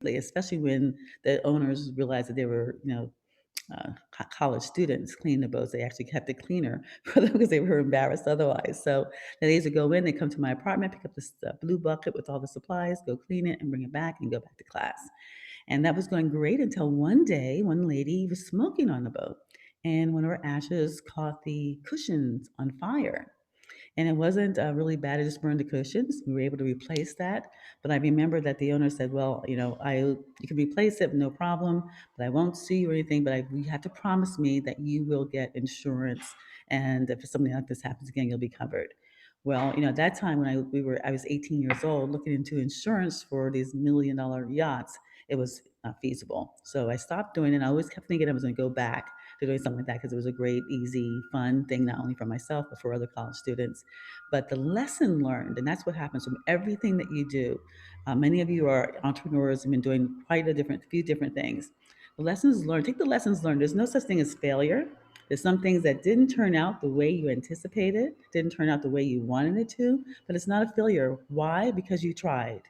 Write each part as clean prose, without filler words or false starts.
quickly, especially when the owners realized that they were, college students cleaning the boats. They actually kept it cleaner for them because they were embarrassed otherwise. So they used to go in, they come to my apartment, pick up this blue bucket with all the supplies, go clean it, and bring it back and go back to class. And that was going great until one day, one lady was smoking on the boat, and one of her ashes caught the cushions on fire. And it wasn't really bad. It just burned the cushions. We were able to replace that. But I remember that the owner said, "Well, you can replace it, no problem, but I won't sue you or anything. But you have to promise me that you will get insurance, and if something like this happens again, you'll be covered." Well, at that time when I was 18 years old, looking into insurance for these $1 million yachts, it was not feasible. So I stopped doing it. I always kept thinking I was going to go back to doing something like that because it was a great, easy, fun thing, not only for myself, but for other college students. But the lesson learned, and that's what happens from everything that you do. Many of you are entrepreneurs and been doing quite few different things. The lessons learned, take the lessons learned. There's no such thing as failure. There's some things that didn't turn out the way you anticipated, didn't turn out the way you wanted it to, but it's not a failure. Why? Because you tried.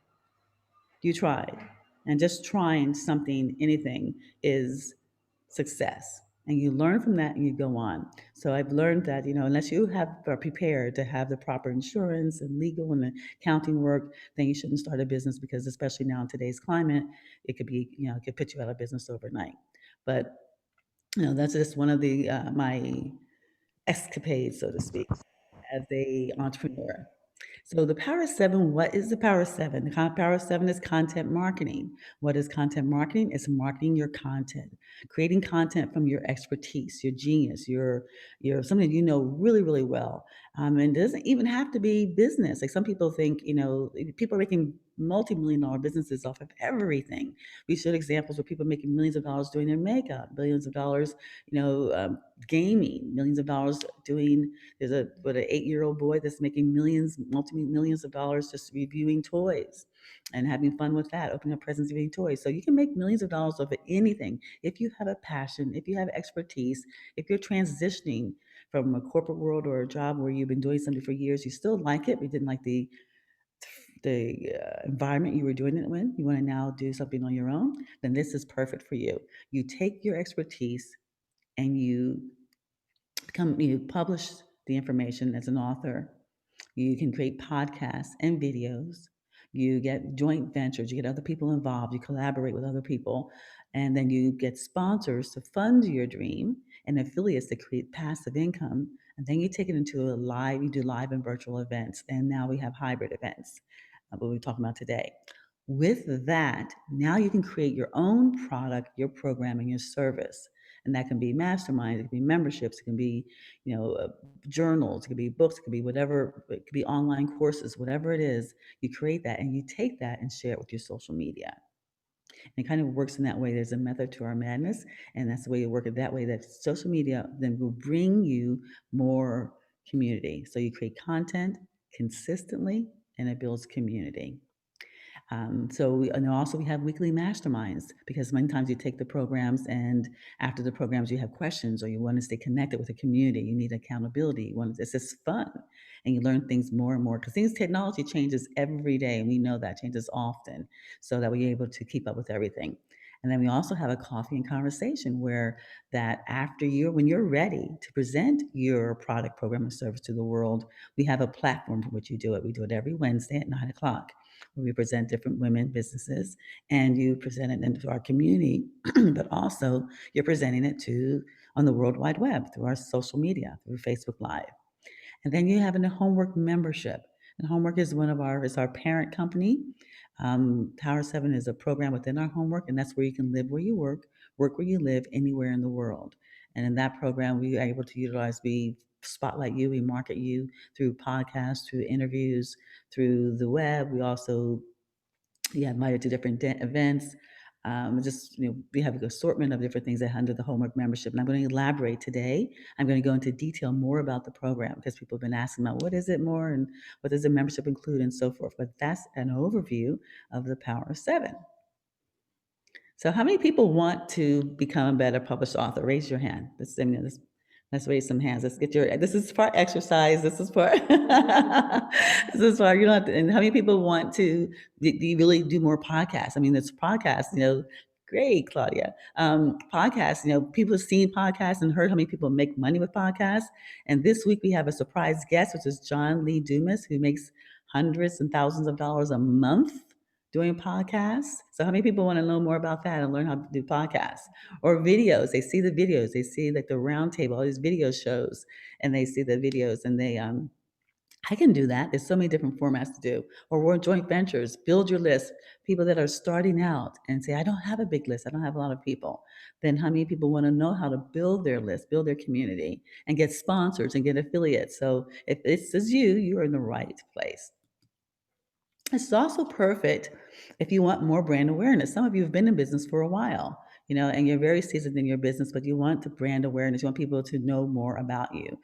You tried. And just trying something, anything, is success. And you learn from that and you go on. So I've learned that, unless you are prepared to have the proper insurance and legal and accounting work, then you shouldn't start a business because, especially now in today's climate, it could put you out of business overnight. But, that's just one of my escapades, so to speak, as a entrepreneur. So the Power Seven, what is the Power Seven? The Power Seven is content marketing. What is content marketing? It's marketing your content, creating content from your expertise, your genius, your something you know really, really well. And it doesn't even have to be business. Like some people think, people are making multi-million dollar businesses off of everything. We showed examples where people are making millions of dollars doing their makeup, billions of dollars, gaming, millions of dollars doing. There's an 8-year-old boy that's making millions, multi millions of dollars just reviewing toys and having fun with that, opening up presents, reviewing toys. So you can make millions of dollars off of anything if you have a passion, if you have expertise, if you're transitioning from a corporate world or a job where you've been doing something for years, you still like it, but you didn't like the environment you were doing it in. You want to now do something on your own, then this is perfect for you. You take your expertise and you publish the information as an author. You can create podcasts and videos. You get joint ventures, you get other people involved, you collaborate with other people, and then you get sponsors to fund your dream and affiliates to create passive income. And then you take it into you do live and virtual events. And now we have hybrid events, what we're talking about today. With that, now you can create your own product, your program, and your service. And that can be masterminds, it can be memberships, it can be, journals, it could be books, it could be whatever, it could be online courses, whatever it is. You create that and you take that and share it with your social media. And it kind of works in that way. There's a method to our madness, and that's the way you work it that way. That social media then will bring you more community. So you create content consistently, and it builds community. And also we have weekly masterminds because many times you take the programs and after the programs you have questions or you want to stay connected with the community. You need accountability. It's just fun, and you learn things more and more because technology changes every day, and we know that changes often, so that we're able to keep up with everything. And then we also have a coffee and conversation where that when you're ready to present your product, program, or service to the world, we have a platform for which you do it. We do it every Wednesday at 9 o'clock where we present different women businesses and you present it into our community, but also you're presenting it to on the World Wide Web through our social media, through Facebook Live. And then you have a Homework membership. And Homework is our parent company. Power 7 is a program within our Homework, and that's where you can live where you work where you live, anywhere in the world. And in that program, we are able to we spotlight you, we market you through podcasts, through interviews, through the web. We also get invited to different events. We have an assortment of different things that under the Homework membership. And I'm going to elaborate today. I'm going to go into detail more about the program because people have been asking about what is it more and what does the membership include and so forth. But that's an overview of the Power of Seven. So how many people want to become a better published author? Raise your hand. Let's raise some hands. Let's get your this is part exercise. This is part this is part you don't have to, and how many people want to do you really do more podcasts? I mean, it's podcasts, great, Claudia. Podcasts, people have seen podcasts and heard how many people make money with podcasts. And this week we have a surprise guest, which is John Lee Dumas, who makes hundreds and thousands of dollars a month doing podcasts. So how many people want to know more about that and learn how to do podcasts? Or videos. They see the videos. They see like the round table, all these video shows, and they see the videos and they I can do that. There's so many different formats to do. Or we're joint ventures, build your list. People that are starting out and say, I don't have a big list, I don't have a lot of people. Then how many people want to know how to build their list, build their community, and get sponsors and get affiliates? So if this is you, you're in the right place. It's also perfect if you want more brand awareness. Some of you have been in business for a while, and you're very seasoned in your business, but you want the brand awareness. You want people to know more about you.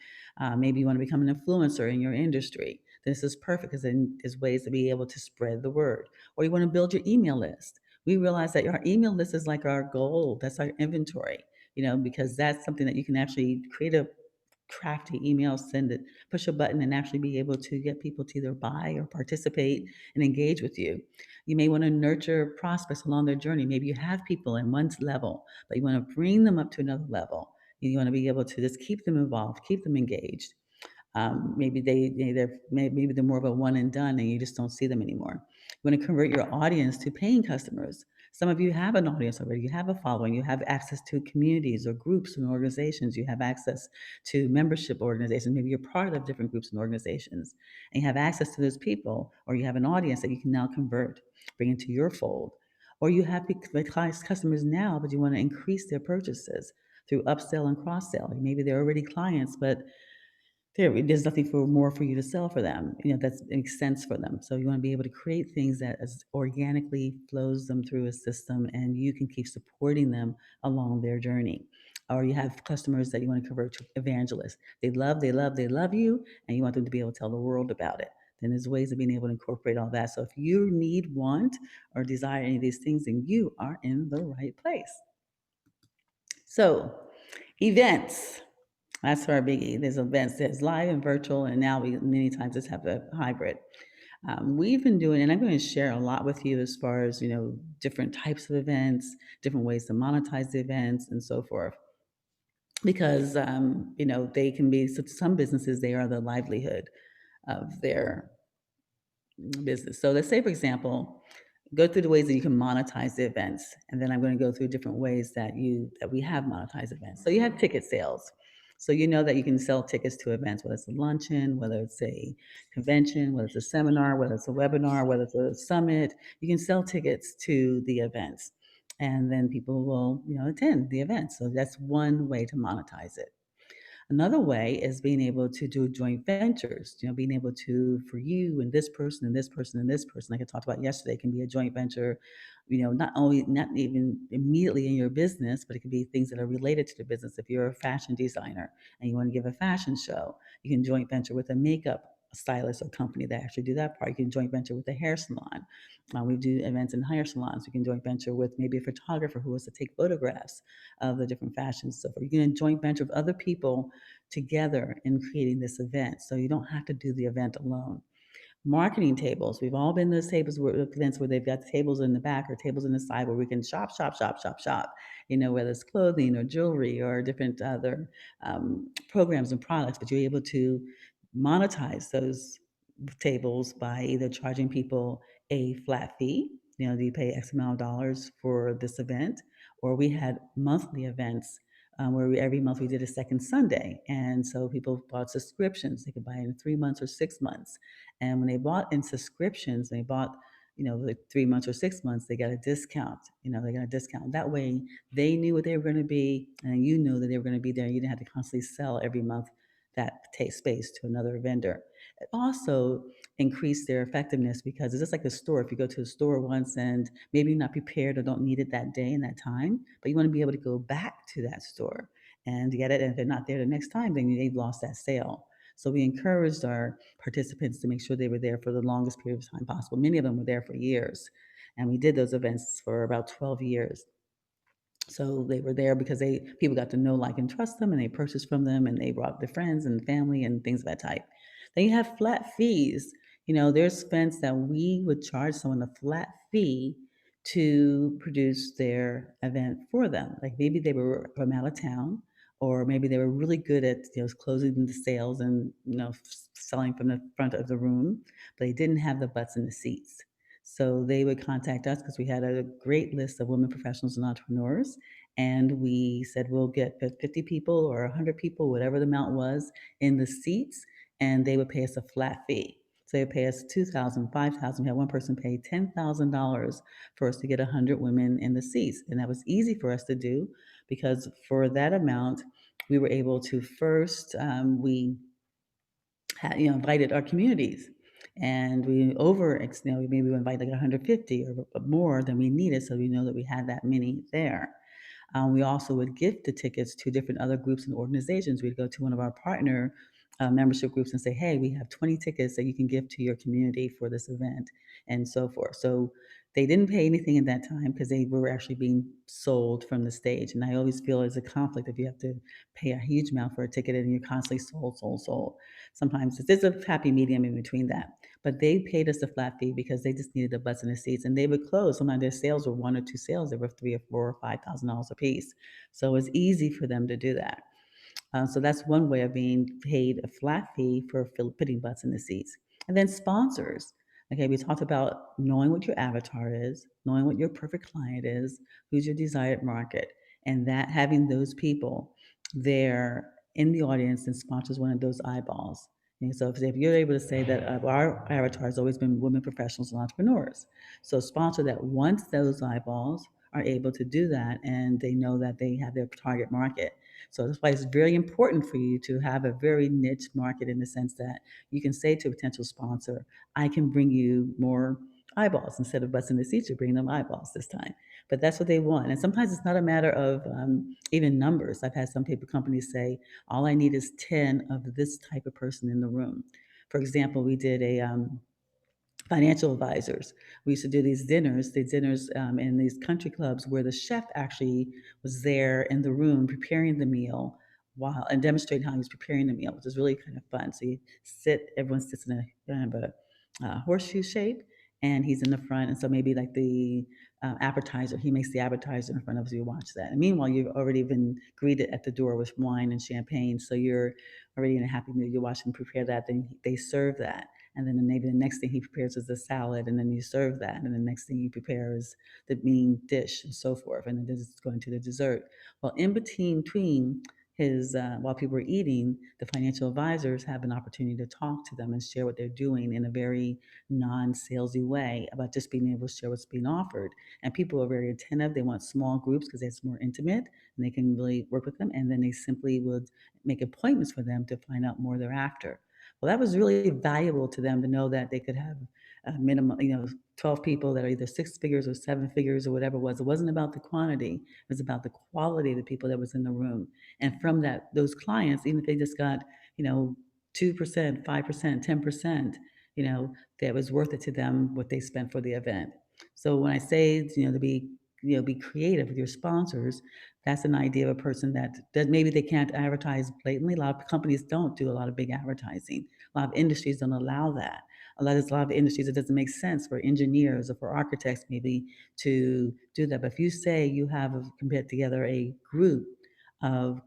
Maybe you want to become an influencer in your industry. This is perfect because then there's ways to be able to spread the word. Or you want to build your email list. We realize that our email list is like our gold. That's our inventory, because that's something that you can actually create a crafty email, send it, push a button, and actually be able to get people to either buy or participate and engage with you. You may want to nurture prospects along their journey. Maybe you have people in one level, but you want to bring them up to another level. You want to be able to just keep them involved, keep them engaged. Maybe maybe they're more of a one and done, and you just don't see them anymore. You want to convert your audience to paying customers. Some of you have an audience already. You have a following. You have access to communities or groups and organizations. You have access to membership organizations. Maybe you're part of different groups and organizations, and you have access to those people, or you have an audience that you can now convert, bring into your fold. Or you have customers now, but you want to increase their purchases through upsell and cross sell. Maybe they're already clients, but there's nothing for more for you to sell for them. That makes sense for them. So you want to be able to create things that as organically flows them through a system, and you can keep supporting them along their journey. Or you have customers that you want to convert to evangelists. They love you, and you want them to be able to tell the world about it. Then there's ways of being able to incorporate all that. So if you need, want, or desire any of these things, then you are in the right place. So, events. That's our biggie. There's events, there's live and virtual, and now we many times just have a hybrid. We've been doing, and I'm going to share a lot with you as far as different types of events, different ways to monetize the events, and so forth. Because they can be some businesses, they are the livelihood of their business. So let's say, for example, go through the ways that you can monetize the events, and then I'm going to go through different ways that we have monetized events. So you have ticket sales. So you know that you can sell tickets to events, whether it's a luncheon, whether it's a convention, whether it's a seminar, whether it's a webinar, whether it's a summit. You can sell tickets to the events, and then people will attend the event. So that's one way to monetize it. Another way is being able to do joint ventures, being able to, for you and this person and this person and this person, like I talked about yesterday, can be a joint venture, not even immediately in your business, but it could be things that are related to the business. If you're a fashion designer and you want to give a fashion show, you can joint venture with a makeup stylist or company that actually do that part. You can joint venture with a hair salon. We do events in hair salons. You can joint venture with maybe a photographer who wants to take photographs of the different fashions. So you can joint venture with other people together in creating this event. So you don't have to do the event alone. Marketing tables. We've all been to those events where they've got tables in the back or tables in the side where we can shop, shop, shop, shop, shop. Whether it's clothing or jewelry or different other programs and products, but you're able to monetize those tables by either charging people a flat fee. Do you pay X amount of dollars for this event? Or we had monthly events where every month we did a second Sunday. And so people bought subscriptions. They could buy in 3 months or 6 months. And when they bought in subscriptions, they bought, like 3 months or 6 months, they got a discount. They got a discount. That way they knew what they were going to be, and you knew that they were going to be there. You didn't have to constantly sell every month that take space to another vendor. It also increased their effectiveness because it's just like a store. If you go to a store once and maybe you're not prepared or don't need it that day and that time, but you want to be able to go back to that store and get it. And if they're not there the next time, then they've lost that sale. So we encouraged our participants to make sure they were there for the longest period of time possible. Many of them were there for years. And we did those events for about 12 years. So they were there because they people got to know, like, and trust them, and they purchased from them, and they brought their friends and family and things of that type. Then you have flat fees. There's events that we would charge someone a flat fee to produce their event for them. Like maybe they were from out of town, or maybe they were really good at closing the sales and selling from the front of the room, but they didn't have the butts in the seats. So they would contact us because we had a great list of women professionals and entrepreneurs, and we said we'll get 50 people or 100 people, whatever the amount was, in the seats, and they would pay us a flat fee. So they would pay us 2,000, 5,000. We had one person pay $10,000 for us to get 100 women in the seats, and that was easy for us to do because for that amount, we were able to first we invited our communities. And maybe we invite like 150 or more than we needed, so we know that we had that many there. We also would gift the tickets to different other groups and organizations. We'd go to one of our partner membership groups and say, hey, we have 20 tickets that you can give to your community for this event, and so forth. So they didn't pay anything at that time because they were actually being sold from the stage. And I always feel there's a conflict if you have to pay a huge amount for a ticket and you're constantly sold, sold, sold. Sometimes there's a happy medium in between that. But they paid us a flat fee because they just needed the butts in the seats, and they would close. Sometimes their sales were one or two sales; they were three or four or $5,000 a piece. So it's easy for them to do that. So that's one way of being paid a flat fee for putting butts in the seats. And then sponsors. Okay, we talked about knowing what your avatar is, knowing what your perfect client is, who's your desired market, and that having those people there in the audience and sponsors one of those eyeballs. And so if you're able to say that our avatar has always been women professionals and entrepreneurs, so sponsor that once those eyeballs are able to do that and they know that they have their target market. So that's why it's very important for you to have a very niche market in the sense that you can say to a potential sponsor, I can bring you more eyeballs instead of busting the seats, you bring them eyeballs this time. But that's what they want. And sometimes it's not a matter of even numbers. I've had some people, companies say, all I need is 10 of this type of person in the room. For example, we did a financial advisors. We used to do these dinners in these country clubs where the chef actually was there in the room preparing the meal while and demonstrating how he was preparing the meal, which is really kind of fun. So everyone sits in a kind of a horseshoe shape, and he's in the front. And so maybe like the appetizer, he makes the appetizer in front of us. You watch that. And meanwhile, you've already been greeted at the door with wine and champagne, so you're already in a happy mood. You watch them prepare that, then they serve that, and then maybe the next thing he prepares is a salad, and then you serve that, and the next thing you prepare is the main dish, and so forth, and then this is going to the dessert. Well, in between his while people are eating, the financial advisors have an opportunity to talk to them and share what they're doing in a very non-salesy way about just being able to share what's being offered. And people are very attentive. They want small groups because it's more intimate and they can really work with them. And then they simply would make appointments for them to find out more thereafter. Well, that was really valuable to them to know that they could have a minimum, 12 people that are either six figures or seven figures or whatever it was. It wasn't about the quantity, it was about the quality of the people that was in the room. And from that, those clients, even if they just got, you know, 2%, 5%, 10%, that was worth it to them what they spent for the event. So when I say, to be creative with your sponsors, that's an idea of a person that maybe they can't advertise blatantly. A lot of companies don't do a lot of big advertising. A lot of industries don't allow that. A lot of industries it doesn't make sense for engineers or for architects maybe to do that. But if you say you have put together a group of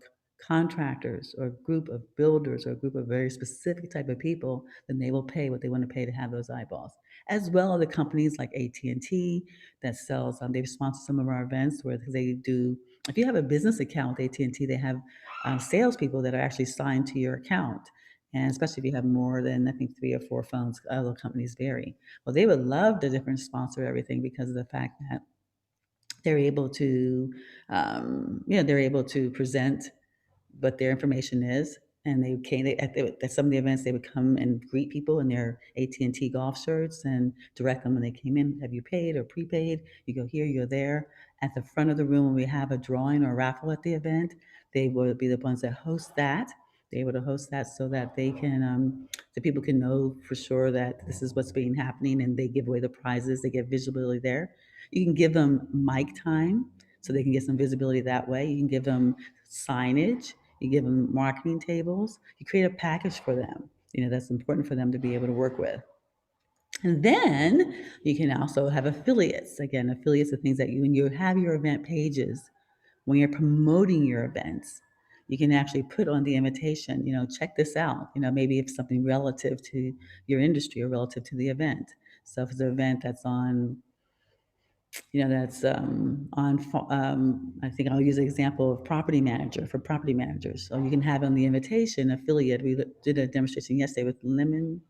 contractors or a group of builders or a group of very specific type of people, then they will pay what they want to pay to have those eyeballs. As well as the companies like AT&T that sells, they've sponsored some of our events where they do, if you have a business account with AT&T, they have salespeople that are actually signed to your account. And especially if you have more than, I think, three or four phones, other companies vary. Well, they would love to different sponsor everything because of the fact that they're able to, they're able to present what their information is. And they came at some of the events. They would come and greet people in their AT&T golf shirts and direct them when they came in. Have you paid or prepaid? You go here, you're there. At the front of the room, when we have a drawing or a raffle at the event, they will be the ones that host that. They're able to host that so that the people can know for sure that this is what's being happening, and they give away the prizes. They get visibility there. You can give them mic time, so they can get some visibility that way. You can give them signage, you give them marketing tables, you create a package for them, that's important for them to be able to work with. And then you can also have affiliates. Again, affiliates are things that when you have your event pages, when you're promoting your events, you can actually put on the invitation, check this out. Maybe if something relative to your industry or relative to the event. So if it's an event I think I'll use the example of property manager for property managers. So you can have on the invitation affiliate. We did a demonstration yesterday with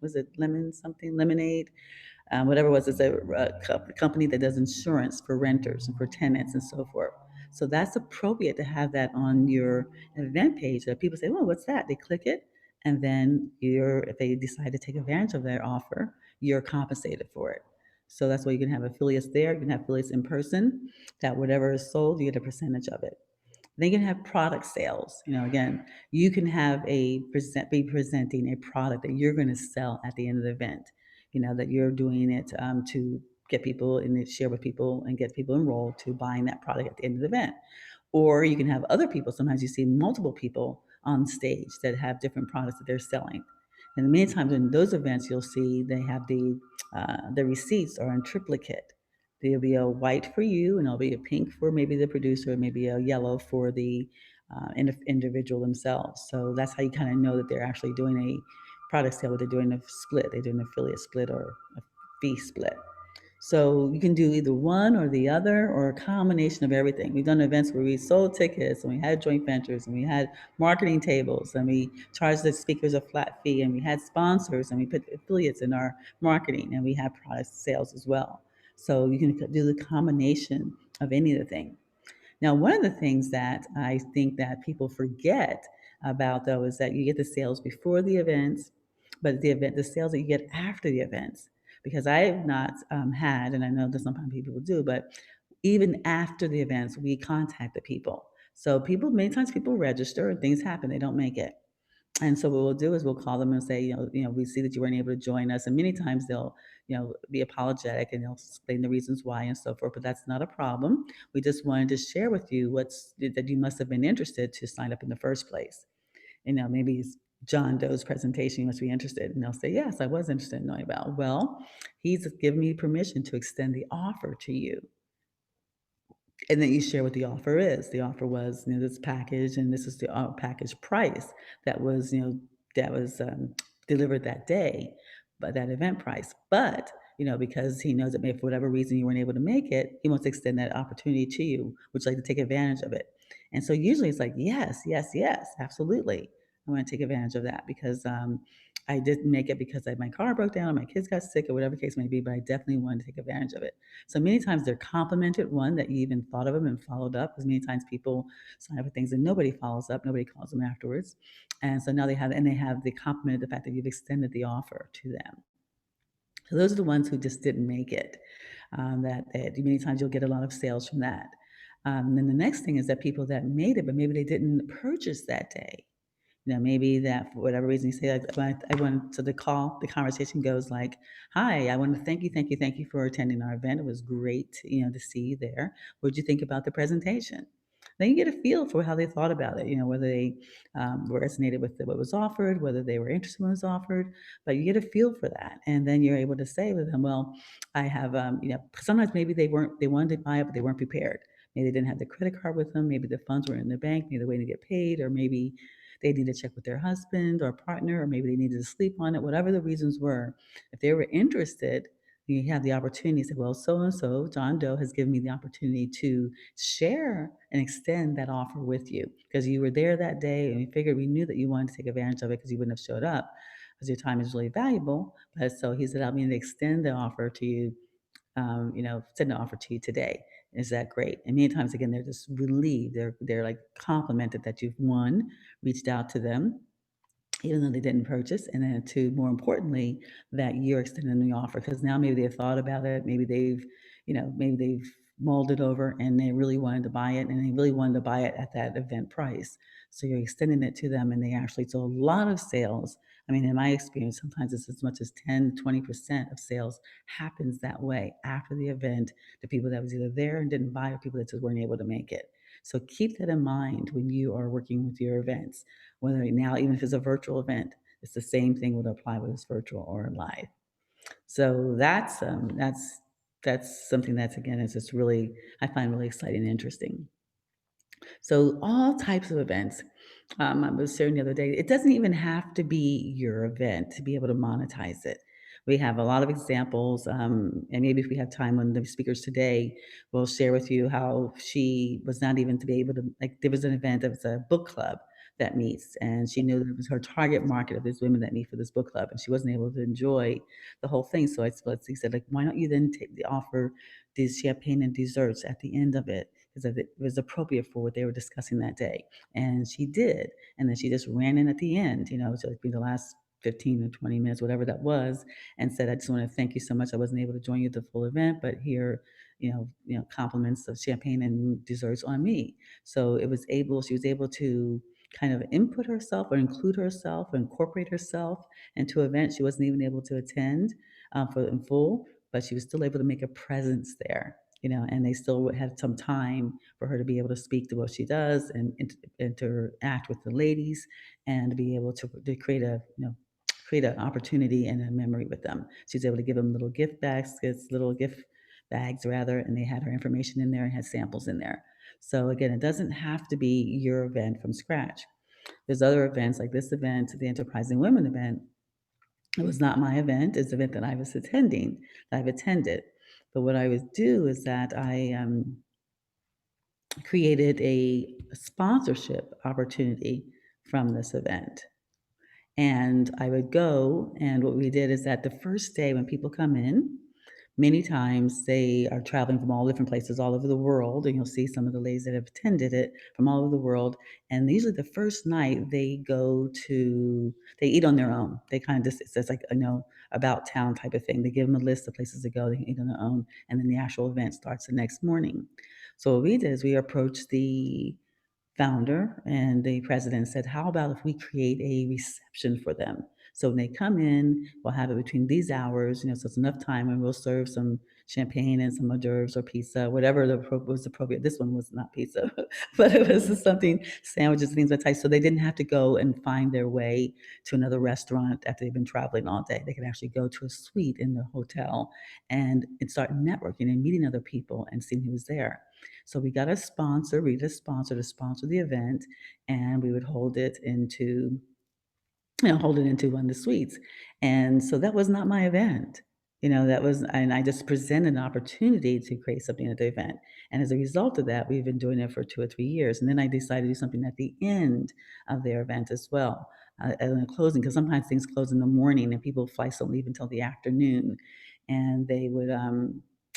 was it Lemon something, Lemonade? Whatever it was, it's a company that does insurance for renters and for tenants and so forth. So that's appropriate to have that on your event page that people say, "Oh, what's that?" They click it, and then if they decide to take advantage of that offer, you're compensated for it. So that's why you can have affiliates there. You can have affiliates in person. That whatever is sold, you get a percentage of it. Then you can have product sales. Again, you can be presenting a product that you're going to sell at the end of the event. That you're doing it to get people and share with people and get people enrolled to buying that product at the end of the event. Or you can have other people. Sometimes you see multiple people on stage that have different products that they're selling. And many times in those events, you'll see they have the receipts are in triplicate. There'll be a white for you, and there'll be a pink for maybe the producer, maybe a yellow for the individual themselves. So that's how you kind of know that they're actually doing a product sale. They're doing a split. They're doing an affiliate split or a fee split. So you can do either one or the other or a combination of everything. We've done events where we sold tickets and we had joint ventures and we had marketing tables and we charged the speakers a flat fee and we had sponsors and we put affiliates in our marketing and we had product sales as well. So you can do the combination of any of the things. Now, one of the things that I think that people forget about though is that you get the sales before the events, but the sales that you get after the events. Because I have not had, and I know that sometimes people do, but even after the events, we contact the people. So many times people register and things happen, they don't make it. And so what we'll do is we'll call them and say, we see that you weren't able to join us. And many times they'll, be apologetic and they'll explain the reasons why and so forth. But that's not a problem. We just wanted to share with you that you must have been interested to sign up in the first place. Maybe it's John Doe's presentation. You must be interested. And they'll say, yes, I was interested in knowing about. Well, he's given me permission to extend the offer to you. And then you share what the offer is. The offer was, this package, and this is the package price that was delivered that day, but that event price. But because he knows that maybe for whatever reason you weren't able to make it, he wants to extend that opportunity to you. Would you like to take advantage of it? And so usually it's like, yes, yes, yes, absolutely. I want to take advantage of that because I didn't make it because my car broke down, or my kids got sick, or whatever the case may be. But I definitely wanted to take advantage of it. So many times they're complimented, one, that you even thought of them and followed up, because many times people sign up for things and nobody follows up, nobody calls them afterwards. And so now they have the compliment of the fact that you've extended the offer to them. So those are the ones who just didn't make it. That many times you'll get a lot of sales from that. Then the next thing is that people that made it, but maybe they didn't purchase that day. Maybe that for whatever reason you say, I want to the conversation goes like, "Hi, I want to thank you for attending our event. It was great, to see you there. What did you think about the presentation?" Then you get a feel for how they thought about it, whether they were resonated with what was offered, whether they were interested in what was offered, but you get a feel for that. And then you're able to say with them, well, I have, 'cause sometimes maybe they wanted to buy it, but they weren't prepared. Maybe they didn't have the credit card with them. Maybe the funds were in the bank. Maybe they're waiting to get paid, or maybe they need to check with their husband or partner, or maybe they needed to sleep on it, whatever the reasons were. If they were interested, you have the opportunity to say, well, so and so, John Doe has given me the opportunity to share and extend that offer with you because you were there that day and we knew that you wanted to take advantage of it because you wouldn't have showed up because your time is really valuable. But so he said, I'm going to extend the offer to you, send an offer to you today. Is that great? And many times again, they're just relieved. They're like complimented that you've one, reached out to them, even though they didn't purchase, and then two, more importantly, that you're extending the offer because now maybe they've thought about it, maybe they've mulled it over and they really wanted to buy it and they really wanted to buy it at that event price. So you're extending it to them and they actually saw a lot of sales I mean, in my experience, sometimes it's as much as 10, 20% of sales happens that way after the event. The people that was either there and didn't buy or people that just weren't able to make it. So keep that in mind when you are working with your events, whether now, even if it's a virtual event, it's the same thing would apply whether it's virtual or live. So that's something that's again is just really I find really exciting and interesting. So all types of events. I was sharing the other day, it doesn't even have to be your event to be able to monetize it. We have a lot of examples, and maybe if we have time when the speakers today will share with you how she was not even to be able to like there was an event, there was a book club that meets, and she knew that it was her target market of these women that meet for this book club, and she wasn't able to enjoy the whole thing. So he said, like, why don't you then offer these champagne and desserts at the end of it? Because it was appropriate for what they were discussing that day. And she did. And then she just ran in at the end, so it'd be the last 15 or 20 minutes, whatever that was, and said, I just want to thank you so much. I wasn't able to join you at the full event, but here, compliments of champagne and desserts on me. So she was able to kind of input herself or include herself or incorporate herself into an event she wasn't even able to attend for in full, but she was still able to make a presence there, and they still had some time for her to be able to speak to what she does and interact with the ladies and to be able to create create an opportunity and a memory with them. She was able to give them little gift bags rather, and they had her information in there and had samples in there. So again, it doesn't have to be your event from scratch. There's other events like this event, the Enterprising Women event. It was not my event, it's an event that I was attending, that I've attended. But what I would do is that I created a sponsorship opportunity from this event. And I would go, and what we did is that the first day when people come in, many times they are traveling from all different places all over the world, and you'll see some of the ladies that have attended it from all over the world. And usually the first night they eat on their own. They kind of just, it says like, about town type of thing. They give them a list of places to go, they can eat on their own, and then the actual event starts the next morning. So what we did is we approached the founder and the president said, how about if we create a reception for them? So when they come in, we'll have it between these hours, so it's enough time, and we'll serve some champagne and some hors d'oeuvres or pizza, whatever was appropriate. This one was not pizza, but it was something, sandwiches, things like that. So they didn't have to go and find their way to another restaurant after they've been traveling all day. They could actually go to a suite in the hotel and start networking and meeting other people and seeing who was there. So we got a sponsor, we get a sponsor to sponsor the event, and we would hold it into one of the suites. And so that was not my event. And I just presented an opportunity to create something at the event. And as a result of that, we've been doing it for 2 or 3 years. And then I decided to do something at the end of their event as well, in the closing, because sometimes things close in the morning and people flights don't leave until the afternoon. And they would,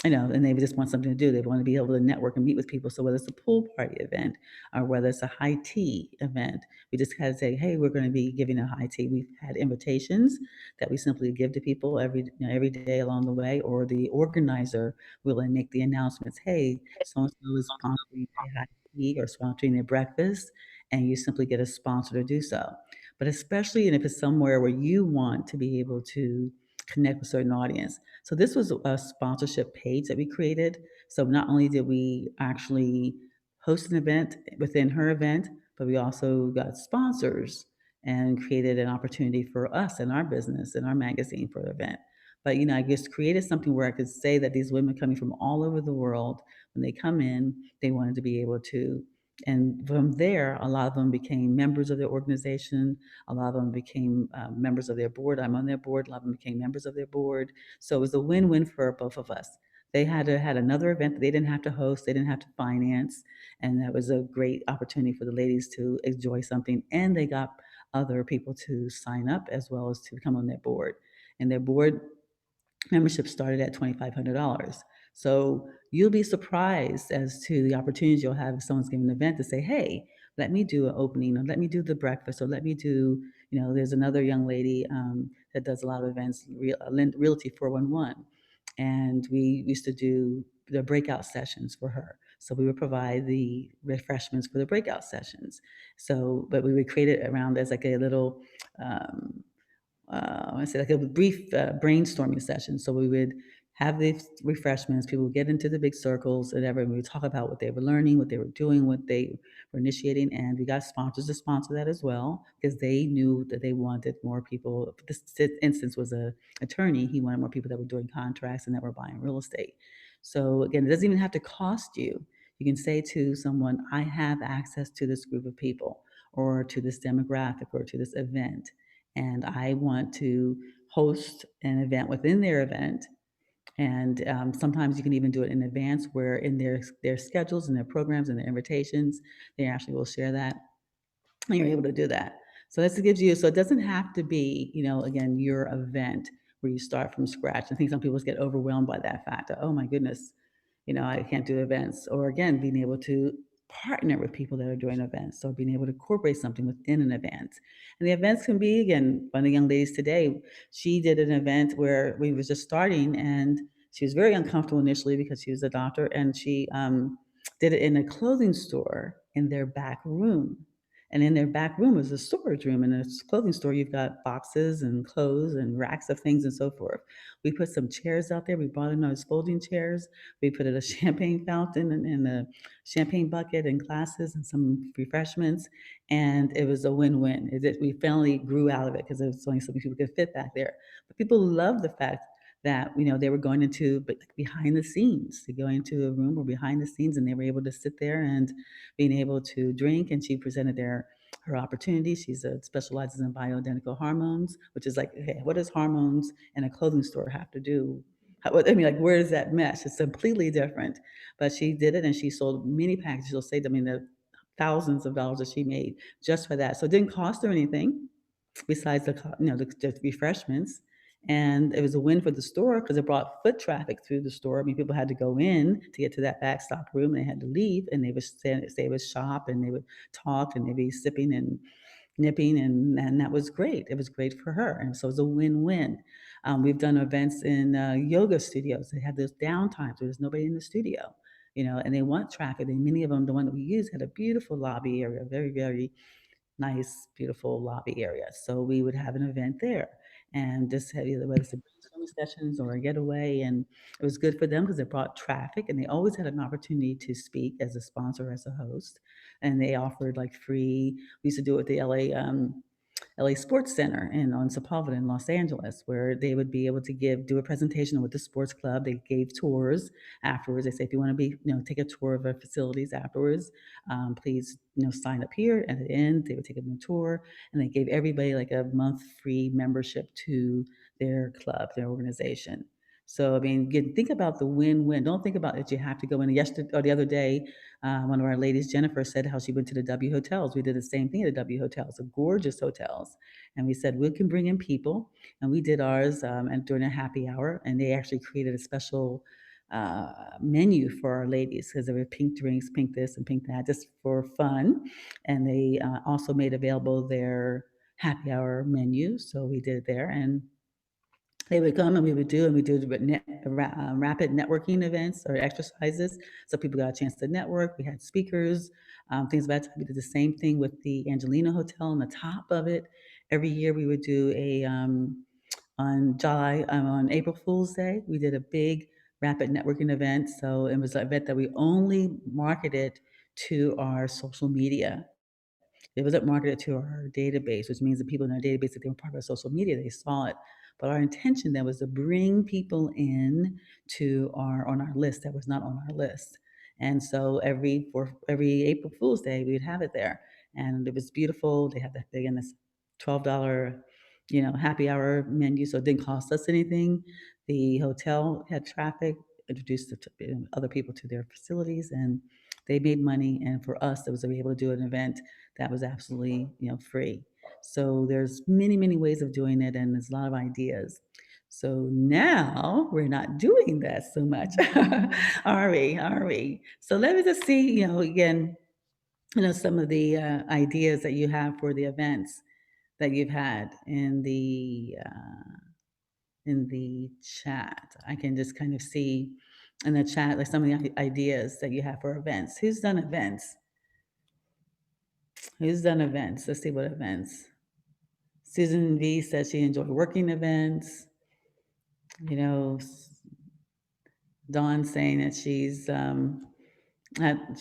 and they would just want something to do. They want to be able to network and meet with people. So whether it's a pool party event or whether it's a high tea event, we just kind of say, hey, we're going to be giving a high tea. We've had invitations that we simply give to people every day along the way, or the organizer will then make the announcements. Hey, so and so is sponsoring a high tea or sponsoring their breakfast, and you simply get a sponsor to do so. But especially, and if it's somewhere where you want to be able to connect with a certain audience. So this was a sponsorship page that we created. So not only did we actually host an event within her event, but we also got sponsors and created an opportunity for us in our business, in our magazine for the event. But I just created something where I could say that these women coming from all over the world, when they come in, they wanted to be able to. And from there, a lot of them became members of the organization. A lot of them became members of their board. I'm on their board. A lot of them became members of their board. So it was a win-win for both of us. They had another event that they didn't have to host. They didn't have to finance, and that was a great opportunity for the ladies to enjoy something. And they got other people to sign up as well as to come on their board. And their board membership started at $2,500. So you'll be surprised as to the opportunities you'll have if someone's giving an event to say, hey, let me do an opening, or let me do the breakfast, or let me do, there's another young lady that does a lot of events, Realty 411. And we used to do the breakout sessions for her. So we would provide the refreshments for the breakout sessions. So, but we would create it around as like a little, um, I say like a brief brainstorming session. So we would have these refreshments. People would get into the big circles and everyone would talk about what they were learning, what they were doing, what they were initiating. And we got sponsors to sponsor that as well because they knew that they wanted more people. This instance was a attorney. He wanted more people that were doing contracts and that were buying real estate. So again, it doesn't even have to cost you. You can say to someone, I have access to this group of people or to this demographic or to this event and I want to host an event within their event. And sometimes you can even do it in advance, where in their schedules and their programs and their invitations, they actually will share that, and you're able to do that. So this gives you. So it doesn't have to be, again, your event where you start from scratch. I think some people just get overwhelmed by that fact. Oh my goodness, I can't do events. Or again, being able to partner with people that are doing events. So being able to incorporate something within an event. And the events can be, again, one of the young ladies today, she did an event where we was just starting and she was very uncomfortable initially because she was a doctor and she did it in a clothing store in their back room. And in their back room was a storage room. In a clothing store, you've got boxes and clothes and racks of things and so forth. We put some chairs out there. We brought in those folding chairs. We put in a champagne fountain and a champagne bucket and glasses and some refreshments, and it was a win-win. We finally grew out of it because there was only so many people could fit back there. But people loved the fact that they were going into but like behind the scenes. To go into a room or behind the scenes, and they were able to sit there and being able to drink. And she presented her opportunities. She's specializes in bioidentical hormones, which is like, okay, what does hormones in a clothing store have to do I mean, like, where does that mesh? It's completely different. But she did it and she sold many packages. She'll say, I mean, the thousands of dollars that she made just for that. So it didn't cost her anything besides the refreshments. And it was a win for the store because it brought foot traffic through the store. I mean, people had to go in to get to that backstop room and they had to leave and they would stay would shop and they would talk and they'd be sipping and nipping, and that was great. It was great for her, and so it was a win-win. We've done events in yoga studios. They have those downtimes where there's nobody in the studio, and they want traffic. And many of them, the one that we use, had a beautiful lobby area, very, very nice, beautiful lobby area. So we would have an event there and just have either whether it's a brainstorming sessions or a getaway. And it was good for them because it brought traffic and they always had an opportunity to speak as a sponsor, as a host. And they offered like free, we used to do it with the LA Sports Center in on Sepulveda in Los Angeles, where they would be able to do a presentation with the sports club. They gave tours afterwards. They say if you want to take a tour of our facilities afterwards, please sign up here. At the end, they would take them on a tour, and they gave everybody like a month free membership to their club, their organization. So I mean, again, think about the win-win. Don't think about that you have to go in. Yesterday or the other day, one of our ladies, Jennifer, said how she went to the W hotels. We did the same thing at the W hotels, the gorgeous hotels, and we said we can bring in people, and we did ours and during a happy hour, and they actually created a special menu for our ladies because there were pink drinks, pink this and pink that, just for fun, and they also made available their happy hour menu, so we did it there and they would come and we do rapid networking events or exercises, so people got a chance to network. We had speakers, things of that type. We did the same thing with the Angelina Hotel on the top of it. Every year we would do on April Fool's Day, we did a big rapid networking event. So it was an event that we only marketed to our social media. It wasn't marketed to our database, which means the people in our database, if they were part of our social media, they saw it. But our intention then was to bring people in on our list that was not on our list. And so for every April Fool's Day, we would have it there. And it was beautiful. They had that big and this $12, happy hour menu. So it didn't cost us anything. The hotel had traffic, introduced other people to their facilities, and they made money. And for us, it was to be able to do an event that was absolutely, free. So there's many, many ways of doing it, and there's a lot of ideas. So now we're not doing that so much, are we? Are we? So let me just see, again, some of the ideas that you have for the events that you've had in the chat. I can just kind of see in the chat like some of the ideas that you have for events. Who's done events? Who's done events? Let's see what events. Susan V says she enjoyed working events. You know, Dawn saying that she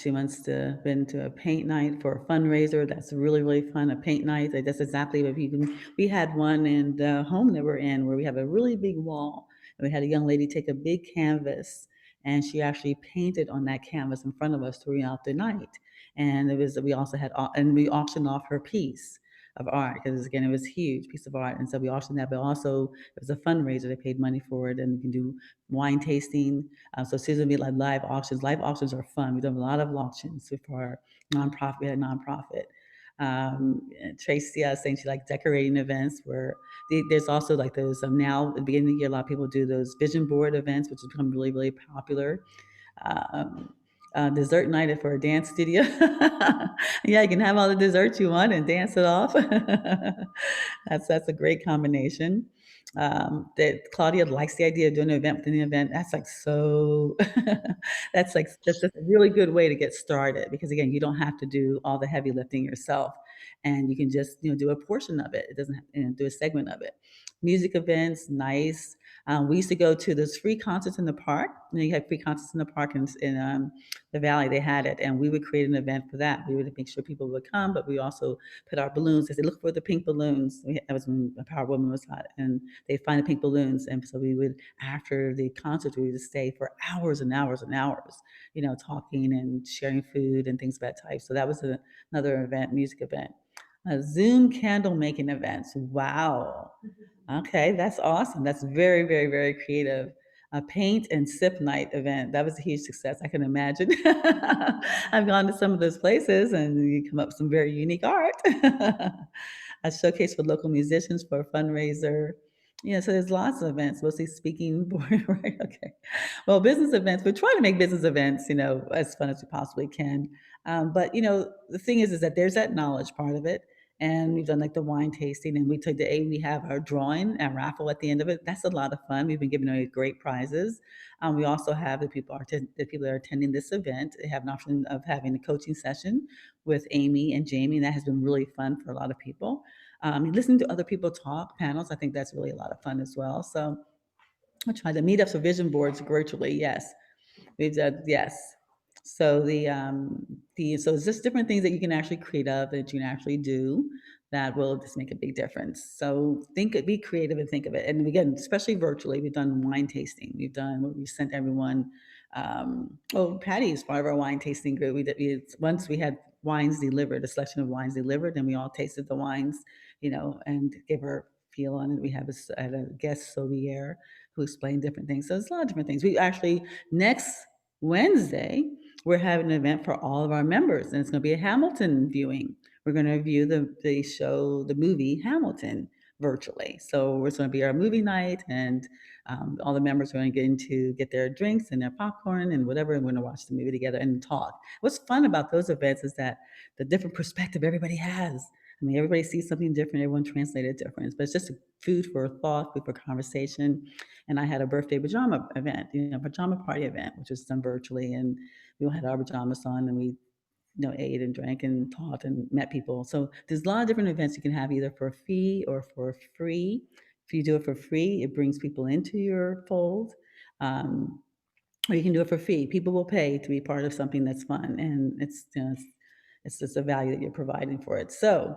wants to been to a paint night for a fundraiser. That's really, really fun. A paint night. That's exactly what we can. We had one in the home that we're in where we have a really big wall. And we had a young lady take a big canvas and she actually painted on that canvas in front of us throughout the night. And we also had, and we auctioned off her piece of art because again, it was a huge piece of art. And so we auctioned that, but also it was a fundraiser. They paid money for it and we can do wine tasting. So Susan be like live auctions. Live auctions are fun. We've done a lot of auctions for our nonprofit. We had a nonprofit. Tracy saying she likes decorating events where there's also like those now at the beginning of the year, a lot of people do those vision board events, which has become really, really popular. Um, Dessert night for a dance studio. Yeah, you can have all the desserts you want and dance it off. That's a great combination. That Claudia likes the idea of doing an event within the event. That's like so. That's just a really good way to get started because again, you don't have to do all the heavy lifting yourself, and you can just do a portion of it. It doesn't do a segment of it. Music events, nice. We used to go to those free concerts in the park. You had free concerts in the park in the valley. They had it, and we would create an event for that. We would make sure people would come, but we also put our balloons. They said, "Look for the pink balloons." That was when Power Woman was hot, and they'd find the pink balloons. And so we would, after the concert, we would stay for hours and hours and hours, talking and sharing food and things of that type. So that was another event, music event. Zoom candle making events. Wow. Okay, that's awesome. That's very, very, very creative. A paint and sip night event. That was a huge success. I can imagine. I've gone to some of those places and you come up with some very unique art. A showcase for local musicians for a fundraiser. Yeah, so there's lots of events, mostly speaking board, right? Okay. Well, business events, we're trying to make business events, as fun as we possibly can. But the thing is that there's that knowledge part of it and we've done like the wine tasting and we have our drawing and raffle at the end of it. That's a lot of fun. We've been giving away great prizes. We also have the people that are attending this event. They have an option of having a coaching session with Amy and Jamie, and that has been really fun for a lot of people. Listening to other people talk panels, I think that's really a lot of fun as well. So I try to meet up for vision boards virtually. Yes, we've done, yes. So so it's just different things that you can actually create up that you can actually do that will just make a big difference. So be creative and think of it. And again, especially virtually, we've done wine tasting. We've done where we sent everyone. Patty is part of our wine tasting group. Once we had wines delivered, a selection of wines delivered, and we all tasted the wines, and give her feel on it. We have had a guest sommelier who explained different things. So there's a lot of different things. We actually next Wednesday, we're having an event for all of our members, and it's going to be a Hamilton viewing. We're going to view the movie Hamilton virtually. So it's going to be our movie night, and all the members are going to get their drinks and their popcorn and whatever, and we're going to watch the movie together and talk. What's fun about those events is that the different perspective everybody has. I mean, everybody sees something different. Everyone translated different, but it's just food for thought, food for conversation. And I had a birthday pajama event, pajama party event, which was done virtually, and we all had our pajamas on, and we ate and drank and talked and met people. So there's a lot of different events you can have either for a fee or for free. If you do it for free, it brings people into your fold. Um, or you can do it for fee. People will pay to be part of something that's fun, and it's just a value that you're providing for it. So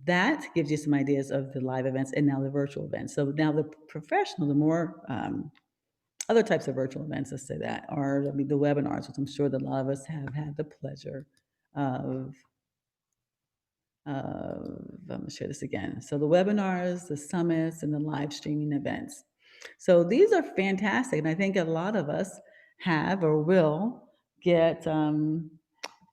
that gives you some ideas of the live events and now the virtual events. So now the professional, the more other types of virtual events, let's say that, are the webinars, which I'm sure that a lot of us have had the pleasure of. I'm going to share this again. So the webinars, the summits, and the live streaming events. So these are fantastic, and I think a lot of us have or will get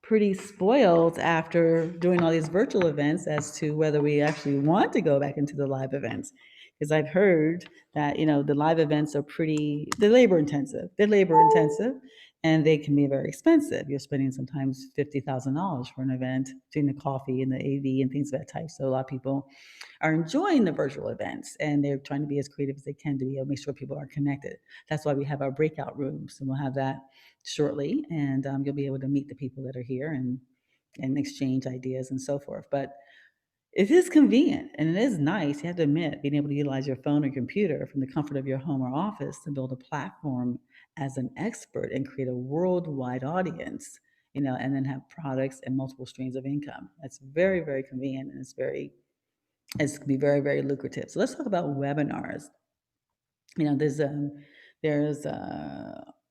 pretty spoiled after doing all these virtual events as to whether we actually want to go back into the live events. Because I've heard that, the live events are they're labor intensive. And they can be very expensive. You're spending sometimes $50,000 for an event, doing the coffee and the AV and things of that type. So a lot of people are enjoying the virtual events and they're trying to be as creative as they can to be able to make sure people are connected. That's why we have our breakout rooms, and we'll have that shortly, and you'll be able to meet the people that are here and exchange ideas and so forth. But It is convenient and it is nice, you have to admit, being able to utilize your phone or computer from the comfort of your home or office to build a platform as an expert and create a worldwide audience, and then have products and multiple streams of income. That's very, very convenient and it's can be very, very lucrative. So let's talk about webinars. You know, there's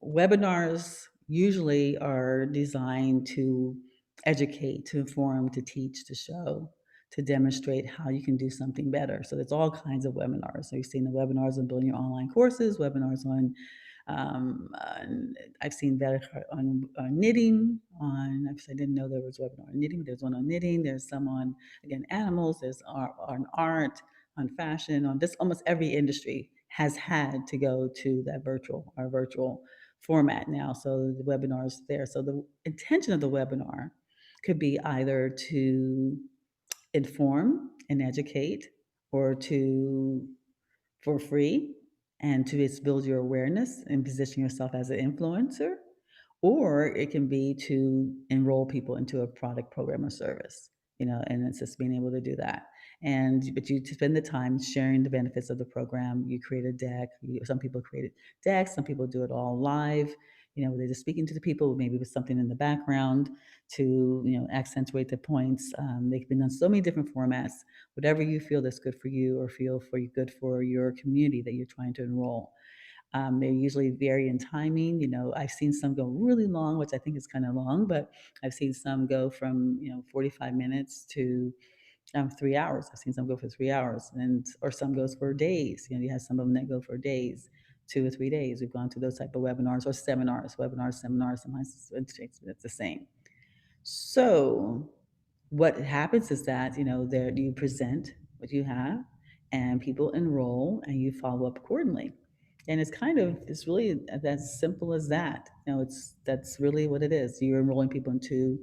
webinars usually are designed to educate, to inform, to teach, to show, to demonstrate how you can do something better. So there's all kinds of webinars. So you've seen the webinars on building your online courses, webinars on I've seen better on knitting. I didn't know there was a webinar on knitting. There's one on knitting. There's some on again animals. There's on art, on fashion, on just almost every industry has had to go to that virtual format now. So the webinar is there. So the intention of the webinar could be either to inform and educate or to for free and to just build your awareness and position yourself as an influencer, or it can be to enroll people into a product, program, or service, and it's just being able to do that. But you spend the time sharing the benefits of the program. You create a deck. Some people create decks, some people do it all live. They're just speaking to the people, maybe with something in the background to, accentuate the points. They've been done so many different formats, whatever you feel that's good for you or feel for you good for your community that you're trying to enroll. They usually vary in timing. I've seen some go really long, which I think is kind of long, but I've seen some go from 45 minutes to 3 hours. I've seen some go for 3 hours, and or some goes for days. You have some of them that go for days, 2 or 3 days. We've gone to those type of webinars or seminars, seminars. Sometimes it's the same. So what happens is that, there you present what you have and people enroll and you follow up accordingly. And it's really as simple as that. That's really what it is. You're enrolling people into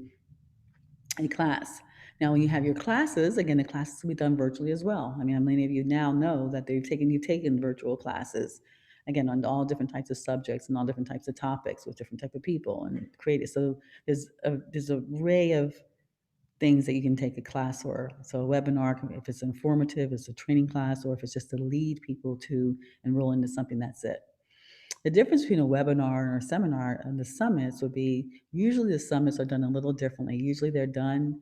a class. Now, when you have your classes, again, the classes will be done virtually as well. I mean, many of you now know that you've taken virtual classes, again, on all different types of subjects and all different types of topics with different type of people and create it. So there's a array of things that you can take a class for. So a webinar, if it's informative, it's a training class, or if it's just to lead people to enroll into something, that's it. The difference between a webinar and a seminar and the summits would be usually the summits are done a little differently. Usually they're done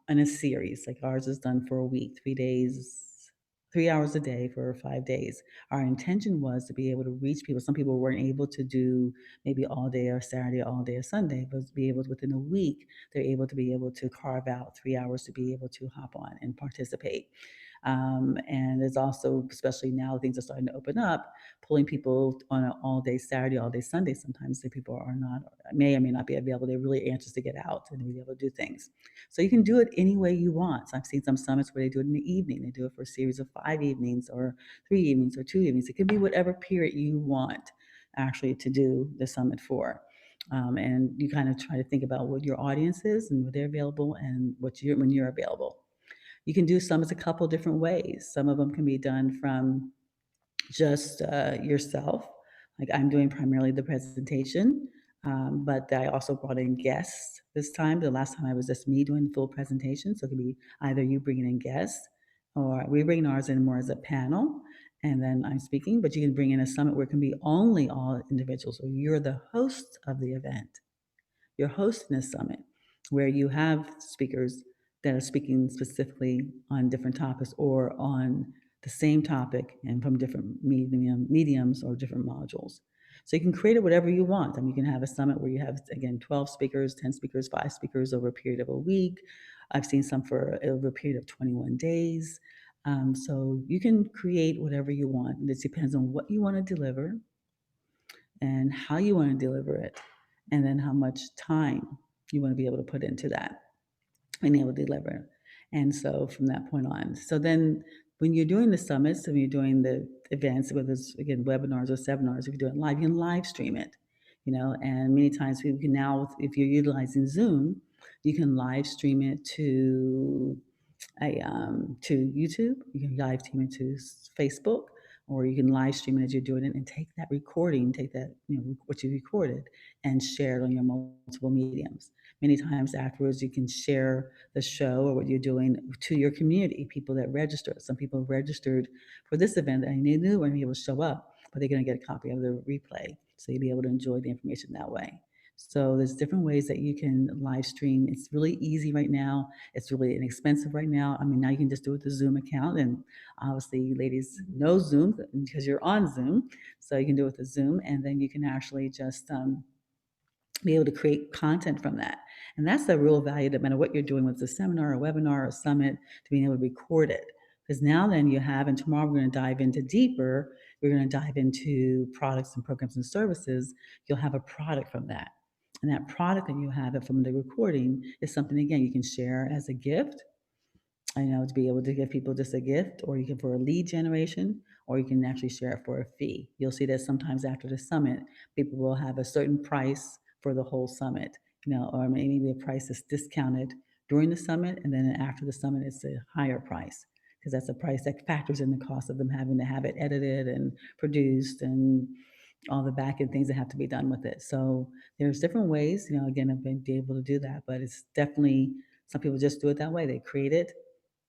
in a series, like ours is done for a week, 3 days, 3 hours a day for 5 days. Our intention was to be able to reach people. Some people weren't able to do maybe all day or Saturday, all day or Sunday, but to be able to, within a week, they're able to be able to carve out 3 hours to be able to hop on and participate. And there's also, especially now things are starting to open up, pulling people on an all day Saturday, all day Sunday. Sometimes the people are not, may or may not be available. They're really anxious to get out and be able to do things. So you can do it any way you want. So I've seen some summits where they do it in the evening. They do it for a series of 5 evenings or 3 evenings or 2 evenings. It can be whatever period you want actually to do the summit for. And you kind of try to think about what your audience is and what they're available and when you're available. You can do some as a couple different ways. Some of them can be done from just yourself. Like I'm doing primarily the presentation, but I also brought in guests this time. The last time I was just me doing the full presentation. So it could be either you bringing in guests or we bring ours in more as a panel and then I'm speaking, but you can bring in a summit where it can be only all individuals or you're the host of the event. You're hosting a summit where you have speakers that are speaking specifically on different topics or on the same topic and from different mediums or different modules. So you can create it whatever you want. I mean, you can have a summit where you have, again, 12 speakers, 10 speakers, 5 speakers over a period of a week. I've seen some for over a period of 21 days. So you can create whatever you want. And it depends on what you want to deliver and how you want to deliver it, and then how much time you want to be able to put into that and able to deliver. And so from that point on, so then when you're doing the summits and you're doing the events, whether it's again webinars or seminars, if you're doing it live, you can live stream it, and many times we can now, if you're utilizing Zoom, you can live stream it to YouTube. You can live stream it to Facebook, or you can live stream it as you're doing it and take that recording, take that what you recorded and share it on your multiple mediums. Many times afterwards, you can share the show or what you're doing to your community, people that register. Some people registered for this event and they knew when able to show up, but they're going to get a copy of the replay. So you'll be able to enjoy the information that way. So there's different ways that you can live stream. It's really easy right now. It's really inexpensive right now. I mean, now you can just do it with the Zoom account, and obviously, ladies know Zoom because you're on Zoom, so you can do it with the Zoom, and then you can actually just be able to create content from that. And that's the real value, no matter what you're doing, with a seminar, a webinar, or a summit, to being able to record it. Because now then you have, and tomorrow we're going to dive into deeper, we're going to dive into products and programs and services. You'll have a product from that. And that product that you have it from the recording is something, again, you can share as a gift, to be able to give people just a gift, or you can for a lead generation, or you can actually share it for a fee. You'll see that sometimes after the summit, people will have a certain price for the whole summit, or maybe a price that's discounted during the summit, and then after the summit, it's a higher price because that's a price that factors in the cost of them having to have it edited and produced and all the back end things that have to be done with it. So there's different ways, again, of being able to do that, but it's definitely some people just do it that way. They create it,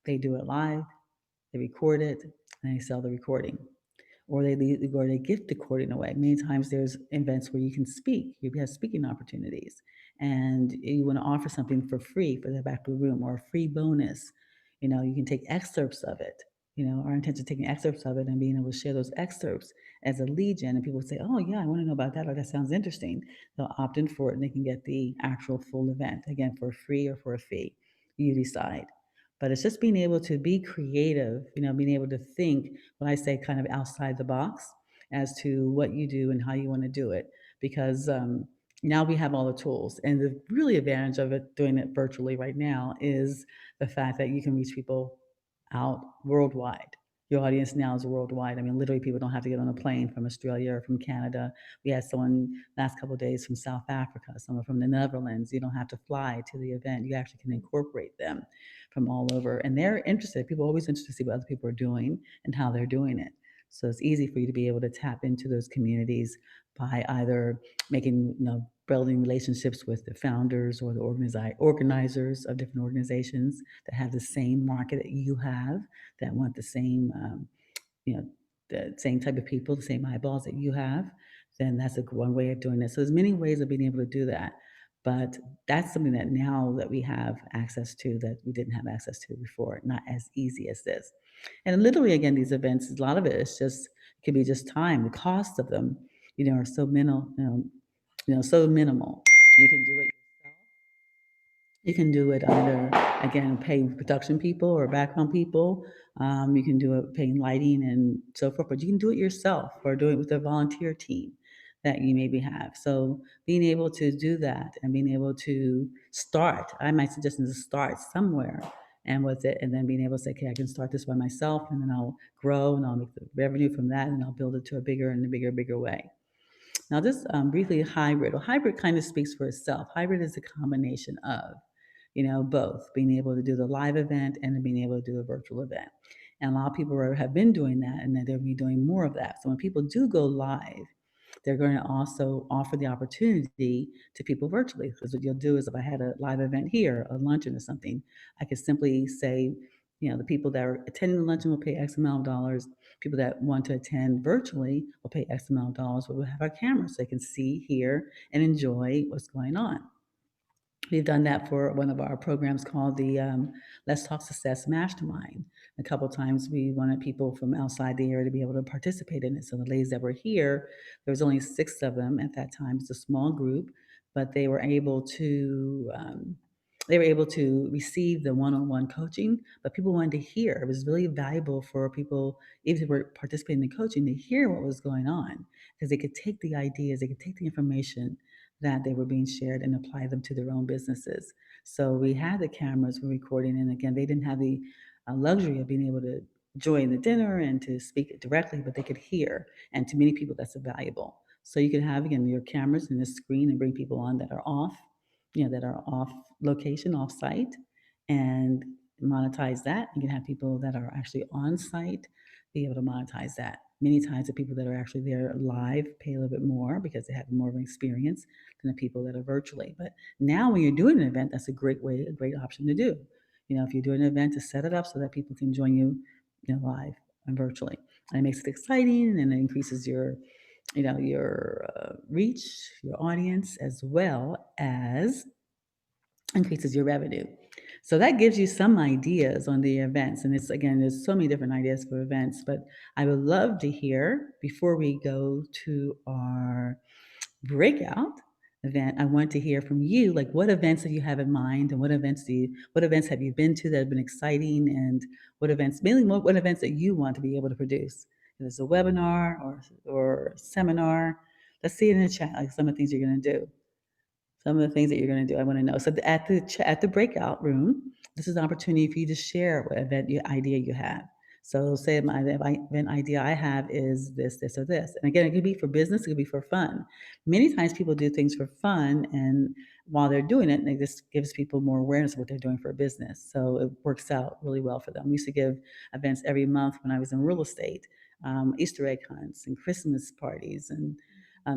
they do it live, they record it, and they sell the recording. Or they gift the recording away. Many times there's events where you can speak. You have speaking opportunities, and you want to offer something for free for the back of the room or a free bonus. You can take excerpts of it. Our intention is taking excerpts of it and being able to share those excerpts as a lead gen, and people say, "Oh yeah, I want to know about that," or "That sounds interesting." They'll opt in for it, and they can get the actual full event again for free or for a fee. You decide. But it's just being able to be creative, being able to think, when I say kind of outside the box, as to what you do and how you want to do it. Because now we have all the tools. And the really advantage of it doing it virtually right now is the fact that you can reach people out worldwide. Your audience now is worldwide. I mean, literally, people don't have to get on a plane from Australia or from Canada. We had someone last couple of days from South Africa, someone from the Netherlands. You don't have to fly to the event. You actually can incorporate them from all over, and they're interested. People are always interested to see what other people are doing and how they're doing it. So it's easy for you to be able to tap into those communities by either making, building relationships with the founders or the organizers of different organizations that have the same market that you have, that want the same, you know, the same type of people, the same eyeballs that you have. Then that's one way of doing it. So there's many ways of being able to do that. But that's something that now that we have access to that we didn't have access to before, not as easy as this. And literally, again, these events, a lot of it is just, it could be just time. The cost of them, are so minimal, so minimal. You can do it yourself. You can do it either, again, paying production people or background people. You can do it paying lighting and so forth, but you can do it yourself or do it with a volunteer team that you maybe have. So being able to do that and being able to start, I might suggest to start somewhere and with it, and then being able to say, okay, I can start this by myself, and then I'll grow and I'll make the revenue from that, and I'll build it to a bigger and a bigger, bigger way. Now, this briefly hybrid. Well, hybrid kind of speaks for itself. Hybrid is a combination of, both being able to do the live event and then being able to do a virtual event. And a lot of people have been doing that, and that they'll be doing more of that. So when people do go live, they're going to also offer the opportunity to people virtually. Because what you'll do is, if I had a live event here, a luncheon or something, I could simply say, the people that are attending the luncheon will pay X amount of dollars. People that want to attend virtually will pay X amount of dollars. But we'll have our cameras so they can see, hear, and enjoy what's going on. We've done that for one of our programs called the Let's Talk Success Mastermind. A couple of times we wanted people from outside the area to be able to participate in it. So the ladies that were here, there was only 6 of them at that time. It's a small group, but they were able to receive the one-on-one coaching. But people wanted to hear. It was really valuable for people, even if they were participating in the coaching, to hear what was going on, because they could take the ideas, they could take the information that they were being shared and apply them to their own businesses. So we had the cameras were recording, and again, they didn't have the luxury of being able to join the dinner and to speak it directly, but they could hear. And to many people, that's valuable. So you can have, again, your cameras and the screen and bring people on that are off, that are off location, off site, and monetize that. You can have people that are actually on site be able to monetize that. Many times the people that are actually there live pay a little bit more because they have more of an experience than the people that are virtually. But now when you're doing an event, that's a great way, a great option to do. If you're doing an event, to set it up so that people can join you, live and virtually. And it makes it exciting and it increases your reach, your audience, as well as increases your revenue. So that gives you some ideas on the events. And it's again, there's so many different ideas for events, but I would love to hear before we go to our breakout event. I want to hear from you, like what events do you have in mind, and what events have you been to that have been exciting, and what events, mainly what events that you want to be able to produce. If it's a webinar or seminar, let's see it in the chat, like some of the things you're going to do. Some of the things that you're going to do, I want to know. So at the breakout room, this is an opportunity for you to share what idea you have. So say my event idea I have is this, this, or this. And again, it could be for business, it could be for fun. Many times people do things for fun, and while they're doing it, it just gives people more awareness of what they're doing for a business. So it works out really well for them. We used to give events every month when I was in real estate, Easter egg hunts and Christmas parties and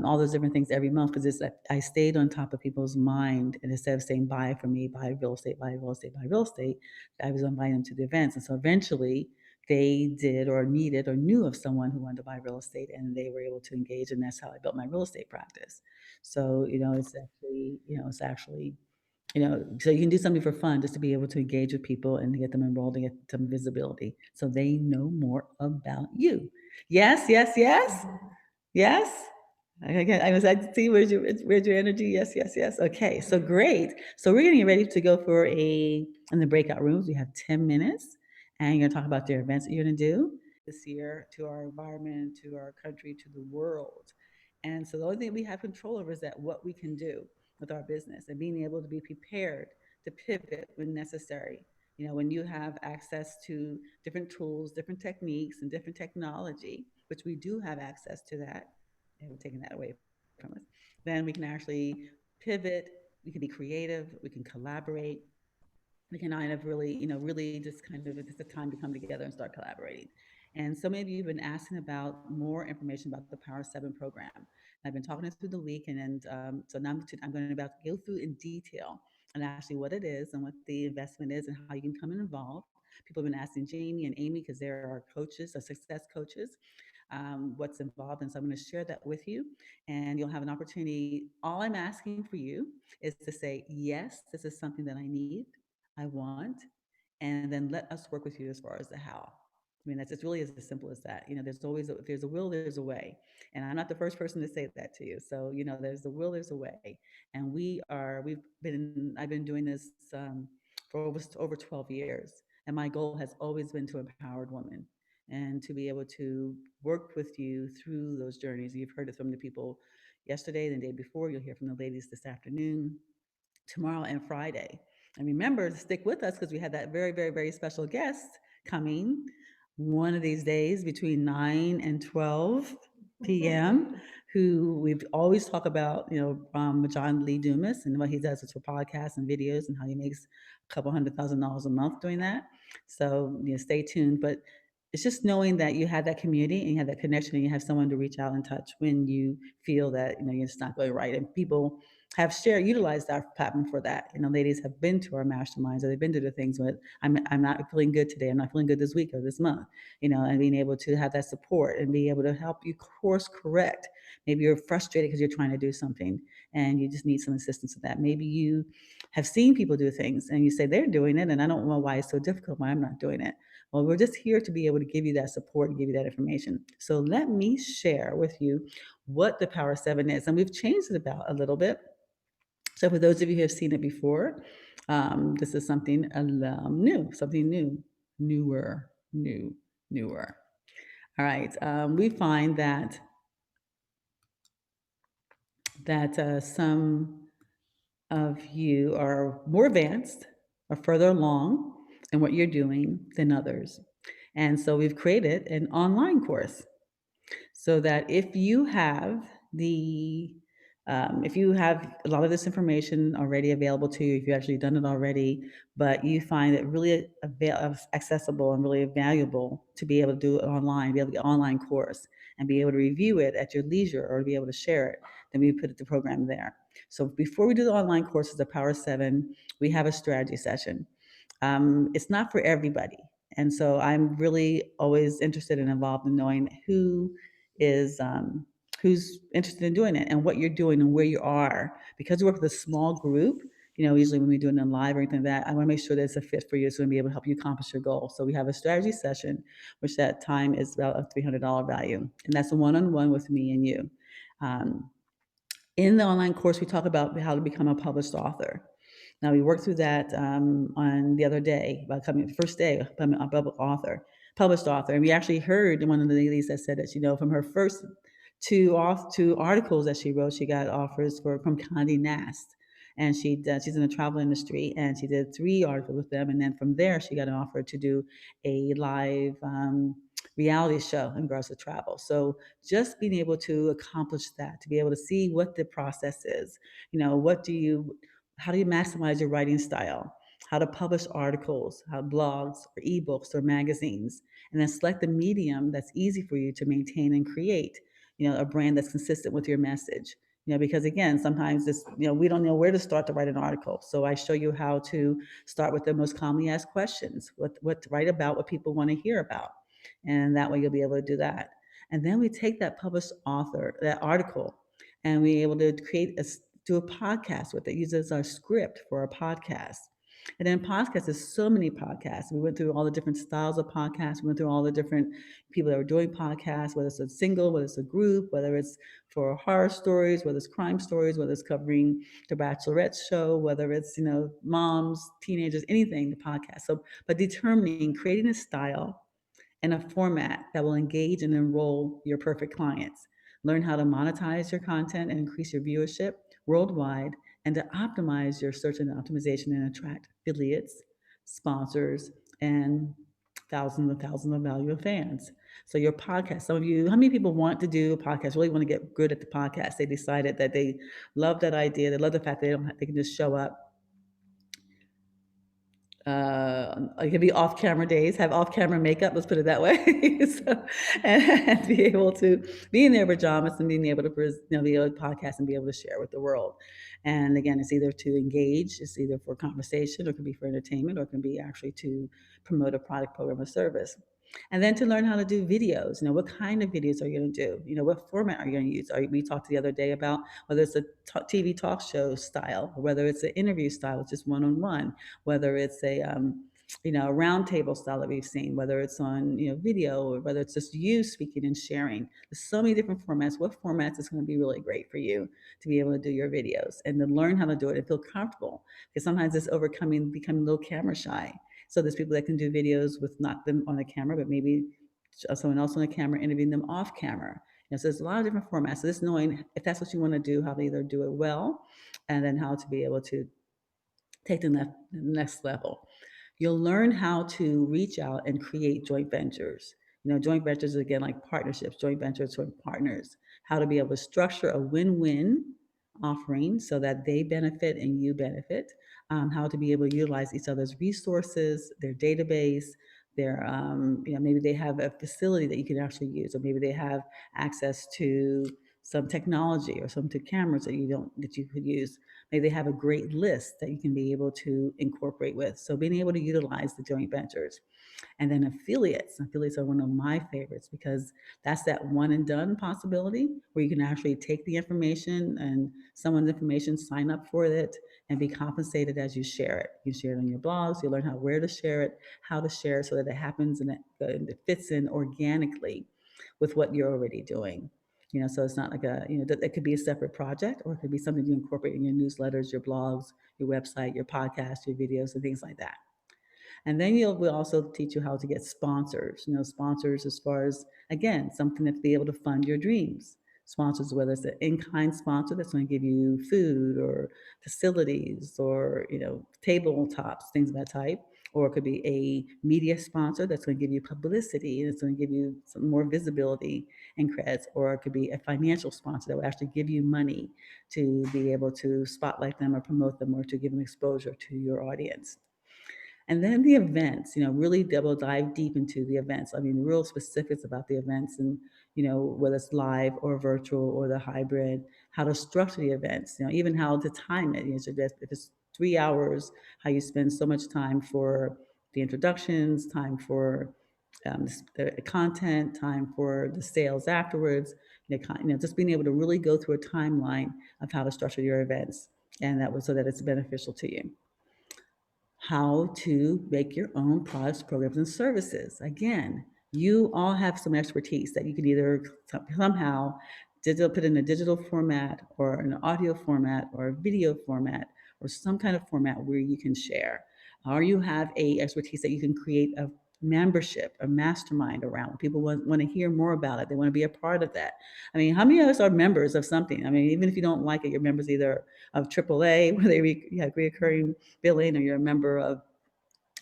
all those different things every month, because I stayed on top of people's mind, and instead of saying buy for me, buy real estate, buy real estate, buy real estate, I was inviting them to the events. And so eventually they did or needed or knew of someone who wanted to buy real estate, and they were able to engage, and that's how I built my real estate practice. So so you can do something for fun just to be able to engage with people and to get them enrolled and get some visibility so they know more about you. Yes, yes, yes. Yes? Okay, I was like, see, where's your energy? Yes, yes, yes. Okay, so great. So we're getting ready to go in the breakout rooms. We have 10 minutes, and you're gonna talk about the events that you're gonna do this year to our environment, to our country, to the world. And so the only thing we have control over is that what we can do with our business and being able to be prepared to pivot when necessary. When you have access to different tools, different techniques, and different technology, which we do have access to that, and we're taking that away from us, then we can actually pivot. We can be creative. We can collaborate. We can kind of really just kind of, it's a time to come together and start collaborating. And so many of you have been asking about more information about the Power 7 program. I've been talking it through the week, so now I'm going to about to go through in detail and actually what it is and what the investment is and how you can come and involve. People have been asking Jamie and Amy, because they're our coaches, our success coaches, what's involved. And so I'm going to share that with you, and you'll have an opportunity. All I'm asking for you is to say, yes, this is something that I need, I want, and then let us work with you as far as the how. I mean, it's really as simple as that. If there's a will, there's a way. And I'm not the first person to say that to you. So, there's a will, there's a way. And I've been doing this for over 12 years. And my goal has always been to empower women and to be able to work with you through those journeys. You've heard it from the people yesterday and the day before. You'll hear from the ladies this afternoon, tomorrow, and Friday. And remember to stick with us, because we have that very, very, very special guest coming one of these days between 9 and 12 p.m., who we've always talked about, John Lee Dumas and what he does with for podcasts and videos and how he makes a couple $100,000 a month doing that. So, stay tuned. But it's just knowing that you have that community and you have that connection and you have someone to reach out and touch when you feel that, you're just not going right. And people have utilized our platform for that. Ladies have been to our masterminds, or they've been to the things with, I'm not feeling good today. I'm not feeling good this week or this month, and being able to have that support and be able to help you course correct. Maybe you're frustrated because you're trying to do something and you just need some assistance with that. Maybe you have seen people do things and you say they're doing it and I don't know why it's so difficult, why I'm not doing it. Well, we're just here to be able to give you that support and give you that information. So let me share with you what the Power 7 is. And we've changed it about a little bit. So for those of you who have seen it before, this is something new, something new, newer. All right. We find that some of you are more advanced or further along in what you're doing than others. And so we've created an online course so that if you have the If you have a lot of this information already available to you, if you've actually done it already, but you find it really accessible and really valuable to be able to do it online, be able to get an online course and be able to review it at your leisure or to be able to share it, then we put the program there. So before we do the online courses, the Power Seven, we have a strategy session. It's not for everybody. And so I'm really always interested and involved in knowing is who's interested in doing it and what you're doing and where you are. Because we work with a small group, usually when we do it in live or anything like that, I want to make sure that it's a fit for you. So we'll be able to help you accomplish your goal. So we have a strategy session, which that time is about a $300 value. And that's a one-on-one with me and you. Um, in the online course, we talk about how to become a published author. Now, we worked through that on the other day, about coming the first day, becoming a published author. And we actually heard one of the ladies that said that, from her first two articles that she wrote, she got offers from Condé Nast. And she's in the travel industry, and she did 3 articles with them. And then from there, she got an offer to do a live reality show in regards to travel. So just being able to accomplish that, to be able to see what the process is, how do you maximize your writing style, how to publish articles, how blogs or ebooks or magazines, and then select the medium that's easy for you to maintain and create, a brand that's consistent with your message. Because again, sometimes we don't know where to start to write an article. So I show you how to start with the most commonly asked questions, what to write about, what people want to hear about. And that way you'll be able to do that. And then we take that article, and we're able to do a podcast with it, uses our script for a podcast. And then podcasts, there's so many podcasts. We went through all the different styles of podcasts. We went through all the different people that were doing podcasts, whether it's a single, whether it's a group, whether it's for horror stories, whether it's crime stories, whether it's covering the Bachelorette show, whether it's, moms, teenagers, anything, the podcast. So, but creating a style and a format that will engage and enroll your perfect clients. Learn how to monetize your content and increase your viewership worldwide, and to optimize your search and optimization and attract affiliates, sponsors, and thousands of value of fans. So your podcast, some of you, how many people want to do a podcast, really want to get good at the podcast? They decided that they love that idea. They love the fact that they can just show up, it could be off-camera days, have off-camera makeup, let's put it that way. So, and be able to be in their pajamas and being able to, be able to podcast and be able to share with the world. And again, it's either to engage, it's either for conversation, or it can be for entertainment, or it can be actually to promote a product, program, or service. And then to learn how to do videos. What kind of videos are you going to do? What format are you going to use? We talked the other day about whether it's a TV talk show style, or whether it's an interview style, it's just one-on-one, whether it's a roundtable style that we've seen, whether it's on, video, or whether it's just you speaking and sharing. There's so many different formats. What formats is going to be really great for you to be able to do your videos and to learn how to do it and feel comfortable? Because sometimes it's becoming a little camera shy. So there's people that can do videos with not them on the camera, but maybe someone else on the camera interviewing them off camera. So there's a lot of different formats. So just knowing if that's what you want to do, how to either do it well, and then how to be able to take the next level. You'll learn how to reach out and create joint ventures. Joint ventures, again, like partnerships, joint ventures with partners, how to be able to structure a win-win offering so that they benefit and you benefit, how to be able to utilize each other's resources, their database, maybe they have a facility that you can actually use, or maybe they have access to some technology or some to cameras that you could use. Maybe they have a great list that you can be able to incorporate with. So being able to utilize the joint ventures. And then affiliates are one of my favorites, because that's that one and done possibility where you can actually take the information and someone's information, sign up for it, and be compensated as you share it. You share it on your blogs, you learn where to share it, how to share it so that it happens and it fits in organically with what you're already doing. So it's not like it could be a separate project, or it could be something you incorporate in your newsletters, your blogs, your website, your podcast, your videos, and things like that. And then we'll also teach you how to get sponsors, sponsors as far as, again, something to be able to fund your dreams. sponsors, whether it's an in-kind sponsor that's going to give you food or facilities or tabletops, things of that type, or it could be a media sponsor that's going to give you publicity and it's going to give you some more visibility and credits, or it could be a financial sponsor that will actually give you money to be able to spotlight them or promote them or to give them exposure to your audience. And then the events, really double dive deep into the events. I mean, real specifics about the events and, whether it's live or virtual or the hybrid, how to structure the events, even how to time it. So that if it's 3 hours, how you spend so much time for the introductions, time for the content, time for the sales afterwards, just being able to really go through a timeline of how to structure your events. And that was so that it's beneficial to you. How to make your own products, programs, and services. Again, you all have some expertise that you can either somehow put in a digital format or an audio format or a video format or some kind of format where you can share. Or you have a expertise that you can create a membership, a mastermind around. People want to hear more about it. They want to be a part of that. I mean, how many of us are members of something? I mean, even if you don't like it, you're members either of AAA, where you have reoccurring billing, or you're a member of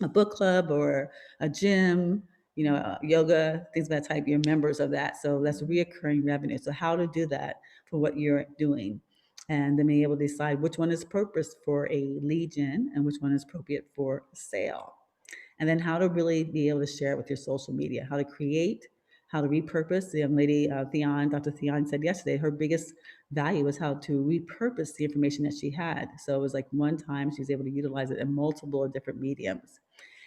a book club or a gym, yoga, things of that type. You're members of that. So that's reoccurring revenue. So how to do that for what you're doing. And then being able to decide which one is purpose for a lead gen and which one is appropriate for sale. And then how to really be able to share it with your social media, how to create, how to repurpose. The young lady, Dr. Theon, said yesterday her biggest value was how to repurpose the information that she had. So it was like one time she was able to utilize it in multiple different mediums.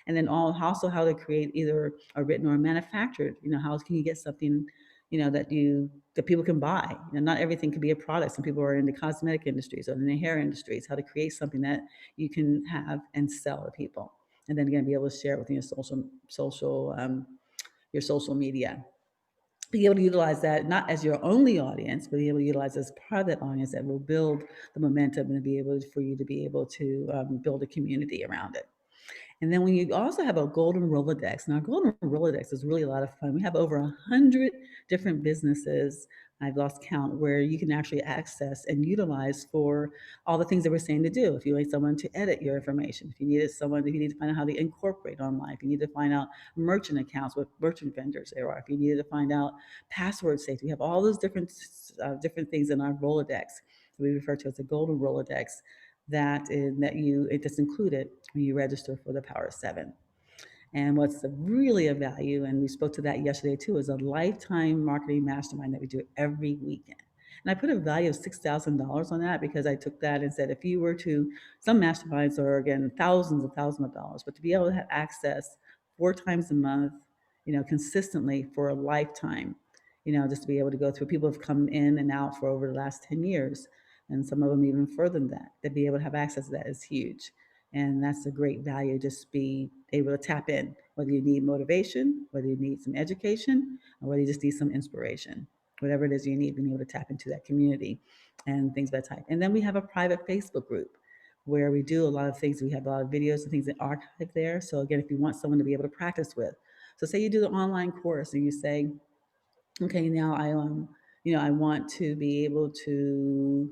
And then also how to create either a written or a manufactured, how can you get something, that people can buy. Not everything can be a product. Some people are in the cosmetic industries or in the hair industries, how to create something that you can have and sell to people. And then again, be able to share it with your social media. Be able to utilize that not as your only audience, but be able to utilize as part of that audience that will build the momentum and be able for you to be able to build a community around it. And then when you also have a golden Rolodex, now golden Rolodex is really a lot of fun. We have over 100 different businesses, I've lost count, where you can actually access and utilize for all the things that we're saying to do. If you need someone to edit your information, if you need to find out how to incorporate online, if you need to find out merchant accounts, what merchant vendors there are, if you needed to find out password safety, we have all those different things in our Rolodex. We refer to as the golden Rolodex that's included when you register for the Power 7. And what's really a value, and we spoke to that yesterday too, is a lifetime marketing mastermind that we do every weekend. And I put a value of $6,000 on that because I took that and said, if you were to, some masterminds are again thousands of dollars, but to be able to have access 4 times a month, consistently for a lifetime, just to be able to go through. People have come in and out for over the last 10 years, and some of them even further than that. To be able to have access to that is huge. And that's a great value, just be able to tap in, whether you need motivation, whether you need some education, or whether you just need some inspiration. Whatever it is you need, being able to tap into that community and things of that type. And then we have a private Facebook group where we do a lot of things. We have a lot of videos and things that archive there. So again, if you want someone to be able to practice with. So say you do the online course and you say, okay, now I want to be able to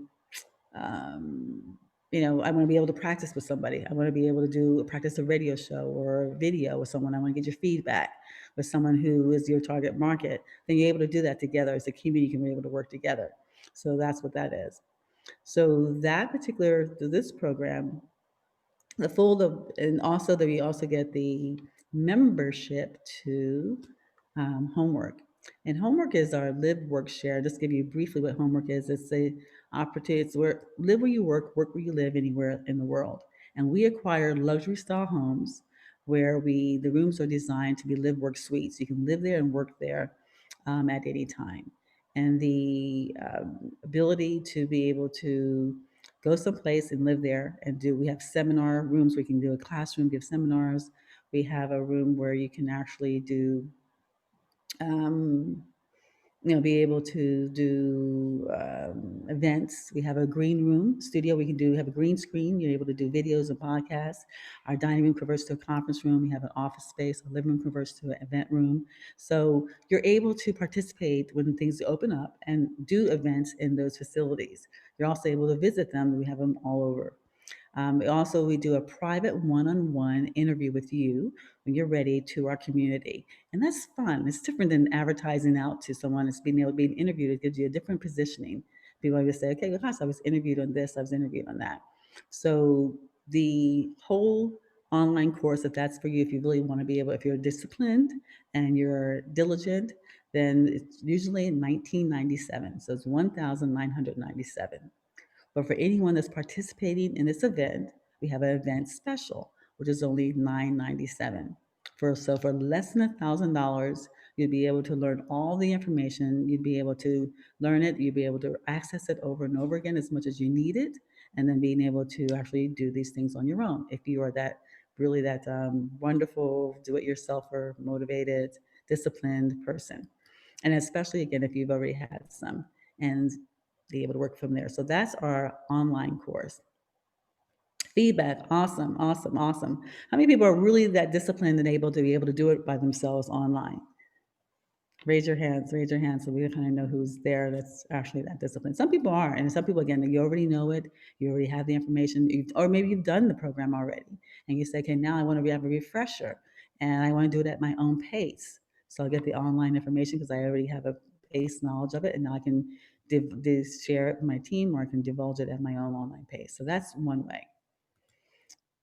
I want to be able to practice with somebody. I want to be able to practice a radio show or a video with someone. I want to get your feedback with someone who is your target market. Then you're able to do that together as a community. You can be able to work together. So that's what that is. So this program, and also that we also get the membership to homework. And homework is our live, work, share. Just give you briefly what homework is. It's a opportunity. It's where live where you work where you live anywhere in the world. And we acquire luxury style homes where the rooms are designed to be live, work suites. You can live there and work there at any time. And the ability to be able to go someplace and live there and we have seminar rooms where you can do a classroom, give seminars. We have a room where you can actually do um, be able to do events. We have a green room studio. We can do have a green screen. You're able to do videos and podcasts. Our dining room converts to a conference room. We have an office space. Our living room converts to an event room. So you're able to participate when things open up and do events in those facilities. You're also able to visit them. We have them all over. We do a private one-on-one interview with you when you're ready to our community, and that's fun. It's different than advertising out to someone. It's being able to be interviewed. It gives you a different positioning. People always say, "Okay, well, gosh, I was interviewed on this. I was interviewed on that." So the whole online course, if that's for you, if you really want to be able, if you're disciplined and you're diligent, then it's usually 1997. So it's 1,997. But for anyone that's participating in this event, we have an event special, which is only $997. For less than $1,000, you'd be able to learn all the information. You'd be able to learn it. You'd be able to access it over and over again as much as you need it, and then being able to actually do these things on your own. If you are that really that wonderful do-it-yourselfer, motivated, disciplined person, and especially again if you've already had some, and be able to work from there. So that's our online course. Feedback, awesome, awesome, awesome. How many people are really that disciplined and able to be able to do it by themselves online? Raise your hands so we kind of know who's there that's actually that disciplined. Some people are, and some people, again, you already know it, you already have the information, or maybe you've done the program already, and you say, okay, now I want to have a refresher, and I want to do it at my own pace. So I'll get the online information because I already have a base knowledge of it, and now I can share it with my team, or I can divulge it at my own online pace. So that's one way.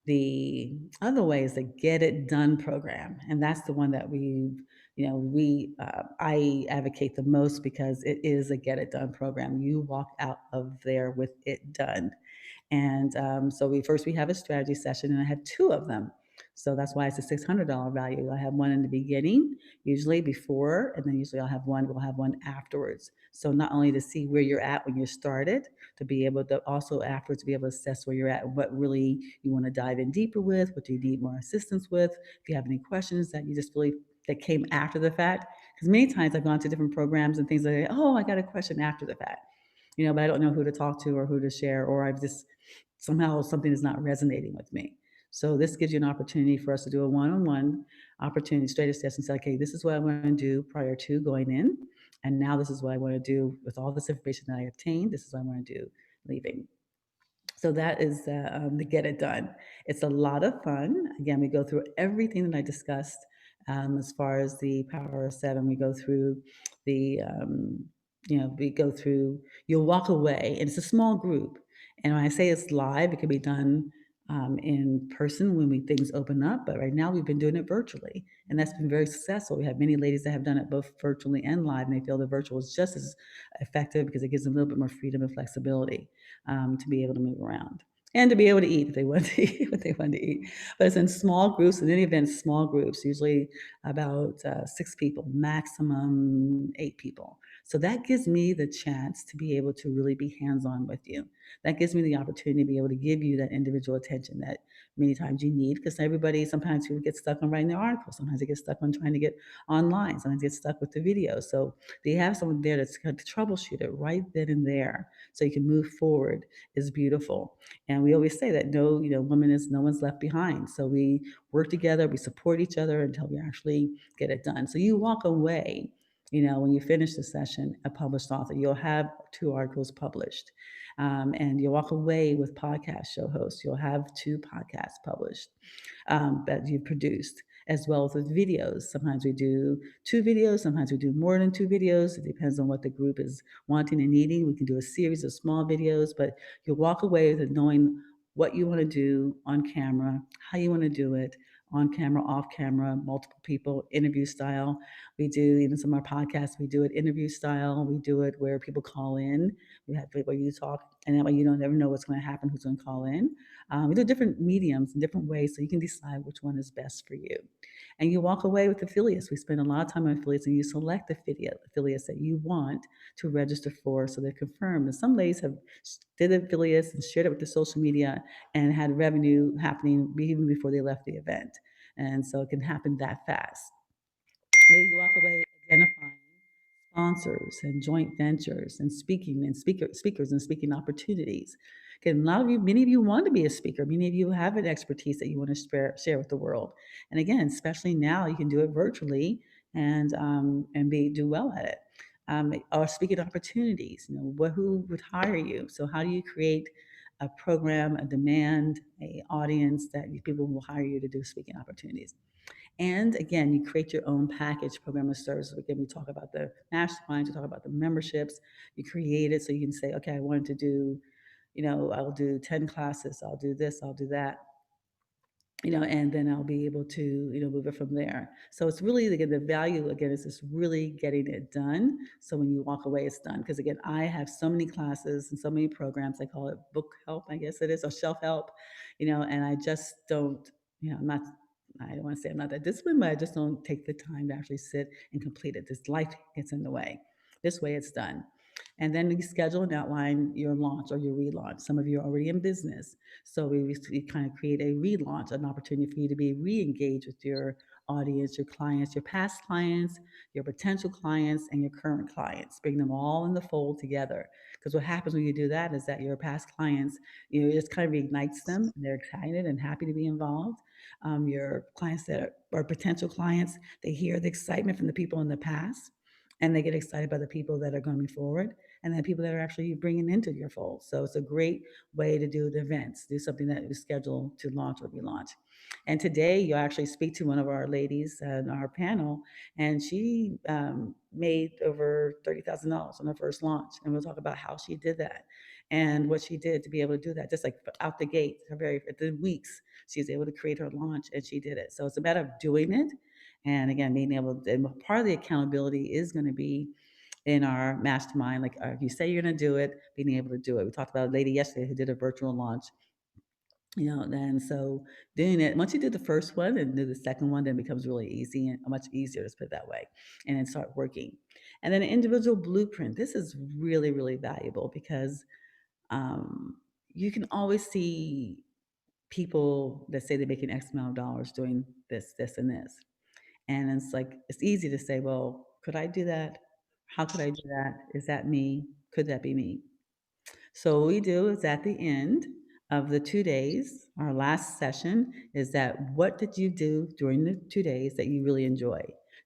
The other way is the Get It Done program, and that's the one that I advocate the most because it is a Get It Done program. You walk out of there with it done. And so we have a strategy session, and I have two of them. So that's why it's a $600 value. I have one in the beginning, usually before, and then usually we'll have one afterwards. So not only to see where you're at when you started, to be able to also afterwards be able to assess where you're at, what really you want to dive in deeper with, what do you need more assistance with, if you have any questions that you just really that came after the fact. Because many times I've gone to different programs and things like, oh, I got a question after the fact, but I don't know who to talk to or who to share, or I've just somehow something is not resonating with me. So this gives you an opportunity for us to do a one-on-one opportunity, straight assess and say, okay, this is what I want to do prior to going in. And now this is what I want to do with all this information that I obtained. This is what I want to do leaving. So that is the Get It Done. It's a lot of fun. Again, we go through everything that I discussed as far as the Power of Seven. We go through the, we go through, you'll walk away, and it's a small group. And when I say it's live, it can be done in person when things open up. But right now, we've been doing it virtually, and that's been very successful. We have many ladies that have done it both virtually and live, and they feel the virtual is just as effective because it gives them a little bit more freedom and flexibility to be able to move around and to be able to eat if they want to eat what they want to eat. But it's in small groups, in any event, small groups, usually about 6 people, maximum 8 people. So that gives me the chance to be able to really be hands on with you. That gives me the opportunity to be able to give you that individual attention that many times you need, because sometimes people get stuck on writing their articles. Sometimes they get stuck on trying to get online. Sometimes they get stuck with the video. So they have someone there that's going to troubleshoot it right then and there so you can move forward is beautiful. And we always say that woman is no one's left behind. So we work together, we support each other until we actually get it done. So you walk away, when you finish the session, a published author. You'll have 2 articles published. And you'll walk away with podcast show hosts. You'll have 2 podcasts published that you've produced, as well as with videos. Sometimes we do 2 videos, sometimes we do more than 2 videos. It depends on what the group is wanting and needing. We can do a series of small videos, but you'll walk away with knowing what you want to do on camera, how you want to do it, on camera, off camera, multiple people, interview style. We do even some of our podcasts, we do it interview style. We do it where people call in. We have where you talk, and that way you don't ever know what's going to happen, who's going to call in. We do different mediums and different ways so you can decide which one is best for you. And you walk away with affiliates. We spend a lot of time on affiliates, and you select affiliates that you want to register for so they're confirmed. And some ladies have did affiliates and shared it with the social media and had revenue happening even before they left the event. And so it can happen that fast. Maybe you walk away identifying sponsors and joint ventures and speakers and speaking opportunities. Again, a lot of you, many of you want to be a speaker. Many of you have an expertise that you want to share with the world. And again, especially now, you can do it virtually and do well at it. Or speaking opportunities. Who would hire you? So how do you create a program, a demand, a audience that people will hire you to do speaking opportunities? And again, you create your own package, program, or service. Again, we talk about the masterminds, we talk about the memberships. You create it so you can say, okay, I wanted to do, I'll do 10 classes, I'll do this, I'll do that, and then I'll be able to, move it from there. So it's really, again, the value, again, is just really getting it done. So when you walk away, it's done. Because again, I have so many classes and so many programs. I call it book help, I guess it is, or shelf help, and I just don't, I'm not, I don't want to say I'm not that disciplined, but I just don't take the time to actually sit and complete it. This life gets in the way. This way it's done. And then you schedule and outline your launch or your relaunch. Some of you are already in business. So we kind of create a relaunch, an opportunity for you to be re-engaged with your audience, your clients, your past clients, your potential clients, and your current clients. Bring them all in the fold together. Because what happens when you do that is that your past clients, it just kind of reignites them, and they're excited and happy to be involved. Your clients that are potential clients, they hear the excitement from the people in the past, and they get excited by the people that are coming forward, and then people that are actually bringing into your fold. So it's a great way to do the events, do something that is scheduled to launch or relaunch. And today you actually speak to one of our ladies on our panel, and she made over $30,000 on her first launch. And we'll talk about how she did that and what she did to be able to do that, just like out the gate, her very the weeks she was able to create her launch, and she did it. So it's a matter of doing it. And again, being able to, and part of the accountability is going to be in our mastermind. Like, if you say you're going to do it, being able to do it. We talked about a lady yesterday who did a virtual launch, and so doing it, once you do the first one and do the second one, then it becomes really easy and much easier, let's put it that way, and then start working. And then an individual blueprint. This is really, really valuable because um, you can always see people that say they're making X amount of dollars doing this, this, and this. And it's like, it's easy to say, well, could I do that? How could I do that? Is that me? Could that be me? So what we do is at the end of the 2 days, our last session is that what did you do during the 2 days that you really enjoy?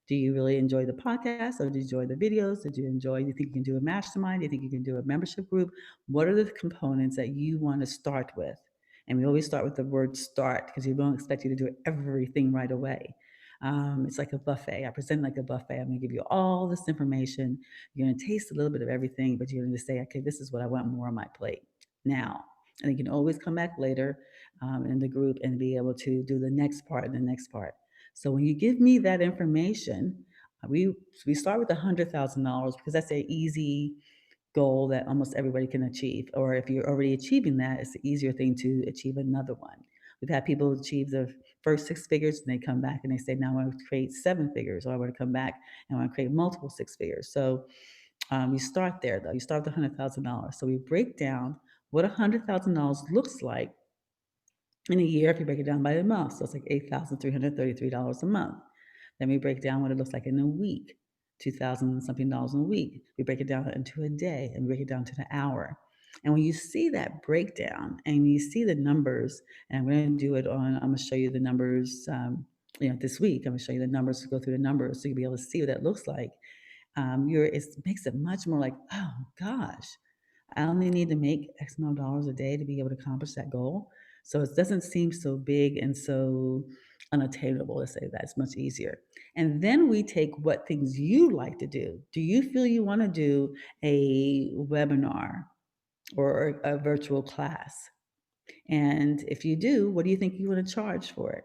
Do you really enjoy the podcast or do you enjoy the videos? Do you think you can do a mastermind? Do you think you can do a membership group? What are the components that you want to start with? And we always start with the word start because we don't expect you to do everything right away. It's like a buffet. I present like a buffet. I'm going to give you all this information. You're going to taste a little bit of everything, but you're going to say, okay, this is what I want more on my plate now. And you can always come back later in the group and be able to do the next part and the next part. So when you give me that information, we start with $100,000 because that's an easy goal that almost everybody can achieve. Or if you're already achieving that, it's an easier thing to achieve another one. We've had people achieve the first six figures and they come back and they say, now I want to create seven figures, or I want to come back and I want to create multiple six figures. So you start there though. You start with $100,000. So we break down what $100,000 looks like in a year if you break it down by the month. So it's like $8,333 a month. Then we break down what it looks like in a week, 2,000 something dollars in a week. We break it down into a day and break it down to the hour. And when you see that breakdown and you see the numbers, and I'm going to do it on, I'm going to show you the numbers, this week. I'm going to show you the numbers, go through the numbers so you'll be able to see what that looks like. It makes it much more like, oh gosh, I only need to make X amount of dollars a day to be able to accomplish that goal. So it doesn't seem so big and so unattainable. Let's say that it's much easier. And then we take what things you like to do. Do you feel you want to do a webinar or a virtual class? And if you do, what do you think you want to charge for it?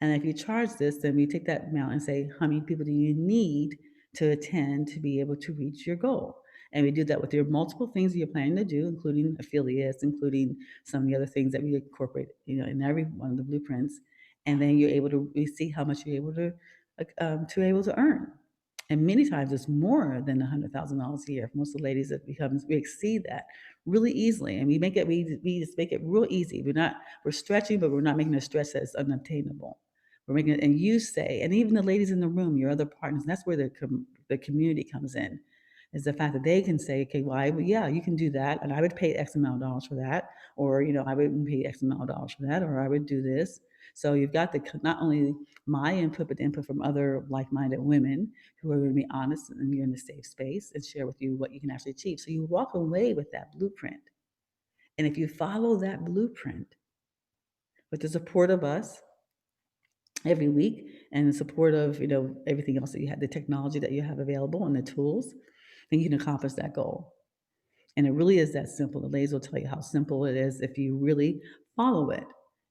And if you charge this, then we take that amount and say, how many people do you need to attend to be able to reach your goal? And we do that with your multiple things that you're planning to do, including affiliates, including some of the other things that we incorporate, in every one of the blueprints. And then we see how much you're able to earn. And many times it's more than $100,000 a year. For most of the ladies, we exceed that really easily, and we just make it real easy. We're stretching, but we're not making a stretch that's unobtainable. We're making it, and you say, and even the ladies in the room, your other partners, and that's where the community comes in, is the fact that they can say, okay, well, yeah, you can do that, and I would pay X amount of dollars for that, or I would pay X amount of dollars for that, or I would do this. So you've got not only my input, but the input from other like-minded women who are going to be honest, and you're in a safe space and share with you what you can actually achieve. So you walk away with that blueprint, and if you follow that blueprint with the support of us every week and the support of everything else that you have, the technology that you have available and the tools, then you can accomplish that goal. And it really is that simple. The ladies will tell you how simple it is if you really follow it.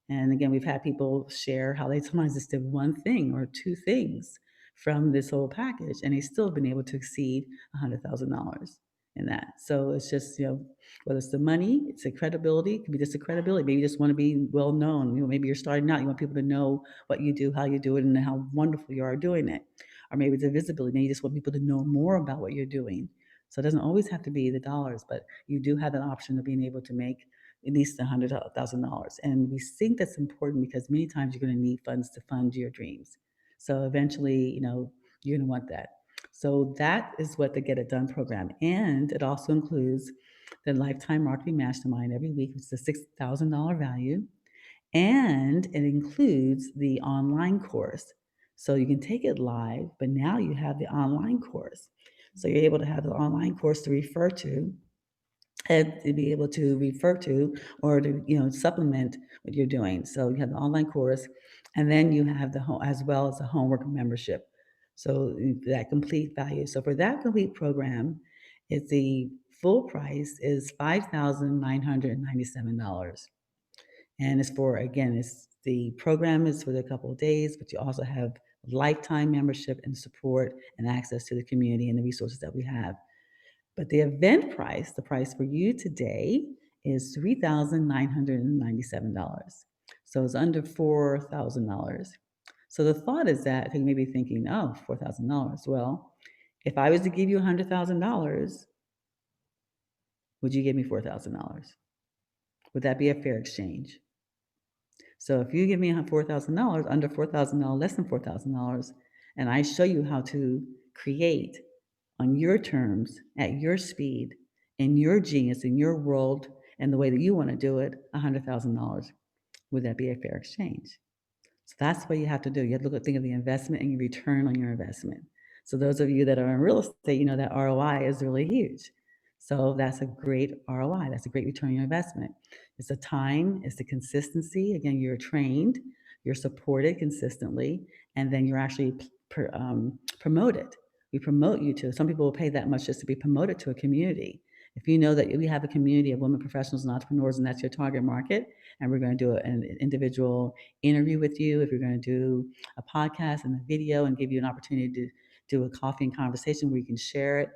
And again, we've had people share how they sometimes just did one thing or two things from this whole package, and they still have been able to exceed $100,000 in that. So it's just, whether it's the money, it's the credibility, it could be just the credibility. Maybe you just want to be well known. Maybe you're starting out, you want people to know what you do, how you do it, and how wonderful you are doing it. Or maybe the visibility. Maybe you just want people to know more about what you're doing. So it doesn't always have to be the dollars, but you do have an option of being able to make at least $100,000. And we think that's important because many times you're going to need funds to fund your dreams. So eventually, you're going to want that. So that is what the Get It Done program. And it also includes the Lifetime Marketing Mastermind every week, which is a $6,000 value. And it includes the online course. So you can take it live, but now you have the online course. So you're able to have the online course to refer to and to be able to refer to or to supplement what you're doing. So you have the online course, and then you have the home as well as the homework membership. So that complete value. So for that complete program, it's the full price is $5,997. And it's for, again, it's the program is for the couple of days, but you also have lifetime membership and support and access to the community and the resources that we have. But the event price, the price for you today, is $3,997. So it's under $4,000. So the thought is that, okay, you may be thinking, oh, $4,000. Well, if I was to give you $100,000, would you give me $4,000? Would that be a fair exchange? So if you give me $4,000, under $4,000, less than $4,000, and I show you how to create on your terms, at your speed, in your genius, in your world, and the way that you want to do it, $100,000, would that be a fair exchange? So that's what you have to do. You have to think of the investment and your return on your investment. So those of you that are in real estate, you know that ROI is really huge. So that's a great ROI. That's a great return on your investment. It's the time, it's the consistency. Again, you're trained, you're supported consistently, and then you're actually promoted. We promote you to. Some people will pay that much just to be promoted to a community. If you know that we have a community of women professionals and entrepreneurs, and that's your target market, and we're going to do an individual interview with you, if you're going to do a podcast and a video and give you an opportunity to do a coffee and conversation where you can share it.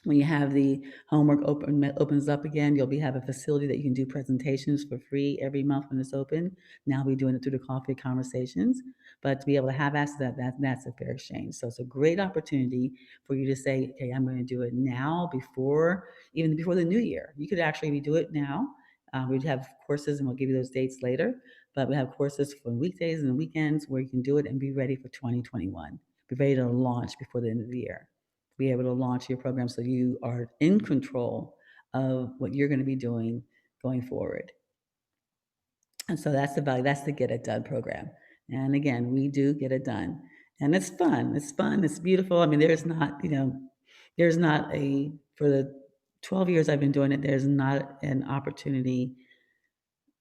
When you have the homework opens up again, you'll have a facility that you can do presentations for free every month when it's open. Now we're doing it through the coffee conversations, but to be able to have access to that's a fair exchange. So it's a great opportunity for you to say, okay, I'm going to do it now even before the new year. You could actually do it now. We'd have courses, and we'll give you those dates later. But we have courses for weekdays and weekends where you can do it and be ready for 2021. Be ready to launch before the end of the year. Be able to launch your program so you are in control of what you're going to be doing going forward. And so that's the value. That's the Get It Done program. And again, we do get it done. And it's fun. It's fun. It's beautiful. I mean, there's not for the 12 years I've been doing it, there's not an opportunity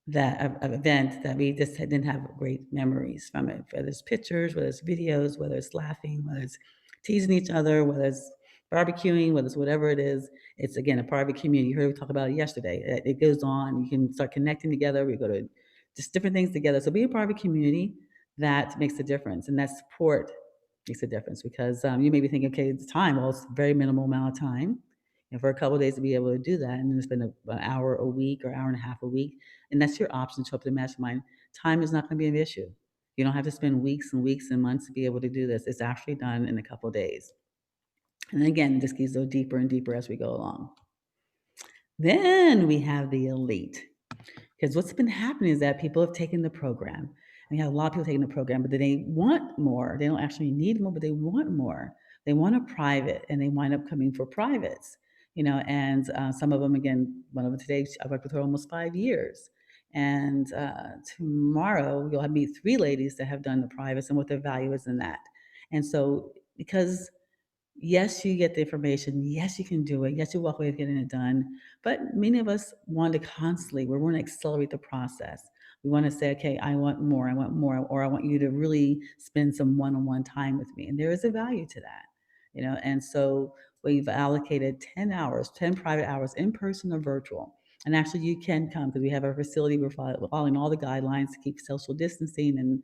that an event that we just didn't have great memories from it, whether it's pictures, whether it's videos, whether it's laughing, whether it's teasing each other, whether it's barbecuing, whether it's whatever it is. It's, again, a part of a community. You heard me talk about it yesterday. It goes on. You can start connecting together. We go to just different things together. So be a part of a community that makes a difference, and that support makes a difference because you may be thinking, okay, it's time. Well, it's a very minimal amount of time. And for a couple of days to be able to do that, and then spend an hour a week or hour and a half a week, and that's your option to show up to the mastermind. Time is not going to be an issue. You don't have to spend weeks and weeks and months to be able to do this. It's actually done in a couple of days. And again, this gets go deeper and deeper as we go along. Then we have the elite. Because what's been happening is that people have taken the program We have a lot of people taking the program, but they want more. They don't actually need more, but they want more. They want a private, and they wind up coming for privates, and some of them, again, one of them today, I worked with her almost 5 years. And tomorrow, you'll have meet three ladies that have done the privates and what their value is in that. And so, because yes, you get the information. Yes, you can do it. Yes, you walk away with getting it done. But many of us want to constantly, we want to accelerate the process. We want to say, okay, I want more, or I want you to really spend some one on one time with me. And there is a value to that, And so we've allocated 10 hours, 10 private hours in person or virtual. And actually, you can come because we have our facility. We're following all the guidelines to keep social distancing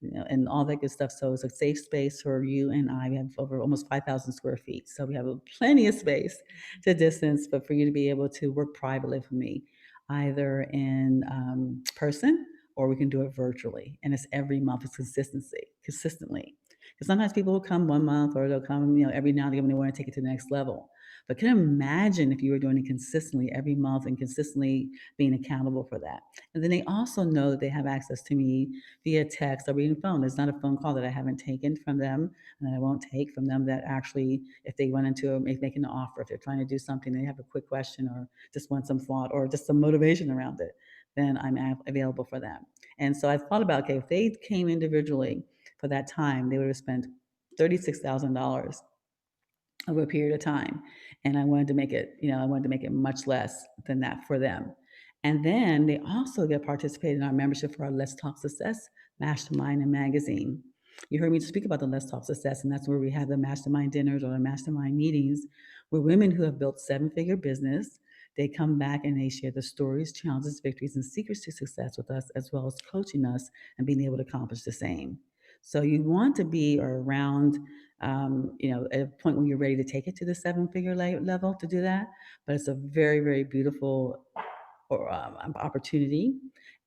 and all that good stuff. So it's a safe space for you and I. We have over almost 5,000 square feet. So we have plenty of space to distance, but for you to be able to work privately with me, either in person or we can do it virtually. And it's every month, it's consistently. Because sometimes people will come 1 month or they'll come, every now and again when they want to take it to the next level. But can you imagine if you were doing it consistently every month and consistently being accountable for that? And then they also know that they have access to me via text or even phone. There's not a phone call that I haven't taken from them and that I won't take from them that actually, if they run into making an offer, if they're trying to do something, they have a quick question or just want some thought or just some motivation around it, then I'm available for them. And so I thought about, okay, if they came individually for that time, they would have spent $36,000 over a period of time. And I wanted to make it, I wanted to make it much less than that for them. And then they also get participate in our membership for our Let's Talk Success Mastermind and Magazine. You heard me speak about the Let's Talk Success, and that's where we have the mastermind dinners or the mastermind meetings where women who have built seven-figure business, they come back and they share the stories, challenges, victories, and secrets to success with us, as well as coaching us and being able to accomplish the same. So you want to be around at a point when you're ready to take it to the seven-figure level to do that. But it's a very, very beautiful opportunity.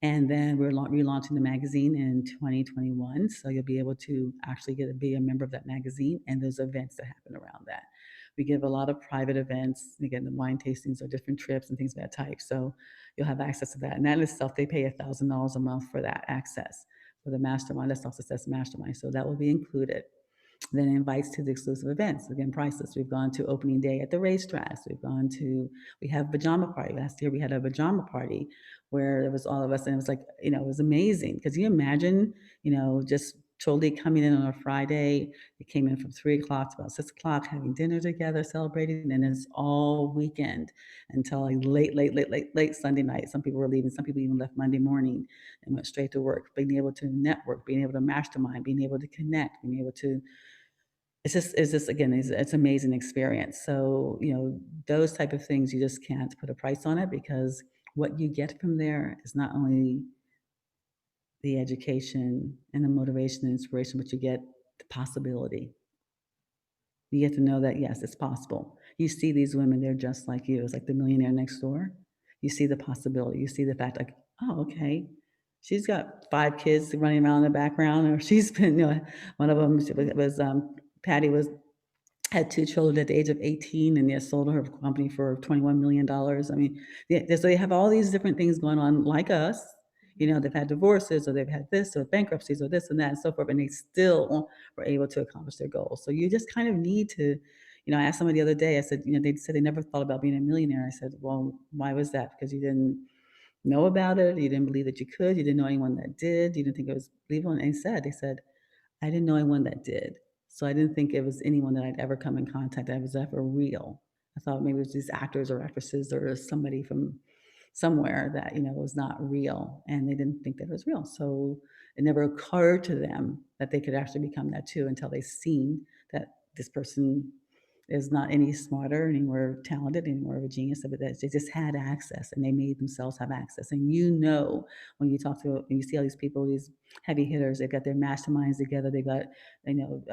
And then we're relaunching the magazine in 2021. So you'll be able to actually get to be a member of that magazine and those events that happen around that. We give a lot of private events. Again, the wine tastings or different trips and things of that type. So you'll have access to that. And that in itself, they pay $1,000 a month for that access for the mastermind. That's not success mastermind. So that will be included. Then invites to the exclusive events. Again, priceless. We've gone to opening day at the racetracks. We have pajama party. Last year we had a pajama party where there was all of us and it was like, it was amazing. Because you imagine, just totally coming in on a Friday. It came in from 3 o'clock to about 6 o'clock, having dinner together, celebrating, and it's all weekend until like late Sunday night. Some people were leaving, some people even left Monday morning and went straight to work. Being able to network, being able to mastermind, being able to connect, being able to it's just again, it's amazing experience. So, those type of things, you just can't put a price on it because what you get from there is not only the education and the motivation and inspiration, but you get the possibility. You get to know that, yes, it's possible. You see these women, they're just like you. It's like the millionaire next door. You see the possibility. You see the fact like, oh, okay. She's got 5 kids running around in the background, or she's been, one of them was Patty was had 2 children at the age of 18 and they sold her company for $21 million. I mean, so they have all these different things going on like us. They've had divorces or they've had this or bankruptcies or this and that and so forth, and they still were able to accomplish their goals. So you just kind of need to, I asked somebody the other day, I said, they said they never thought about being a millionaire. I said, well, why was that? Because you didn't know about it, you didn't believe that you could, you didn't know anyone that did, you didn't think it was believable. And they said, I didn't know anyone that did. So I didn't think it was anyone that I'd ever come in contact that was ever real. I thought maybe it was these actors or actresses or somebody from somewhere that, was not real. And they didn't think that it was real. So it never occurred to them that they could actually become that too until they seen that this person is not any smarter, any more talented, any more of a genius, but that they just had access and they made themselves have access. And when you talk to when you see all these people, these heavy hitters, they've got their masterminds together, they got you know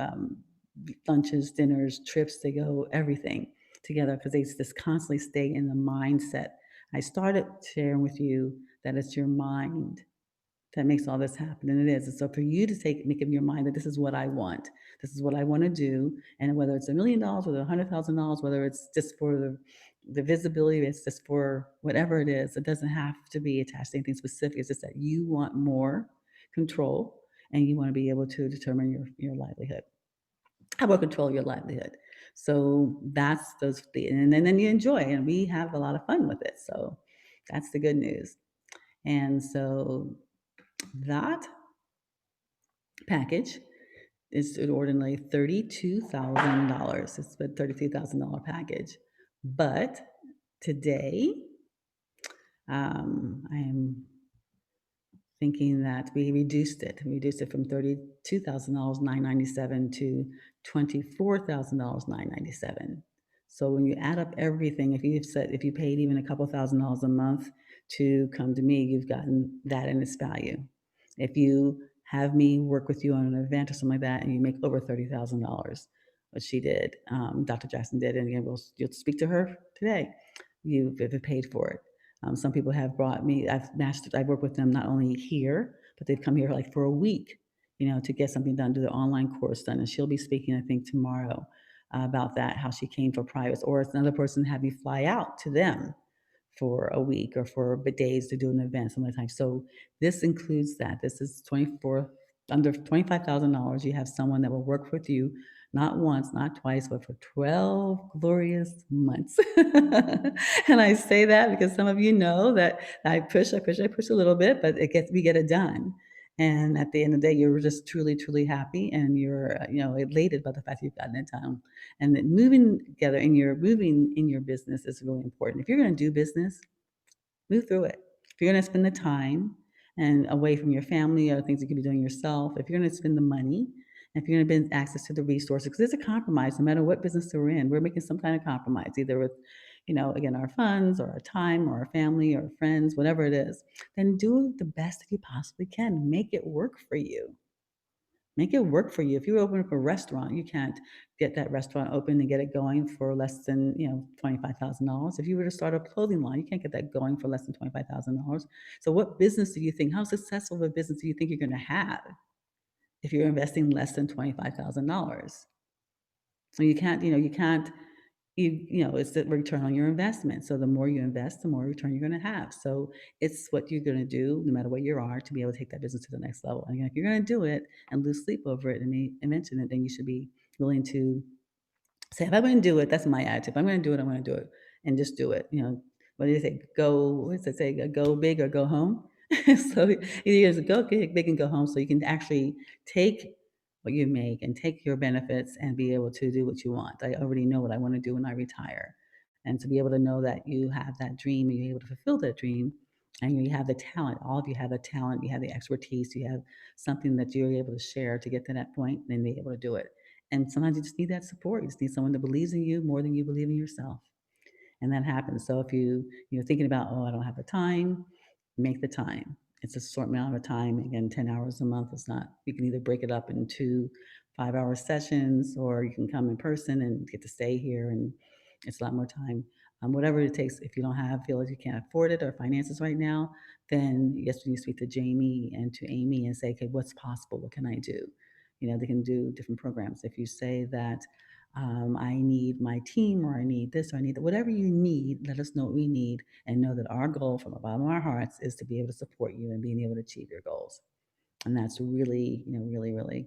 lunches, dinners, trips, they go everything together because they just constantly stay in the mindset. I started sharing with you that it's your mind that makes all this happen, and it is. And so for you to make up your mind that this is what I want, this is what I want to do, and whether it's $1 million, whether $100,000, whether it's just for the visibility, it's just for whatever it is. It doesn't have to be attached to anything specific. It's just that you want more control, and you want to be able to determine your livelihood. How about control your livelihood? So that's those, and then you enjoy, and we have a lot of fun with it. So that's the good news. And so that package is ordinarily $32,000. It's a $32,000 package. But today, I am thinking that we reduced it. We reduced it from $32,000, 997 to $24,000, 997. So when you add up everything, if you paid even a couple $1,000s a month to come to me, you've gotten that in its value. If you have me work with you on an event or something like that, and you make over $30,000, what she did, Dr. Jackson did, and again, you'll speak to her today. You've paid for it. Some people have brought me. I've worked with them not only here, but they've come here like for a week, to get something done, do the online course done, and she'll be speaking, I think, tomorrow about that, how she came for privates, or it's another person have you fly out to them for a week or for days to do an event some of the time. So this includes that. This is 24 under $25,000. You have someone that will work with you not once, not twice, but for 12 glorious months. And I say that because some of you know that I push a little bit, but we get it done. And at the end of the day, you're just truly, truly happy, and you're, elated by the fact that you've gotten it done. And that moving in your business is really important. If you're going to do business, move through it. If you're going to spend the time and away from your family or things you could be doing yourself, if you're going to spend the money, if you're going to have access to the resources, because there's a compromise no matter what business we're in, we're making some kind of compromise, either with, again, our funds or our time or our family or friends, whatever it is, then do the best that you possibly can. Make it work for you. Make it work for you. If you open up a restaurant, you can't get that restaurant open and get it going for less than, $25,000. If you were to start a clothing line, you can't get that going for less than $25,000. So what business do you think, how successful of a business do you think you're going to have if you're investing less than $25,000? So you can't, it's the return on your investment. So the more you invest, the more return you're going to have. So it's what you're going to do, no matter where you are, to be able to take that business to the next level. And if you're going to do it and lose sleep over it and mention it, then you should be willing to say, if I'm going to do it, that's my attitude. If I'm going to do it, I'm going to do it, and just do it. What do you say? What does it say? Go big or go home. So either go big and go home, so you can actually take what you make and take your benefits and be able to do what you want. I already know what I want to do when I retire, and to be able to know that you have that dream and you're able to fulfill that dream, and you have the talent. All of you have the talent. You have the expertise. You have something that you're able to share to get to that point and be able to do it. And sometimes you just need that support. You just need someone that believes in you more than you believe in yourself. And that happens. So if you're thinking about, oh, I don't have the time, make the time. It's a short amount of time. Again, 10 hours a month is not, you can either break it up into 5-hour sessions, or you can come in person and get to stay here, and it's a lot more time. Whatever it takes. If you don't feel like you can't afford it or finances right now, then yes, you speak to Jamie and to Amy and say, okay, what's possible? What can I do? They can do different programs. If you say that, I need my team, or I need this, or I need that, whatever you need, let us know what we need, and know that our goal from the bottom of our hearts is to be able to support you and being able to achieve your goals. And that's really, really, really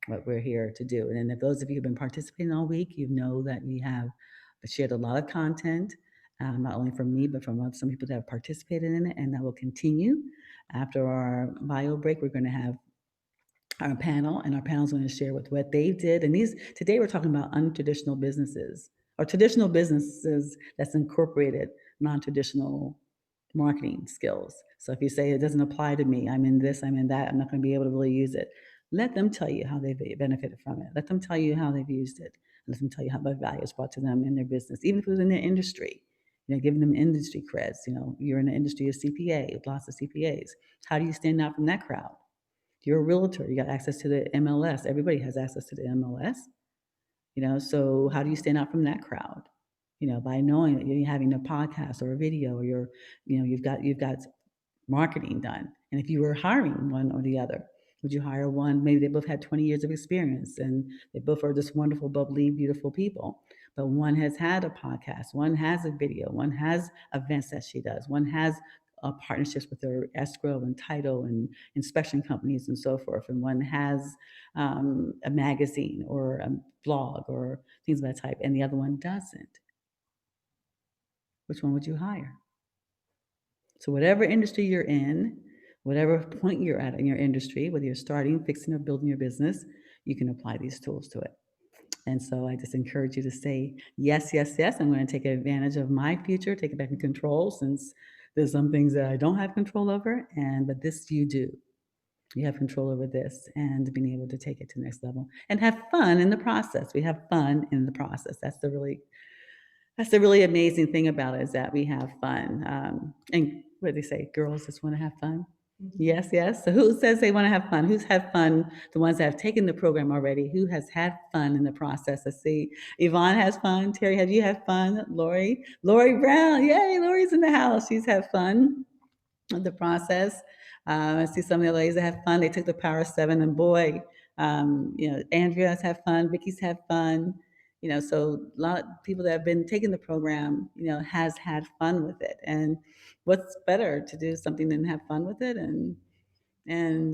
what we're here to do. And if those of you who've been participating all week, you know that we have shared a lot of content, not only from me, but from some people that have participated in it, and that will continue. After our bio break, we're going to have our panel, and our panel is going to share with what they did. And today we're talking about untraditional businesses, or traditional businesses that's incorporated non-traditional marketing skills. So if you say it doesn't apply to me, I'm in this, I'm in that, I'm not going to be able to really use it. Let them tell you how they've benefited from it. Let them tell you how they've used it. Let them tell you how much value is brought to them in their business, even if it was in their industry. Giving them industry creds. You're in the industry of CPA, lots of CPAs. How do you stand out from that crowd? You're a realtor. You got access to the MLS. Everybody has access to the MLS. So how do you stand out from that crowd? By knowing that you're having a podcast or a video, or you've got marketing done. And if you were hiring one or the other, would you hire one? Maybe they both had 20 years of experience and they both are just wonderful, bubbly, beautiful people. But one has had a podcast, one has a video, one has events that she does, one has partnerships with their escrow and title and inspection companies and so forth. And one has a magazine or a blog or things of that type, and the other one doesn't. Which one would you hire? So, whatever industry you're in, whatever point you're at in your industry, whether you're starting, fixing, or building your business, you can apply these tools to it. And so I just encourage you to say, yes, yes, yes. I'm going to take advantage of my future, take it back in control since there's some things that I don't have control over. But this you do. You have control over this and being able to take it to the next level and have fun in the process. We have fun in the process. That's the really amazing thing about it is that we have fun. And what do they say? Girls just want to have fun. Yes, yes. So who says they want to have fun? Who's had fun? The ones that have taken the program already. Who has had fun in the process? Let's see. Yvonne has fun. Terry, have you had fun? Lori Brown. Yay, Lori's in the house. She's had fun in the process. I see some of the ladies that have fun. They took the Power Seven, and boy, Andrea's had fun. Vicky's had fun. So a lot of people that have been taking the program, has had fun with it. And what's better to do something than have fun with it and and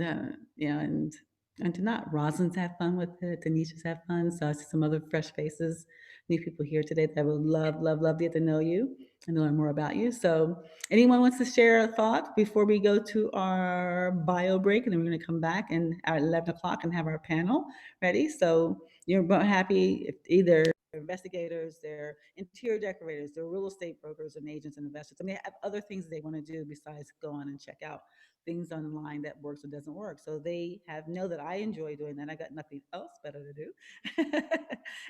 to not. Rosalind's have fun with it. Denisha's have fun. So I see some other fresh faces, new people here today that would love, love, love to get to know you and to learn more about you. So anyone wants to share a thought before we go to our bio break, and then we're going to come back and at 11 o'clock and have our panel ready. So you're happy if either investigators, they're interior decorators, they're real estate brokers and agents and investors. I mean, they have other things they want to do besides go on and check out things online that works or doesn't work. So they know that I enjoy doing that. I got nothing else better to do.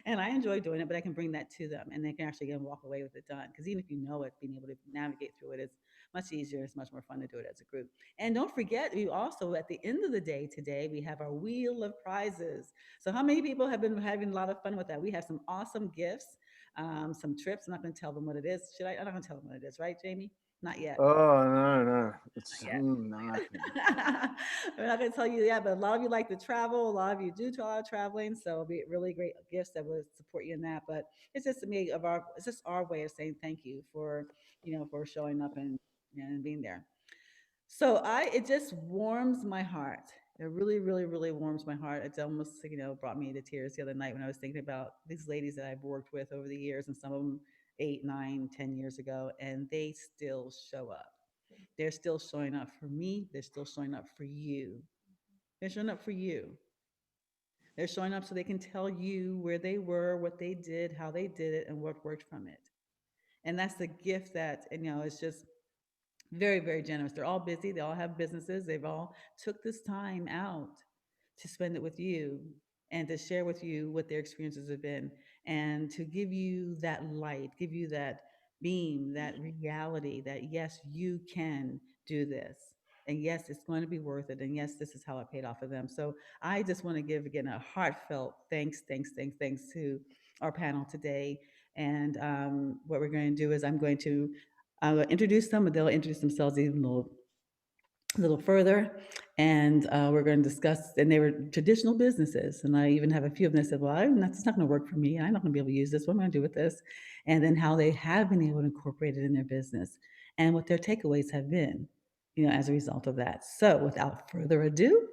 And I enjoy doing it, but I can bring that to them and they can actually walk away with it done. Because even if you know it, being able to navigate through it is much easier. It's much more fun to do it as a group. And don't forget, we also, at the end of the day today, we have our wheel of prizes. So how many people have been having a lot of fun with that? We have some awesome gifts, some trips. I'm not going to tell them what it is. Should I? I'm not going to tell them what it is, right, Jamie? Not yet. Oh, no. It's Not yet. no. We're not going to tell you that, but a lot of you like to travel. A lot of you do a lot of traveling, so it'll be really great gifts that will support you in that. But it's just to me it's just our way of saying thank you for for showing up and being there. So it just warms my heart. It really, really, really warms my heart. It almost brought me to tears the other night when I was thinking about these ladies that I've worked with over the years, and some of them 8, 9, 10 years ago, and they still show up. They're still showing up for me. They're still showing up for you. They're showing up for you. They're showing up so they can tell you where they were, what they did, how they did it, and what worked from it. And that's the gift that, it's just very, very generous. They're all busy. They all have businesses. They've all took this time out to spend it with you and to share with you what their experiences have been and to give you that light, give you that beam, that reality that yes, you can do this. And yes, it's going to be worth it. And yes, this is how it paid off for them. So I just want to give again a heartfelt thanks, thanks, thanks, thanks to our panel today. And what we're going to do is I'm going to introduce them, and they'll introduce themselves even a little further. And we're going to discuss, and they were traditional businesses. And I even have a few of them that said, well, it's not going to work for me. I'm not going to be able to use this. What am I going to do with this? And then how they have been able to incorporate it in their business and what their takeaways have been, as a result of that. So without further ado,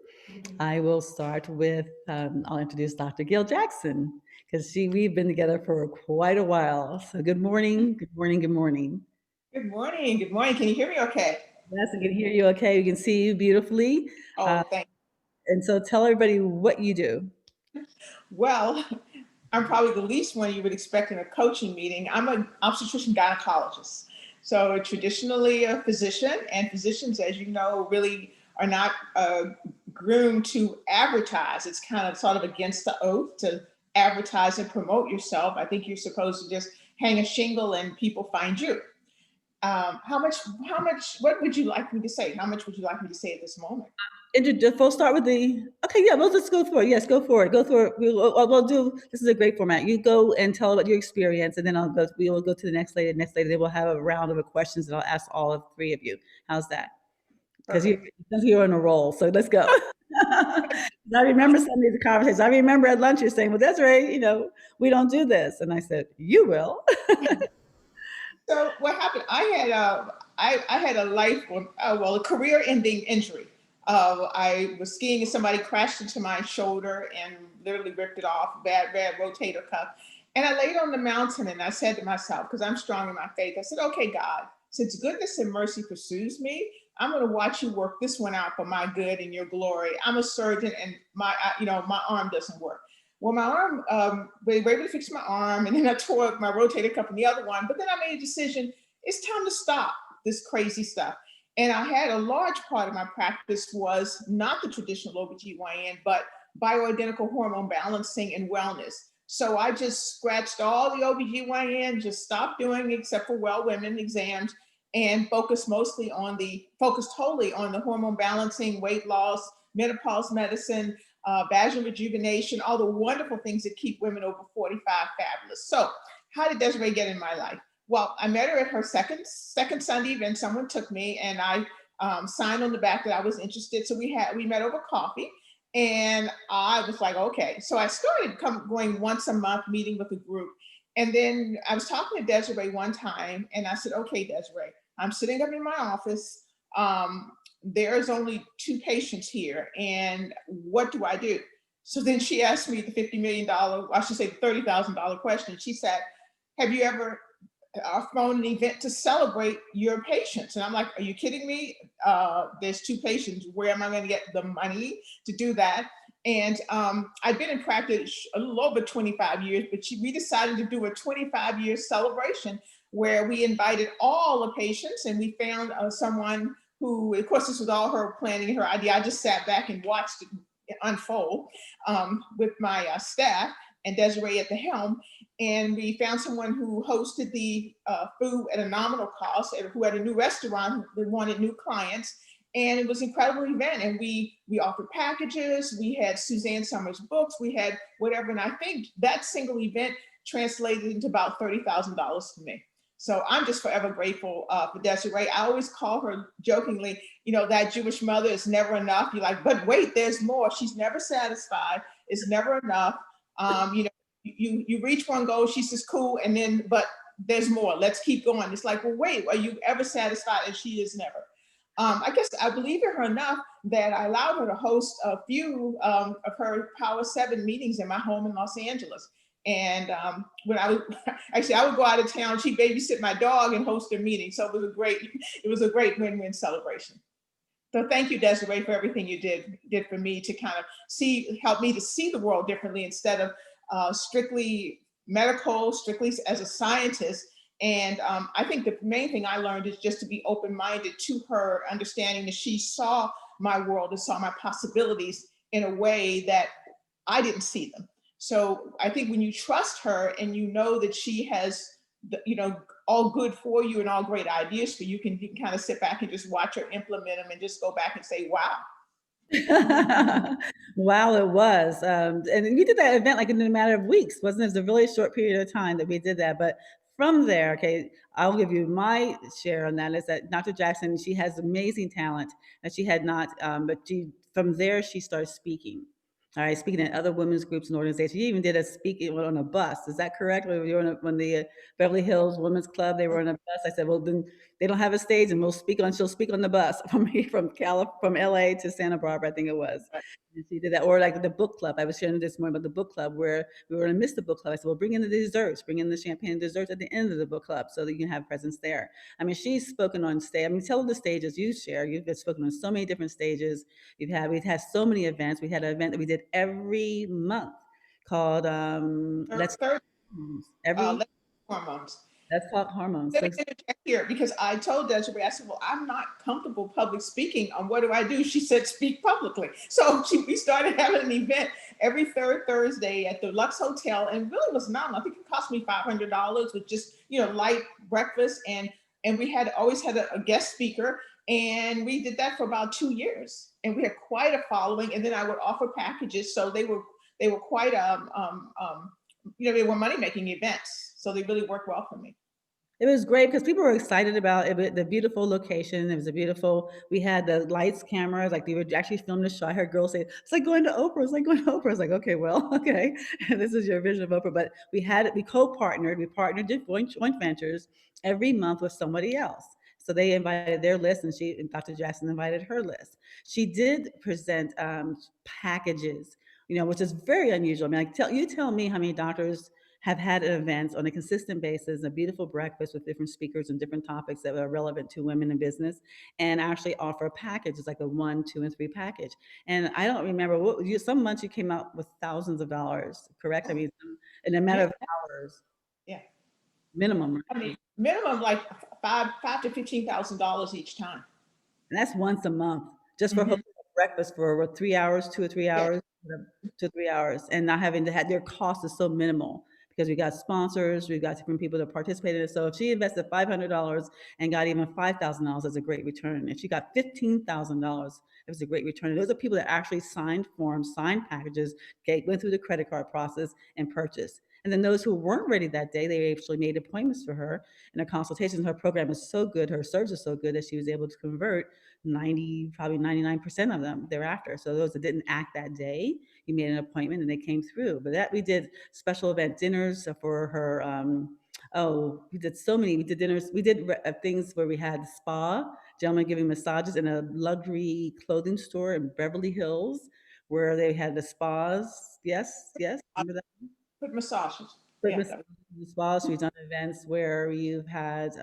I will start with, I'll introduce Dr. Gail Jackson because we've been together for quite a while. So good morning, good morning, good morning. Good morning. Good morning. Can you hear me okay? Yes, I can hear you okay. We can see you beautifully. Oh, thank And so tell everybody what you do. you. Well, I'm probably the least one you would expect in a coaching meeting. I'm an obstetrician gynecologist. So traditionally a physician, and physicians, as you know, really are not groomed to advertise. It's kind of sort of against the oath to advertise and promote yourself. I think you're supposed to just hang a shingle and people find you. How much, what would you like me to say? How much would you like me to say at this moment? We'll start with okay, yeah, we'll just go for it. Yes, go for it. Go through it. We'll do, this is a great format. You go and tell about your experience, and then we will go to the next lady, then we'll have a round of questions that I'll ask all of three of you. How's that? Because you're on a roll, so let's go. I remember some of these conversations. I remember at lunch you're saying, well, Desiree, we don't do this. And I said, you will. So what happened? I had I had a a career-ending injury. I was skiing and somebody crashed into my shoulder and literally ripped it off, bad rotator cuff. And I laid on the mountain and I said to myself, because I'm strong in my faith, I said, okay, God, since goodness and mercy pursues me, I'm going to watch you work this one out for my good and your glory. I'm a surgeon and my arm doesn't work. Well, my arm, we were able to fix my arm and then I tore up my rotator cuff in the other one. But then I made a decision, it's time to stop this crazy stuff. And I had a large part of my practice was not the traditional OBGYN, but bioidentical hormone balancing and wellness. So I just scratched all the OBGYN, just stopped doing except for well women exams and focused totally on the hormone balancing, weight loss, menopause medicine, vaginal rejuvenation, all the wonderful things that keep women over 45 fabulous. So how did Desiree get in my life? Well, I met her at her second Sunday event. Someone took me and I signed on the back that I was interested. So we met over coffee and I was like, okay. So I started going once a month, meeting with a group. And then I was talking to Desiree one time and I said, okay, Desiree, I'm sitting up in my office. There's only 2 patients here. And what do I do? So then she asked me the $50 million, I should say the $30,000 question. She said, have you ever thrown an event to celebrate your patients? And I'm like, are you kidding me? There's 2 patients. Where am I going to get the money to do that? And I've been in practice a little over 25 years, but we decided to do a 25-year celebration where we invited all the patients and we found someone who, of course, this was all her planning and her idea. I just sat back and watched it unfold with my staff and Desiree at the helm. And we found someone who hosted the food at a nominal cost, who had a new restaurant that wanted new clients. And it was an incredible event. And we offered packages. We had Suzanne Summers books. We had whatever. And I think that single event translated into about $30,000 for me. So I'm just forever grateful for Desiree. I always call her jokingly, that Jewish mother is never enough. You're like, but wait, there's more. She's never satisfied. It's never enough. You reach one goal, she says, cool. And then, but there's more. Let's keep going. It's like, well, wait, are you ever satisfied? And she is never. I guess I believe in her enough that I allowed her to host a few of her Power 7 meetings in my home in Los Angeles. And when I would go out of town, she'd babysit my dog and host a meeting. So it was a great win-win celebration. So thank you, Desiree, for everything you did for me to kind of help me to see the world differently instead of strictly medical, strictly as a scientist. And I think the main thing I learned is just to be open-minded to her, understanding that she saw my world and saw my possibilities in a way that I didn't see them. So I think when you trust her and you know that she has, all good for you and all great ideas for you, you can kind of sit back and just watch her implement them and just go back and say, wow. Wow, it was. And we did that event like in a matter of weeks, wasn't it? It was a really short period of time that we did that. But from there, okay, I'll give you my share on that is that Dr. Jackson, she has amazing talent that she had not, but from there, she started speaking. All right, speaking at other women's groups and organizations. She even did a speaking on a bus. Is that correct? When the Beverly Hills Women's Club, they were on a bus. I said, well, then they don't have a stage, and she'll speak on the bus from LA to Santa Barbara, I think it was. And she did that, or like the book club. I was sharing this morning about the book club where we were going to miss the book club. I said, well, bring in the desserts, bring in the champagne and desserts at the end of the book club so that you can have presence there. I mean, she's spoken on stage. I mean, tell the stages you share. You've been spoken on so many different stages. We've had so many events. We had an event that we did every month called Let's Hormones. Let's Talk Hormones. Let me interject here because I told Desiree, I said, well, I'm not comfortable public speaking. What do I do? She said, speak publicly. So we started having an event every third Thursday at the Lux Hotel, and really was nominal. I think it cost me $500 with just, light breakfast. And we always had a guest speaker. And we did that for about 2 years. And we had quite a following. And then I would offer packages. So they were quite, they were money-making events. So they really worked well for me. It was great because people were excited about it, the beautiful location. It was we had the lights, cameras, like we were actually filming the show. I heard girls say, it's like going to Oprah. It's like going to Oprah. It's like, okay, well, okay. This is your vision of Oprah. But we partnered, did joint ventures every month with somebody else. So they invited their list, and Dr. Jackson invited her list. She did present packages, which is very unusual. I mean, you tell me how many doctors have had events on a consistent basis, a beautiful breakfast with different speakers and different topics that are relevant to women in business, and actually offer a package. It's like a 1, 2, and 3 package. And I don't remember some months you came out with thousands of dollars, correct? I mean, in a matter Yeah. of hours, Yeah. minimum. I mean, minimum like five to $15,000 each time. And that's once a month, just for Mhm. breakfast for 3 hours, 2 or 3 Yeah. hours, 2 or 3 hours, and not having to have their cost is so minimal because we got sponsors, we've got different people that participated in it. So if she invested $500 and got even $5,000, that's a great return. If she got $15,000, it was a great return. And those are people that actually signed forms, signed packages, went through the credit card process and purchased. And then those who weren't ready that day, they actually made appointments for her and her consultations. Her program is so good, her service is so good that she was able to convert 90, probably 99% of them thereafter. So those that didn't act that day, you made an appointment and they came through. But that we did special event dinners for her. We did so many. We did dinners. We did things where we had spa, gentlemen giving massages in a luxury clothing store in Beverly Hills, where they had the spas. Yes, yes. Remember that? Foot massages. Foot Yeah. massages, spas. We've done events where you've had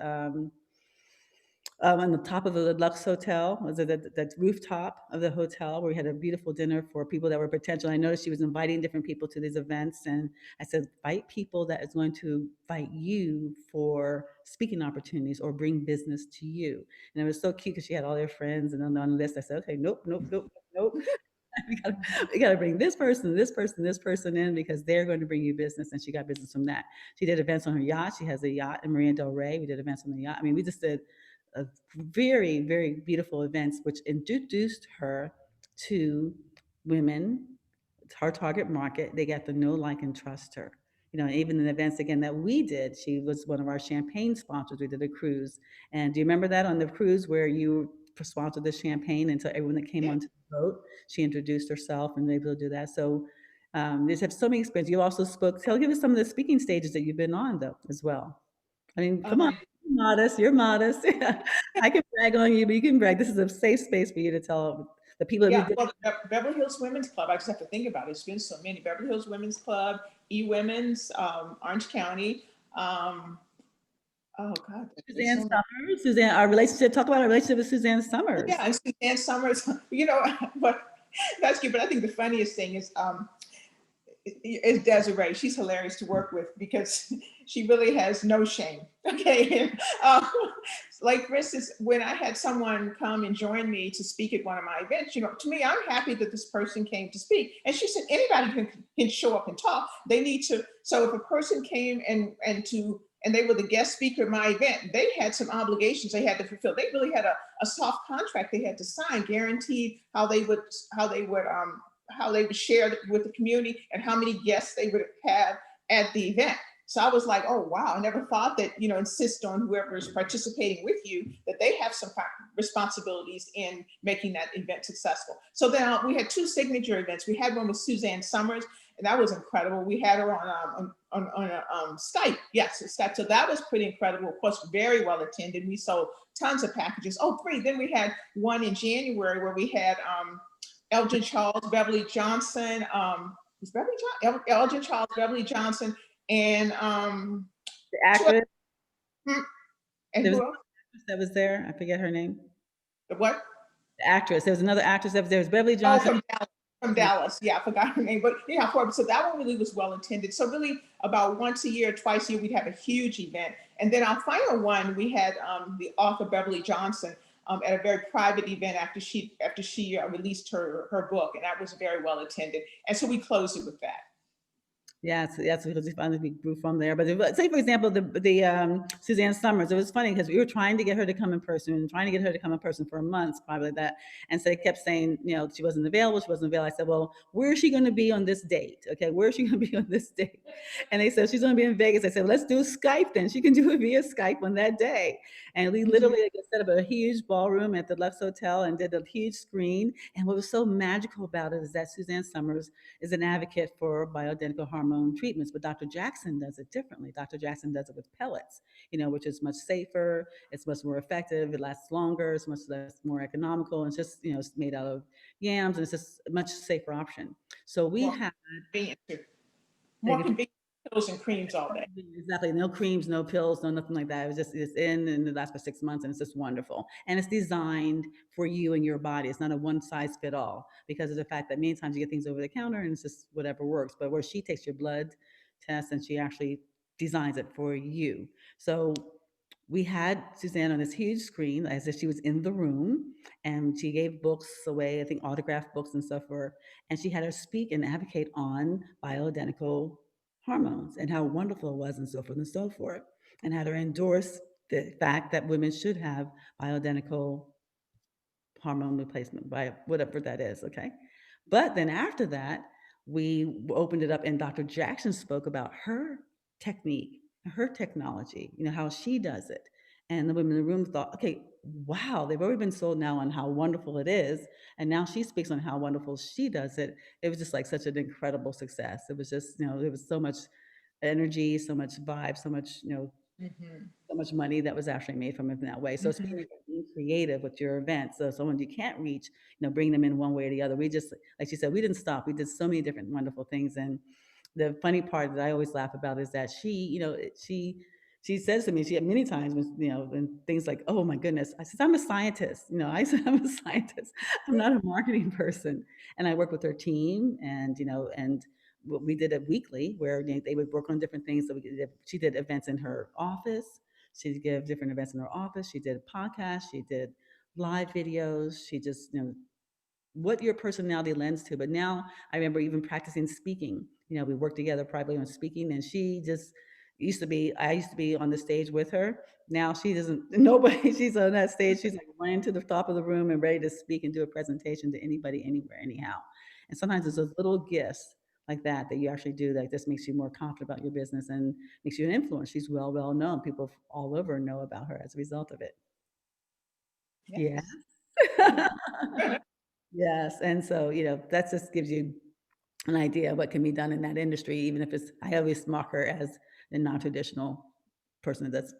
on the top of the Lux Hotel, was it that rooftop of the hotel where we had a beautiful dinner for people that were potential. I noticed she was inviting different people to these events, and I said, invite people that is going to invite you for speaking opportunities or bring business to you. And it was so cute because she had all their friends, and on the list, I said, okay, nope, nope, nope, nope. we gotta bring this person, this person, this person in because they're going to bring you business. And she got business from that. She did events on her yacht. She has a yacht in Marina Del Rey. We did events on the yacht. I mean, we just did a very, very beautiful events, which introduced her to women, her target market. They got to know, like, and trust her. Even in events again that we did, she was one of our champagne sponsors. We did a cruise. And do you remember that on the cruise where you sponsored the champagne and so everyone that came Yeah. onto the boat, she introduced herself and was able to do that. So they have so many experiences. You also give us some of the speaking stages that you've been on though as well. I mean, come on, you're modest. You're modest. I can brag on you, but you can brag. This is a safe space for you to tell the people that we Yeah, did. well, Beverly Hills Women's Club, I just have to think about it. It's been so many. Beverly Hills Women's Club, E-Women's, Orange County. Oh God. Suzanne Summers. Suzanne, talk about our relationship with Suzanne Summers. Yeah, and Suzanne Summers, but that's cute. But I think the funniest thing is Desiree. She's hilarious to work with because she really has no shame. Okay. Like for instance, when I had someone come and join me to speak at one of my events, to me, I'm happy that this person came to speak. And she said, anybody can show up and talk. They need to. So if a person came and they were the guest speaker at my event, they had some obligations they had to fulfill. They really had a soft contract they had to sign, guaranteed how they would share with the community and how many guests they would have at the event. So I was like, oh, wow, I never thought that, insist on whoever is participating with you, that they have some responsibilities in making that event successful. So then we had 2 signature events. We had one with Suzanne Summers, and that was incredible. We had her on Skype. Yes, Skype. So that was pretty incredible. Of course, very well attended. We sold tons of packages. Oh, great. Then we had one in January where we had Elgin Charles, Beverly Johnson, Elgin Charles, Beverly Johnson, and The actress. and There was who else? that was there. I forget her name. The what? The actress. There was another actress that was there. It was Beverly Oh, Johnson. from Dallas. Yeah, I forgot her name. But yeah, so that one really was well attended. So really about once a year, twice a year, we'd have a huge event. And then our final one, we had the author Beverly Johnson at a very private event after she released her book, and that was very well attended. And so we closed it with that. Yeah, so that's because we finally grew from there. But say, for example, the Suzanne Summers, it was funny because we were trying to get her to come in person, for months, probably like that. And so they kept saying, she wasn't available. I said, well, where is she going to be on this date? Okay, where is she going to be on this date? And they said, she's going to be in Vegas. I said, let's do Skype then. She can do it via Skype on that day. And we literally set up a huge ballroom at the Lux Hotel and did a huge screen. And what was so magical about it is that Suzanne Summers is an advocate for bioidentical hormones hormone treatments, but Dr. Jackson does it differently. Dr. Jackson does it with pellets, which is much safer, it's much more effective, it lasts longer, it's much less more economical, and it's just, it's made out of yams, and it's just a much safer option. So we More have convenient too. More convenient pills and creams all day. exactly no creams, no pills, no nothing like that. It's in and it lasts for 6 months, and it's just wonderful. And it's designed for you and your body. It's not a one size fit all because of the fact that many times you get things over the counter and it's just whatever works. But where she takes your blood test and she actually designs it for you. So we had Suzanne on this huge screen as if she was in the room, and she gave books away, I think autographed books and stuff for her, and she had her speak and advocate on bioidentical hormones and how wonderful it was and so forth and so forth, and had her endorse the fact that women should have bioidentical hormone replacement by whatever that is, okay? But then after that, we opened it up and Dr. Jackson spoke about her technique, her technology, how she does it. And the women in the room thought, okay, wow, they've already been sold now on how wonderful it is. And now she speaks on how wonderful she does it. It was just like such an incredible success. It was just, there was so much energy, so much vibe, so much, Mhm. so much money that was actually made from it in that way. So it's Mhm. being creative with your event. So someone you can't reach, bring them in one way or the other. We just, like she said, we didn't stop. We did so many different wonderful things. And the funny part that I always laugh about is that she says to me, she had many times when, when things like, oh my goodness, I said, I'm a scientist. I said, I'm a scientist. I'm not a marketing person. And I work with her team and we did it weekly where they would work on different things. So she did events in her office. She'd give different events in her office. She did podcasts. She did live videos. She just, what your personality lends to. But now I remember even practicing speaking. We worked together privately on speaking, and she just I used to be on the stage with her. Now she doesn't, nobody, she's on that stage. She's like running to the top of the room and ready to speak and do a presentation to anybody, anywhere, anyhow. And sometimes it's those little gifts like that you actually do that just makes you more confident about your business and makes you an influence. She's well known. People all over know about her as a result of it. Yeah. Yes. Yes, and so, that just gives you an idea of what can be done in that industry, even if I always mark her as a non-traditional person that's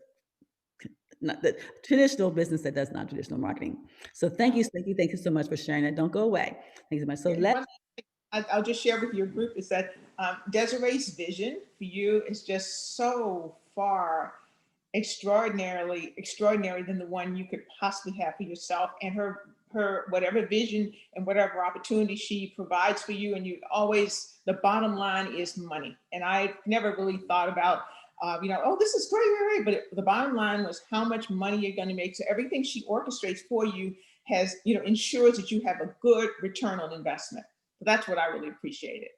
not the traditional business that does non-traditional marketing. So thank you so much for sharing that. Don't go away. Thank you so much. So And one thing I'll just share with your group is that Desiree's vision for you is just so far extraordinary than the one you could possibly have for yourself. And her whatever vision and whatever opportunity she provides for you, and you always, the bottom line is money. And I never really thought about oh, this is great, but the bottom line was how much money you're going to make. So everything she orchestrates for you has, ensures that you have a good return on investment. So that's what I really appreciated.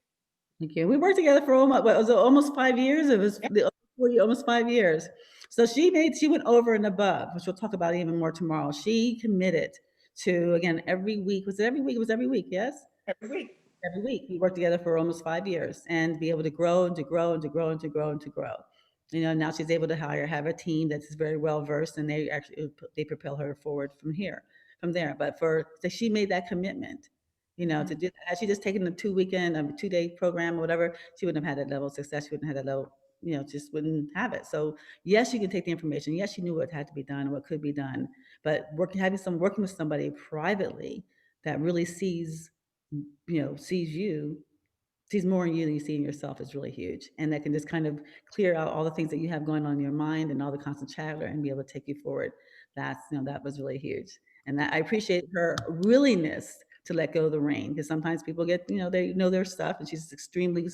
Thank you. We worked together for almost 5 years? It was Yep. almost 5 years. So she went over and above, which we'll talk about even more tomorrow. She committed to, again, every week. Was it every week? It was every week, yes? Every week. Every week. We worked together for almost 5 years and be able to grow and to grow and to grow and to grow and to grow. Now she's able to have a team that's very well versed, and they propel her forward from there. But she made that commitment, to do that. Had she just taken a 2-day program or whatever, she wouldn't have had that level of success. She wouldn't have had that level, just wouldn't have it. So yes, you can take the information. Yes, she knew what had to be done and what could be done. But working with somebody privately that really sees sees more in you than you see in yourself is really huge. And that can just kind of clear out all the things that you have going on in your mind and all the constant chatter and be able to take you forward. That was really huge. And that I appreciate her willingness to let go of the rein, because sometimes people get, they know their stuff, and she's extremely,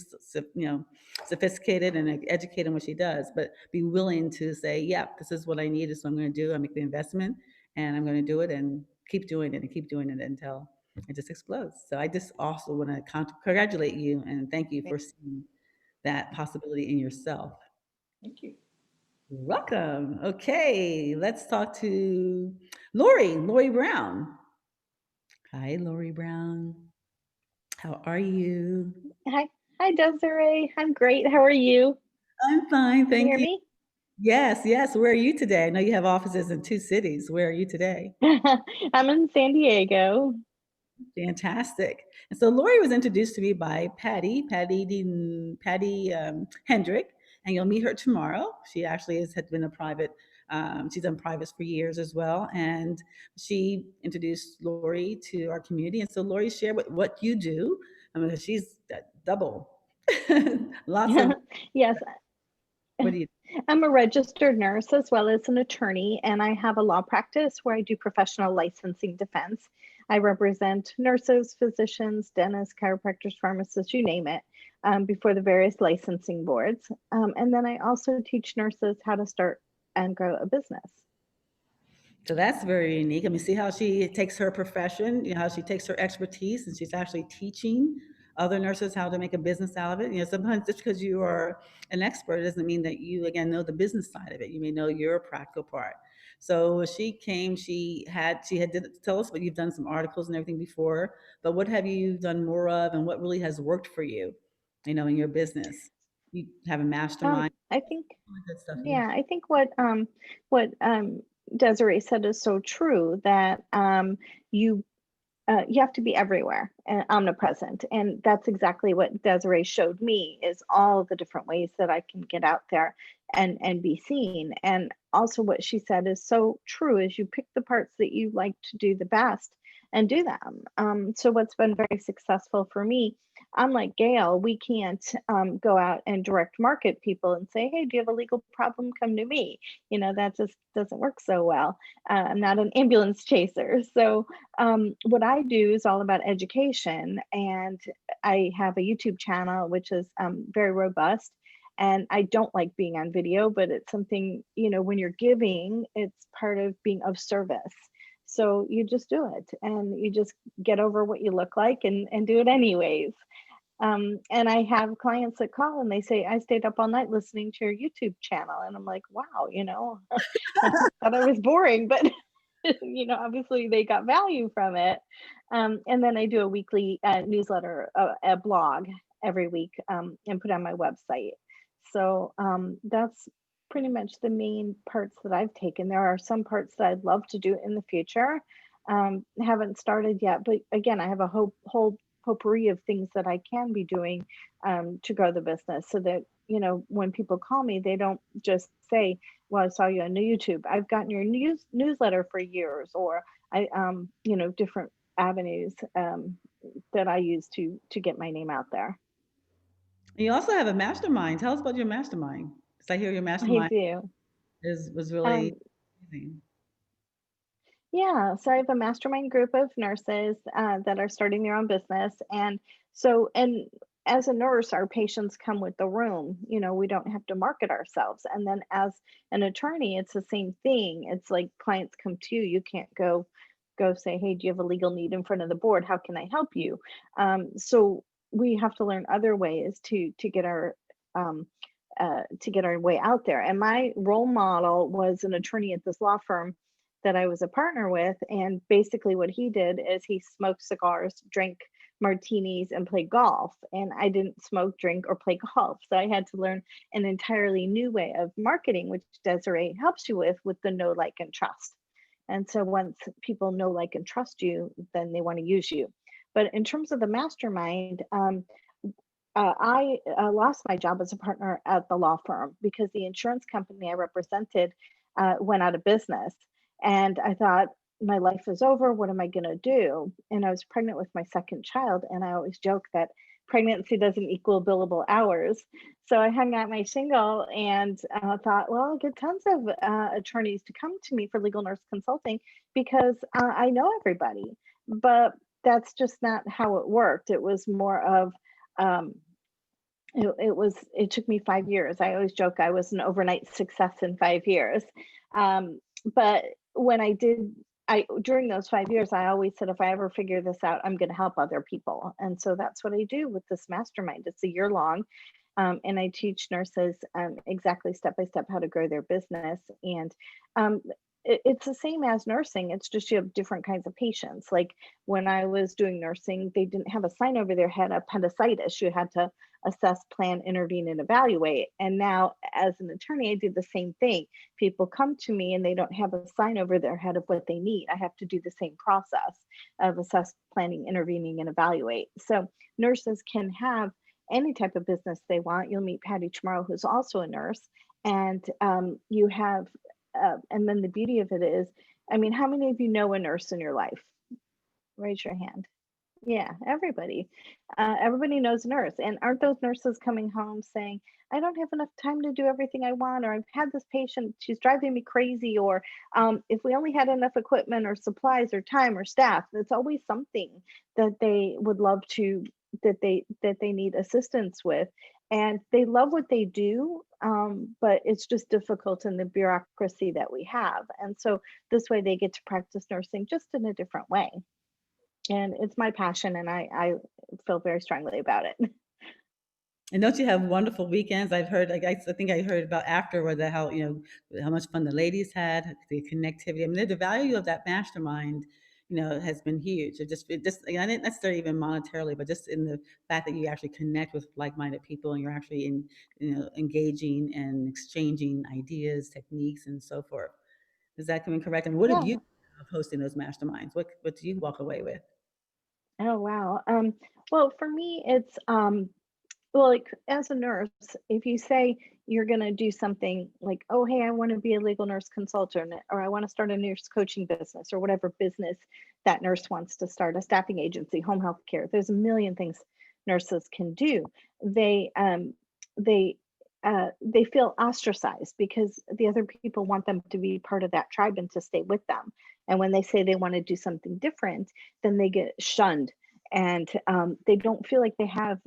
sophisticated and educated in what she does, but be willing to say, yeah, this is what I need. This is what I'm going to do. I make the investment and I'm going to do it and keep doing it and keep doing it until it just explodes. So I just also want to congratulate you and thank you for seeing that possibility in yourself. Thank you. You're welcome. Okay, let's talk to Lori Brown. Hi, Lori Brown. How are you? Hi, Desiree. I'm great. How are you? I'm fine, Can you thank hear you. me? Yes. Where are you today? I know you have offices in 2 cities. Where are you today? I'm in San Diego. Fantastic. And so Lori was introduced to me by Patty Hendrick, and you'll meet her tomorrow. She actually had been a private, she's done privates for years as well. And she introduced Lori to our community. And so Lori, share what you do. I mean, she's double. Lots of, Yes, what do you, I'm a registered nurse as well as an attorney, and I have a law practice where I do professional licensing defense. I represent nurses, physicians, dentists, chiropractors, pharmacists, you name it, before the various licensing boards. And then I also teach nurses how to start and grow a business. so that's very unique. I mean, see how she takes her profession, how she takes her expertise and she's actually teaching other nurses how to make a business out of it. Sometimes just because you are an expert doesn't mean that you, again, know the business side of it. You may know your practical part. So she came, tell us what you've done, some articles and everything before, but what have you done more of and what really has worked for you, in your business? You have a mastermind, I think all that good stuff. Yeah, I think what Desiree said is so true, that you have to be everywhere and omnipresent, and that's exactly what Desiree showed me, is all the different ways that I can get out there and be seen. And also what she said is so true, is you pick the parts that you like to do the best and do them. So what's been very successful for me, I'm like Gail, we can't go out and direct market people and say, hey, do you have a legal problem? Come to me. That just doesn't work so well. I'm not an ambulance chaser. So what I do is all about education, and I have a YouTube channel which is very robust. And I don't like being on video, but it's something, when you're giving, it's part of being of service. So you just do it, and you just get over what you look like and do it anyways. And I have clients that call and they say, I stayed up all night listening to your YouTube channel. And I'm like, wow, I thought I was boring, but obviously they got value from it. And then I do a weekly newsletter, a blog every week, and put on my website. So that's pretty much the main parts that I've taken. There are some parts that I'd love to do in the future. Haven't started yet, but again, I have a whole potpourri of things that I can be doing to grow the business, so that when people call me, they don't just say, well, I saw you on YouTube. I've gotten your newsletter for years, or I different avenues that I use to get my name out there. You also have a mastermind. Tell us about your mastermind. Because I hear your I mastermind do. was really Um, amazing. Yeah, so I have a mastermind group of nurses that are starting their own business. And as a nurse, our patients come with the room. We don't have to market ourselves. And then as an attorney, it's the same thing. It's like clients come to you. You can't go say, hey, do you have a legal need in front of the board? How can I help you? So we have to learn other ways to get our way out there. And my role model was an attorney at this law firm that I was a partner with. And basically, what he did is he smoked cigars, drank martinis, and played golf. And I didn't smoke, drink, or play golf. So I had to learn an entirely new way of marketing, which Desiree helps you with the know, like, and trust. And so once people know, like, and trust you, then they want to use you. But in terms of the mastermind, I lost my job as a partner at the law firm because the insurance company I represented went out of business. And I thought, my life is over. What am I going to do? And I was pregnant with my second child. And I always joke that pregnancy doesn't equal billable hours. So I hung out my shingle and thought, well, I'll get tons of attorneys to come to me for legal nurse consulting because I know everybody. But that's just not how it worked. It was more of, it took me 5 years. I always joke I was an overnight success in 5 years. But when during those 5 years, I always said, if I ever figure this out, I'm going to help other people. And so that's what I do with this mastermind. It's a year long. And I teach nurses exactly step by step how to grow their business. And it's the same as nursing. It's just you have different kinds of patients. Like when I was doing nursing, they didn't have a sign over their head, appendicitis. You had to assess, plan, intervene, and evaluate. And now, as an attorney, I do the same thing. People come to me and they don't have a sign over their head of what they need. I have to do the same process of assess, planning, intervening, and evaluate. So nurses can have any type of business they want. You'll meet Patty tomorrow, who's also a nurse, and you have, and then the beauty of it is, I mean, how many of you know a nurse in your life? Raise your hand. Yeah, everybody. Everybody knows a nurse. And aren't those nurses coming home saying, I don't have enough time to do everything I want, or I've had this patient, she's driving me crazy, or if we only had enough equipment or supplies or time or staff, it's always something that they would love to, that they need assistance with. And they love what they do, but it's just difficult in the bureaucracy that we have. And so this way they get to practice nursing just in a different way. And it's my passion, and I feel very strongly about it. And don't you have wonderful weekends? I've heard, like, I think I heard about afterward that how, how much fun the ladies had, the connectivity. I mean, the value of that mastermind, has been huge. It just, not necessarily even monetarily, but just in the fact that you actually connect with like-minded people and you're actually engaging and exchanging ideas, techniques, and so forth. Is that coming correct? I mean, what have you Yeah. of hosting those masterminds? What do you walk away with? Oh, wow. Well, for me, it's well, like as a nurse, if you say you're going to do something like, oh, hey, I want to be a legal nurse consultant, or I want to start a nurse coaching business, or whatever business that nurse wants to start, a staffing agency, home health care, there's a million things nurses can do. They they they feel ostracized because the other people want them to be part of that tribe and to stay with them. And when they say they want to do something different, then they get shunned, and they don't feel like they have,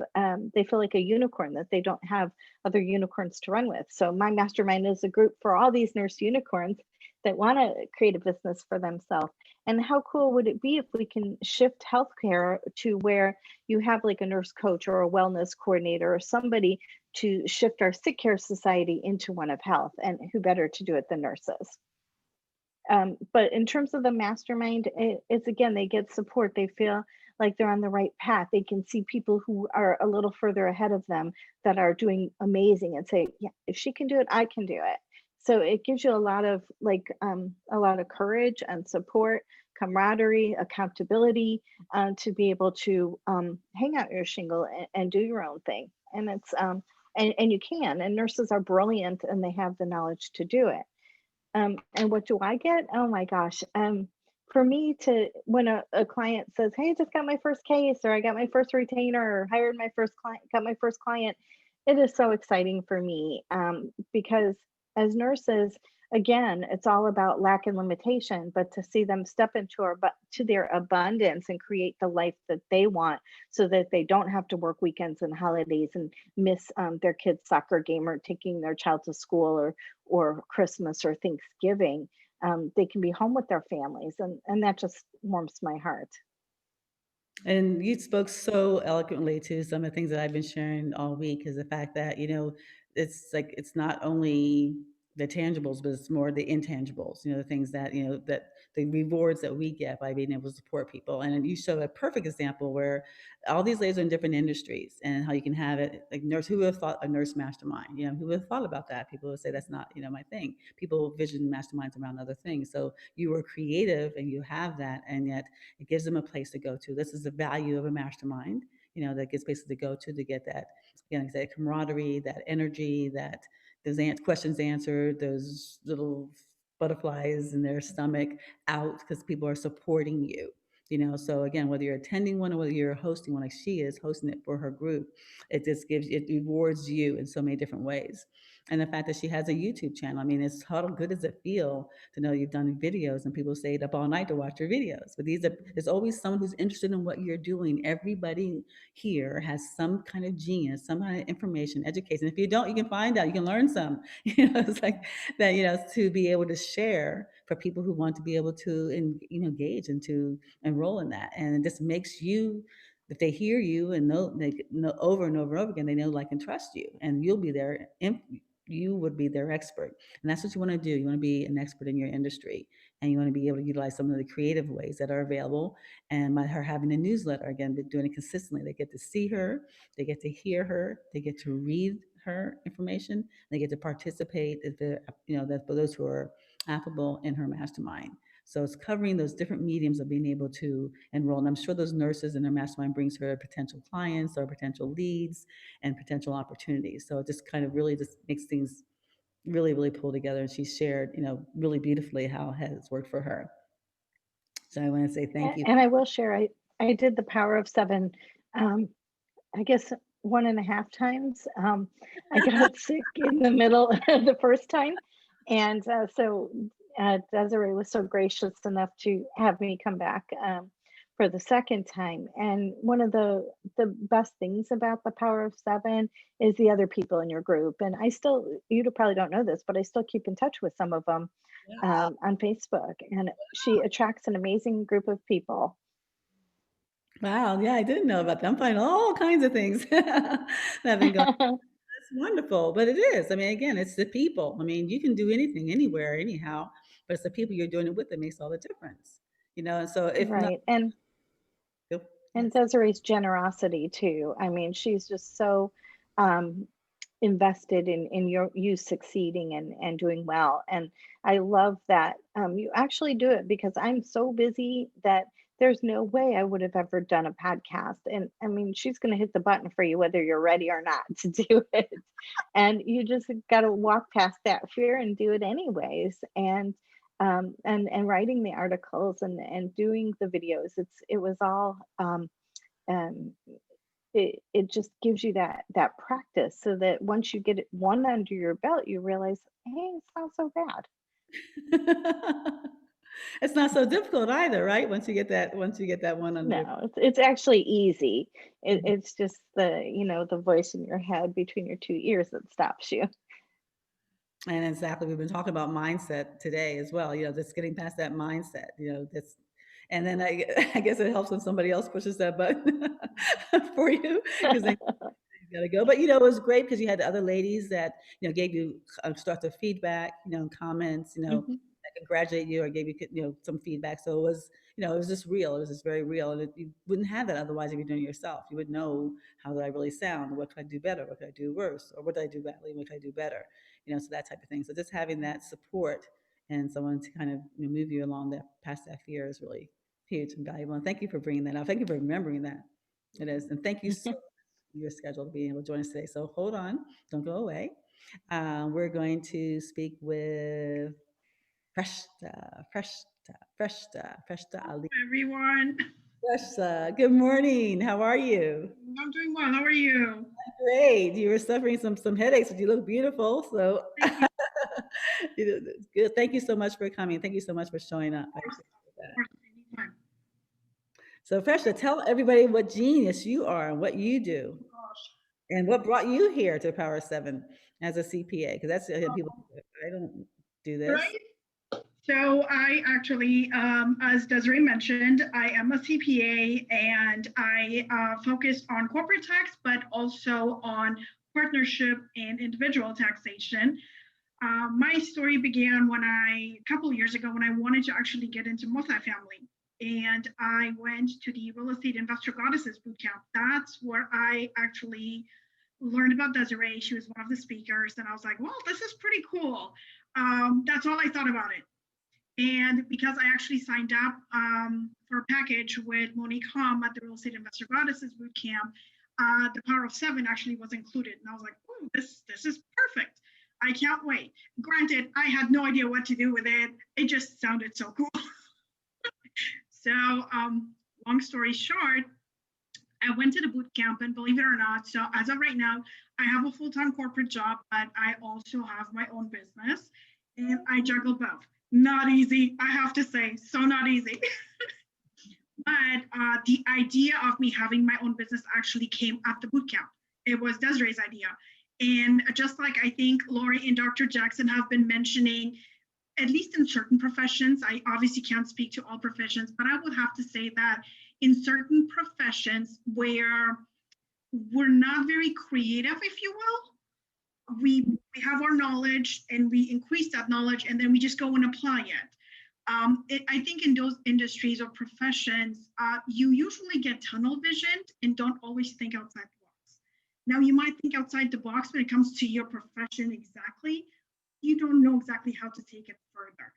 they feel like a unicorn, that they don't have other unicorns to run with. So my mastermind is a group for all these nurse unicorns that want to create a business for themselves. And how cool would it be if we can shift healthcare to where you have like a nurse coach or a wellness coordinator or somebody to shift our sick care society into one of health? And who better to do it than nurses? But in terms of the mastermind, it's again, they get support. They feel like they're on the right path. They can see people who are a little further ahead of them that are doing amazing and say, yeah, if she can do it, I can do it. So it gives you a lot of a lot of courage and support, camaraderie, accountability, to be able to hang out your shingle and do your own thing. And it's and you can. And nurses are brilliant and they have the knowledge to do it. And what do I get? Oh my gosh. For me to, when a client says, hey, I just got my first case, or I got my first retainer, or hired my first client, got my first client, it is so exciting for me, because as nurses, again, it's all about lack and limitation, but to see them step into to their abundance and create the life that they want, so that they don't have to work weekends and holidays and miss their kids' soccer game, or taking their child to school, or Christmas or Thanksgiving. They can be home with their families, and that just warms my heart. And you spoke so eloquently to some of the things that I've been sharing all week is the fact that, it's like it's not only the tangibles, but it's more the intangibles, the things that, that the rewards that we get by being able to support people. And you show a perfect example where all these ladies are in different industries and how you can have it like nurse, who would have thought a nurse mastermind, who would have thought about that? People would say that's not, my thing. People vision masterminds around other things. So you were creative and you have that, and yet it gives them a place to go to. This is the value of a mastermind, that gives places to go to get that, again, like I said, camaraderie, that energy, that those questions answered, those little butterflies in their stomach out because people are supporting you. So again, whether you're attending one or whether you're hosting one, like she is hosting it for her group, it rewards you in so many different ways. And the fact that she has a YouTube channel, I mean, how good does it feel to know you've done videos and people stayed up all night to watch your videos? But there's always someone who's interested in what you're doing. Everybody here has some kind of genius, some kind of information, education. If you don't, you can find out, you can learn some. It's like that, to be able to share for people who want to be able to engage and to enroll in that. And it just makes you, if they hear you and know, they know over and over and over again, they know, like, and trust you, and you'll be there you would be their expert. And that's what you want to do. You want to be an expert in your industry, and you want to be able to utilize some of the creative ways that are available. And by her having a newsletter, again, they're doing it consistently. They get to see her, they get to hear her, they get to read her information, they get to participate if they're, that for those who are applicable in her mastermind. So it's covering those different mediums of being able to enroll. And I'm sure those nurses in her mastermind brings her potential clients or potential leads and potential opportunities. So it just kind of really just makes things really, really pull together. And she shared, really beautifully how it has worked for her. So I want to say thank you. And I will share, I did the Power of Seven, I guess 1.5 times. I got sick in the middle the first time. And so Desiree was so gracious enough to have me come back for the second time. And one of the best things about the Power of Seven is the other people in your group. And you probably don't know this, but I still keep in touch with some of them on Facebook. And she attracts an amazing group of people. Wow. Yeah, I didn't know about that. I'm finding all kinds of things that have been going. That's wonderful. But it is. I mean, again, it's the people. I mean, you can do anything, anywhere, anyhow, but it's the people you're doing it with that makes all the difference. And so if not, Right. And yes. Desiree's generosity too. I mean, she's just so invested in you succeeding and doing well. And I love that you actually do it, because I'm so busy that there's no way I would have ever done a podcast. And I mean, she's going to hit the button for you whether you're ready or not to do it. And you just got to walk past that fear and do it anyways. And writing the articles and doing the videos, it was all it just gives you that practice, so that once you get one under your belt, you realize, hey, it's not so bad. It's not so difficult either, right? Once you get that one under. No, it's actually easy. Mhm. It's just the voice in your head between your two ears that stops you. And exactly, we've been talking about mindset today as well. Just getting past that mindset. And then I guess it helps when somebody else pushes that button for you, because then you gotta go. But it was great because you had the other ladies that gave you constructive feedback, comments, Mhm. that congratulate you or gave you some feedback. So it was just real. It was just very real, and you wouldn't have that otherwise if you're doing it yourself. You would know, how do I really sound? What could I do better? What could I do worse? Or what did I do badly? What could I do better? So that type of thing. So just having that support and someone to kind of move you along that past that fear is really huge and valuable. And thank you for bringing that up. Thank you for remembering that. It is, and thank you so much for your schedule to being able to join us today. So hold on, don't go away. We're going to speak with Freshta Ali. Everyone. Freshta, good morning. How are you? I'm doing well. How are you? Great. You were suffering some headaches, but you look beautiful. So good. Thank you so much for coming. Thank you so much for showing up. I appreciate that. Of course, anytime. So Freshta, tell everybody what genius you are and what you do. And what brought you here to Power 7 as a CPA? Because that's people, I don't do this. Right? So I actually, as Desiree mentioned, I am a CPA, and I focus on corporate tax, but also on partnership and individual taxation. My story began a couple of years ago, when I wanted to actually get into multifamily. And I went to the Real Estate Investor Goddesses Bootcamp. That's where I actually learned about Desiree. She was one of the speakers, and I was like, well, this is pretty cool. That's all I thought about it. And because I actually signed up for a package with Monique Hom at the Real Estate Investor Goddesses Bootcamp, the Power of 7 actually was included. And I was like, oh, this is perfect. I can't wait. Granted, I had no idea what to do with it. It just sounded so cool. So long story short, I went to the boot camp, and believe it or not, so as of right now, I have a full-time corporate job, but I also have my own business, and I juggle both. Not easy, I have to say, so not easy. But the idea of me having my own business actually came at the boot camp. It was Desiree's idea. And just like I think Lori and Dr. Jackson have been mentioning, at least in certain professions, I obviously can't speak to all professions, but I would have to say that in certain professions where we're not very creative, if you will, we have our knowledge and we increase that knowledge, and then we just go and apply it. I think in those industries or professions, you usually get tunnel vision and don't always think outside the box. Now, you might think outside the box when it comes to your profession exactly. You don't know exactly how to take it further.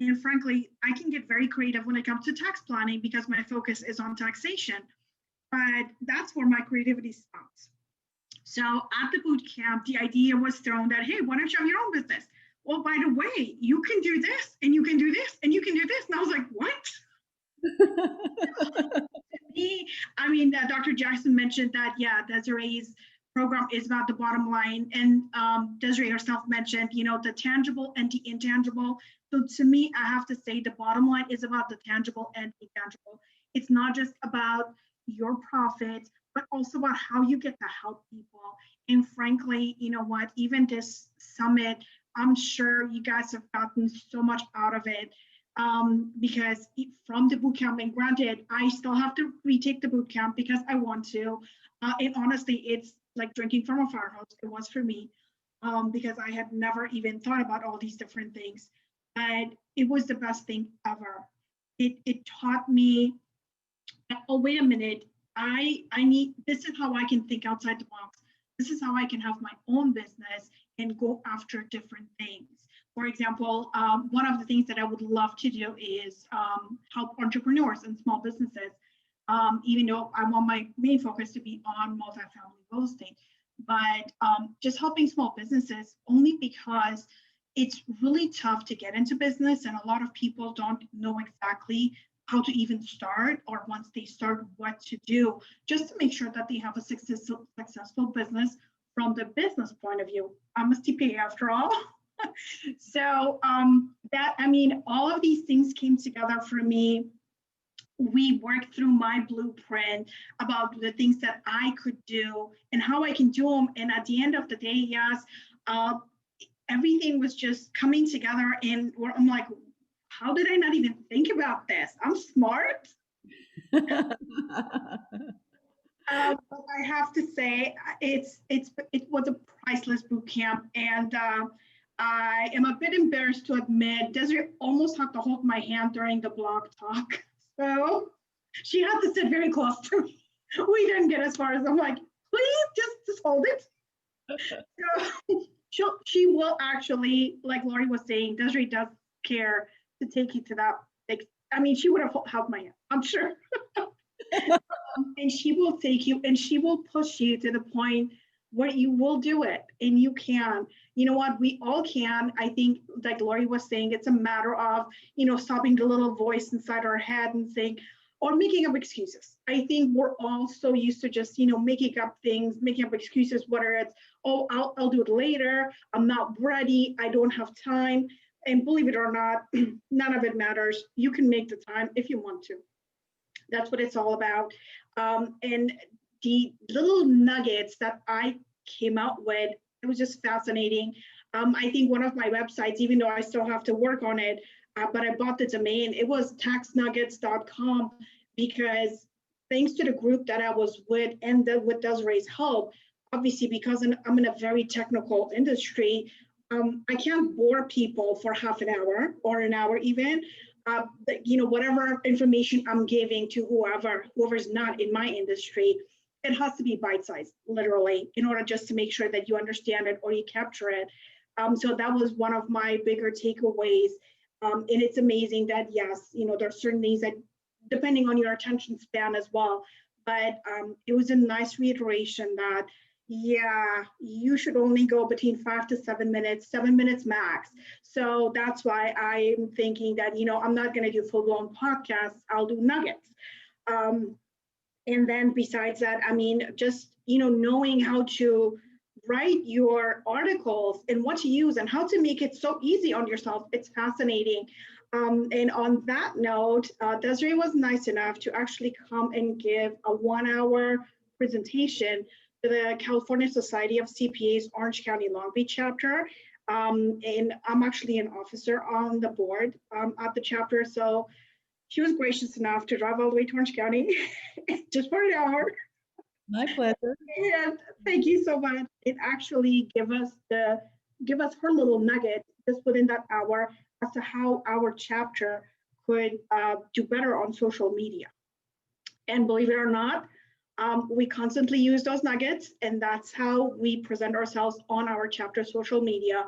And frankly, I can get very creative when it comes to tax planning because my focus is on taxation, but that's where my creativity stops. So at the boot camp, the idea was thrown that, hey, why don't you have your own business? Well, by the way, you can do this and you can do this and you can do this. And I was like, what? I mean, Dr. Jackson mentioned that, yeah, Desiree's program is about the bottom line. And Desiree herself mentioned, you know, the tangible and the intangible. So to me, I have to say the bottom line is about the tangible and intangible. It's not just about your profit, but also about how you get to help people. And frankly, you know what, even this summit, I'm sure you guys have gotten so much out of it because from the bootcamp, and granted, I still have to retake the bootcamp because I want to. And honestly, it's like drinking from a fire hose. It was for me because I had never even thought about all these different things. But it was the best thing ever. It taught me, oh, wait a minute, I need, this is how I can think outside the box. This is how I can have my own business and go after different things. For example, one of the things that I would love to do is help entrepreneurs and small businesses, even though I want my main focus to be on multifamily real estate, but just helping small businesses only because it's really tough to get into business and a lot of people don't know exactly how to even start, or once they start, what to do, just to make sure that they have a successful business from the business point of view. I'm a CPA after all. So that, I mean, all of these things came together for me. We worked through my blueprint about the things that I could do and how I can do them. And at the end of the day, yes, everything was just coming together, and where I'm like, how did I not even think about this? I'm smart. But I have to say, it was a priceless boot camp, and I am a bit embarrassed to admit Desiree almost had to hold my hand during the blog talk, so she had to sit very close to me. We didn't get as far as, I'm like, please just hold it. So she will actually, like Lori was saying, Desiree does care to take you to that. I mean, she would have held my hand, I'm sure. And she will take you and she will push you to the point where you will do it, and you can. You know what? We all can. I think, like Lori was saying, it's a matter of, you know, stopping the little voice inside our head and saying, or making up excuses. I think we're all so used to just, you know, making up things, making up excuses, whether it's, oh, I'll do it later, I'm not ready, I don't have time. And believe it or not, none of it matters. You can make the time if you want to. That's what it's all about. And the little nuggets that I came out with, it was just fascinating. I think one of my websites, even though I still have to work on it, but I bought the domain, it was taxnuggets.com, because thanks to the group that I was with and with Desiree's help, obviously because I'm in a very technical industry, I can't bore people for half an hour or an hour even. You know, whatever information I'm giving to whoever's not in my industry, it has to be bite-sized, literally, in order just to make sure that you understand it or you capture it. So that was one of my bigger takeaways. And it's amazing that, yes, you know, there are certain things that, depending on your attention span as well, but it was a nice reiteration that, yeah, you should only go between 5 to 7 minutes, 7 minutes max. So that's why I'm thinking that, you know, I'm not going to do full-blown podcasts, I'll do nuggets. And then besides that, I mean, just, you know, knowing how to write your articles and what to use and how to make it so easy on yourself, it's fascinating. And on that note, Desiree was nice enough to actually come and give a 1-hour presentation to the California Society of CPAs Orange County Long Beach chapter. And I'm actually an officer on the board at the chapter. So she was gracious enough to drive all the way to Orange County just for an hour. My pleasure. And thank you so much. It actually give us her little nugget just within that hour as to how our chapter could do better on social media. And believe it or not, we constantly use those nuggets, and that's how we present ourselves on our chapter social media.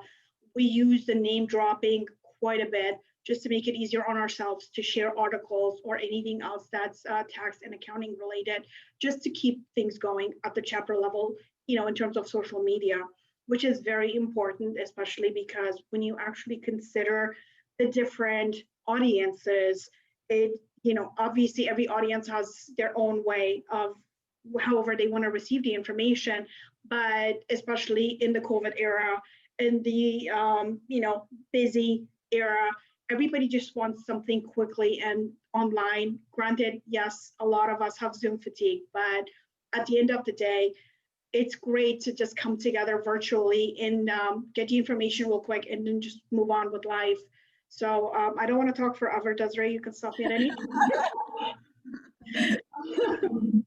We use the name dropping quite a bit just to make it easier on ourselves to share articles or anything else that's tax and accounting related, just to keep things going at the chapter level, in terms of social media, which is very important, especially because when you actually consider the different audiences, it, obviously every audience has their own way of however they want to receive the information, but especially in the COVID era, in the busy era, everybody just wants something quickly and online. Granted, yes, a lot of us have Zoom fatigue, but at the end of the day, it's great to just come together virtually and get the information real quick and then just move on with life. So I don't want to talk forever. Desiree, you can stop me at any time.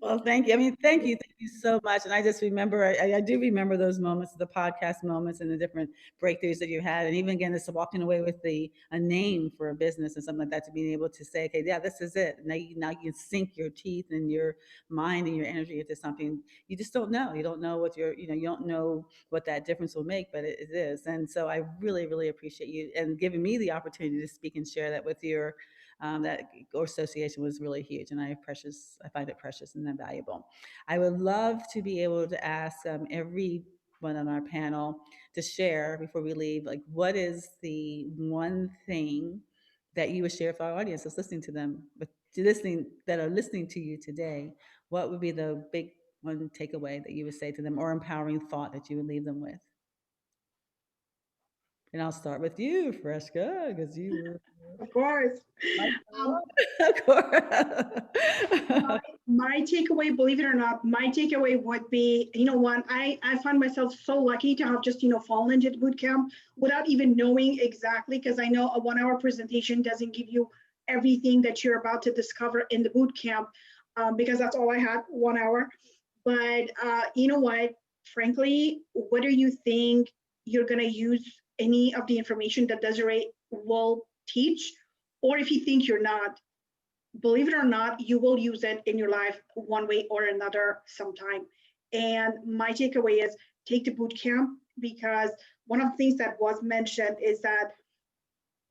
Well, thank you. I mean, thank you so much. And I just remember, I do remember those moments, the podcast moments, and the different breakthroughs that you had, and even again, just walking away with a name for a business and something like that, to being able to say, okay, yeah, this is it. Now you can sink your teeth and your mind and your energy into something you just don't know. You don't know what you don't know what that difference will make, but it is. And so I really, really appreciate you and giving me the opportunity to speak and share that with your that association was really huge, and I find it precious and valuable. I would love to be able to ask everyone on our panel to share before we leave, like, what is the one thing that you would share with our audience that's listening to them, that are listening to you today? What would be the big one takeaway that you would say to them, or empowering thought that you would leave them with? And I'll start with you, Freshka, because you were Of course. Um, of course. my takeaway, believe it or not, my takeaway would be, what I find myself so lucky to have just, fallen into the boot camp without even knowing exactly, because I know a 1 hour presentation doesn't give you everything that you're about to discover in the boot camp, because that's all I had, 1 hour. But you know what, frankly, whether you think you're going to use any of the information that Desiree will teach, or if you think you're not, believe it or not, you will use it in your life one way or another sometime. And my takeaway is take the boot camp, because one of the things that was mentioned is that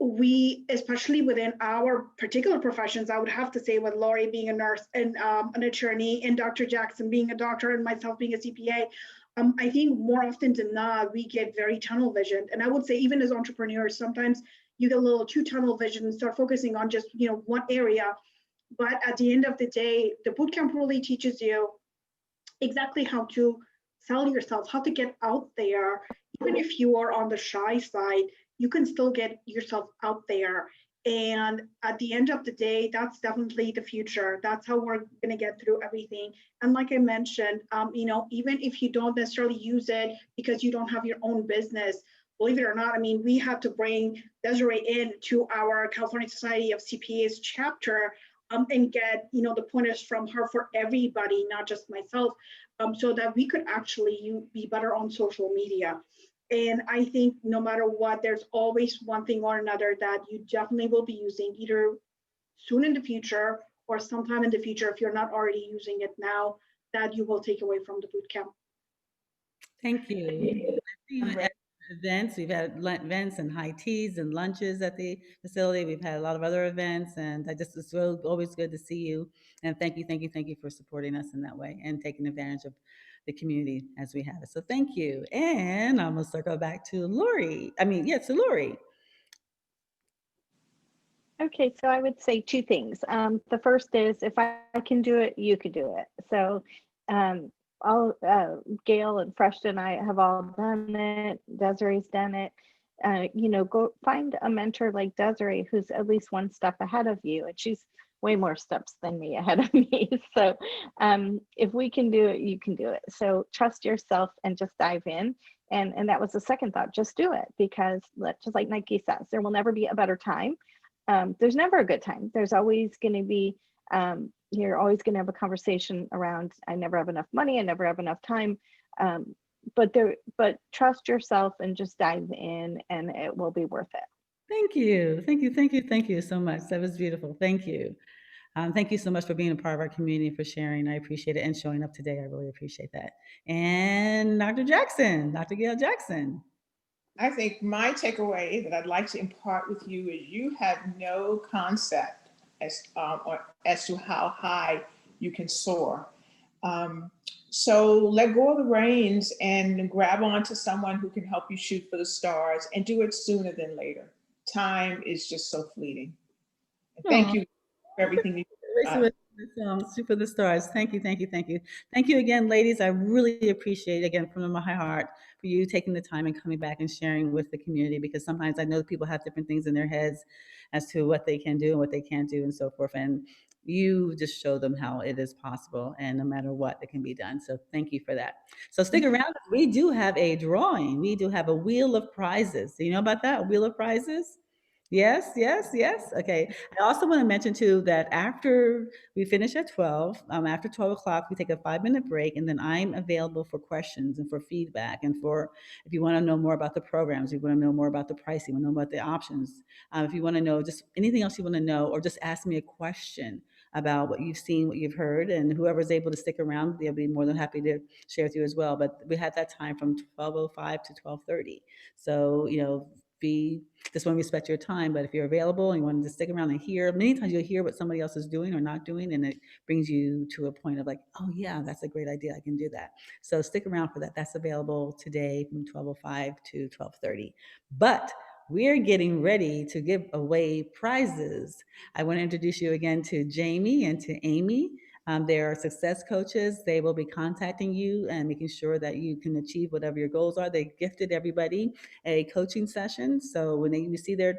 we, especially within our particular professions, I would have to say, with Lori being a nurse and an attorney, and Dr. Jackson being a doctor, and myself being a CPA, I think more often than not, we get very tunnel vision. And I would say even as entrepreneurs, sometimes you get a little too tunnel vision and start focusing on just, one area. But at the end of the day, the bootcamp really teaches you exactly how to sell yourself, how to get out there. Even if you are on the shy side, you can still get yourself out there. And at the end of the day, that's definitely the future. That's how we're going to get through everything. And like I mentioned, even if you don't necessarily use it because you don't have your own business, believe it or not, I mean, we had to bring Desiree in to our California Society of CPAs chapter and get, the pointers from her for everybody, not just myself, so that we could actually be better on social media. And I think no matter what, there's always one thing or another that you definitely will be using either soon in the future or sometime in the future, if you're not already using it now, that you will take away from the boot camp. Thank you. Events. We've had events and high teas and lunches at the facility. We've had a lot of other events, and it's really always good to see you. And thank you for supporting us in that way and taking advantage of the community as we have it. So thank you. And I'm gonna circle back to Lori. To Lori. Okay, so I would say two things. The first is, if I can do it, you can do it. So all Gail and Fresh and I have all done it. Desiree's done it. Go find a mentor like Desiree, who's at least one step ahead of you, and she's way more steps than me ahead of me. So if we can do it, you can do it. So trust yourself and just dive in. And that was the second thought, just do it, because just like Nike says, there will never be a better time. There's never a good time. There's always going to be You're always going to have a conversation around, I never have enough money, I never have enough time. But trust yourself and just dive in, and it will be worth it. Thank you. Thank you. Thank you. Thank you so much. That was beautiful. Thank you. Thank you so much for being a part of our community and for sharing. I appreciate it and showing up today. I really appreciate that. And Dr. Jackson, Dr. Gail Jackson. I think my takeaway that I'd like to impart with you is you have no concept as to how high you can soar. So let go of the reins and grab onto someone who can help you shoot for the stars, and do it sooner than later. Time is just so fleeting. And thank you for everything you With the song, Shoot for the Stars. Thank you, thank you, thank you. Thank you again, ladies. I really appreciate, again, from my heart, for you taking the time and coming back and sharing with the community, because sometimes I know that people have different things in their heads as to what they can do and what they can't do and so forth. And you just show them how it is possible, and no matter what, it can be done. So thank you for that. So stick around. We do have a drawing. We do have a wheel of prizes. Do you know about that? A wheel of prizes? Yes, yes, yes. Okay. I also want to mention too that after we finish at 12, after 12 o'clock, we take a 5-minute break, and then I'm available for questions and for feedback and for if you want to know more about the programs, you want to know more about the pricing, want to know about the options. If you want to know just anything else you want to know, or just ask me a question about what you've seen, what you've heard, and whoever's able to stick around, they'll be more than happy to share with you as well. But we had that time from 12:05 to 12:30. So, just want to respect your time, but if you're available and you want to stick around and hear, many times you'll hear what somebody else is doing or not doing, and it brings you to a point of like, oh yeah, that's a great idea. I can do that. So stick around for that. That's available today from 12:05 to 12:30. But we're getting ready to give away prizes. I want to introduce you again to Jamie and to Amy. They are success coaches. They will be contacting you and making sure that you can achieve whatever your goals are. They gifted everybody a coaching session. So when you see their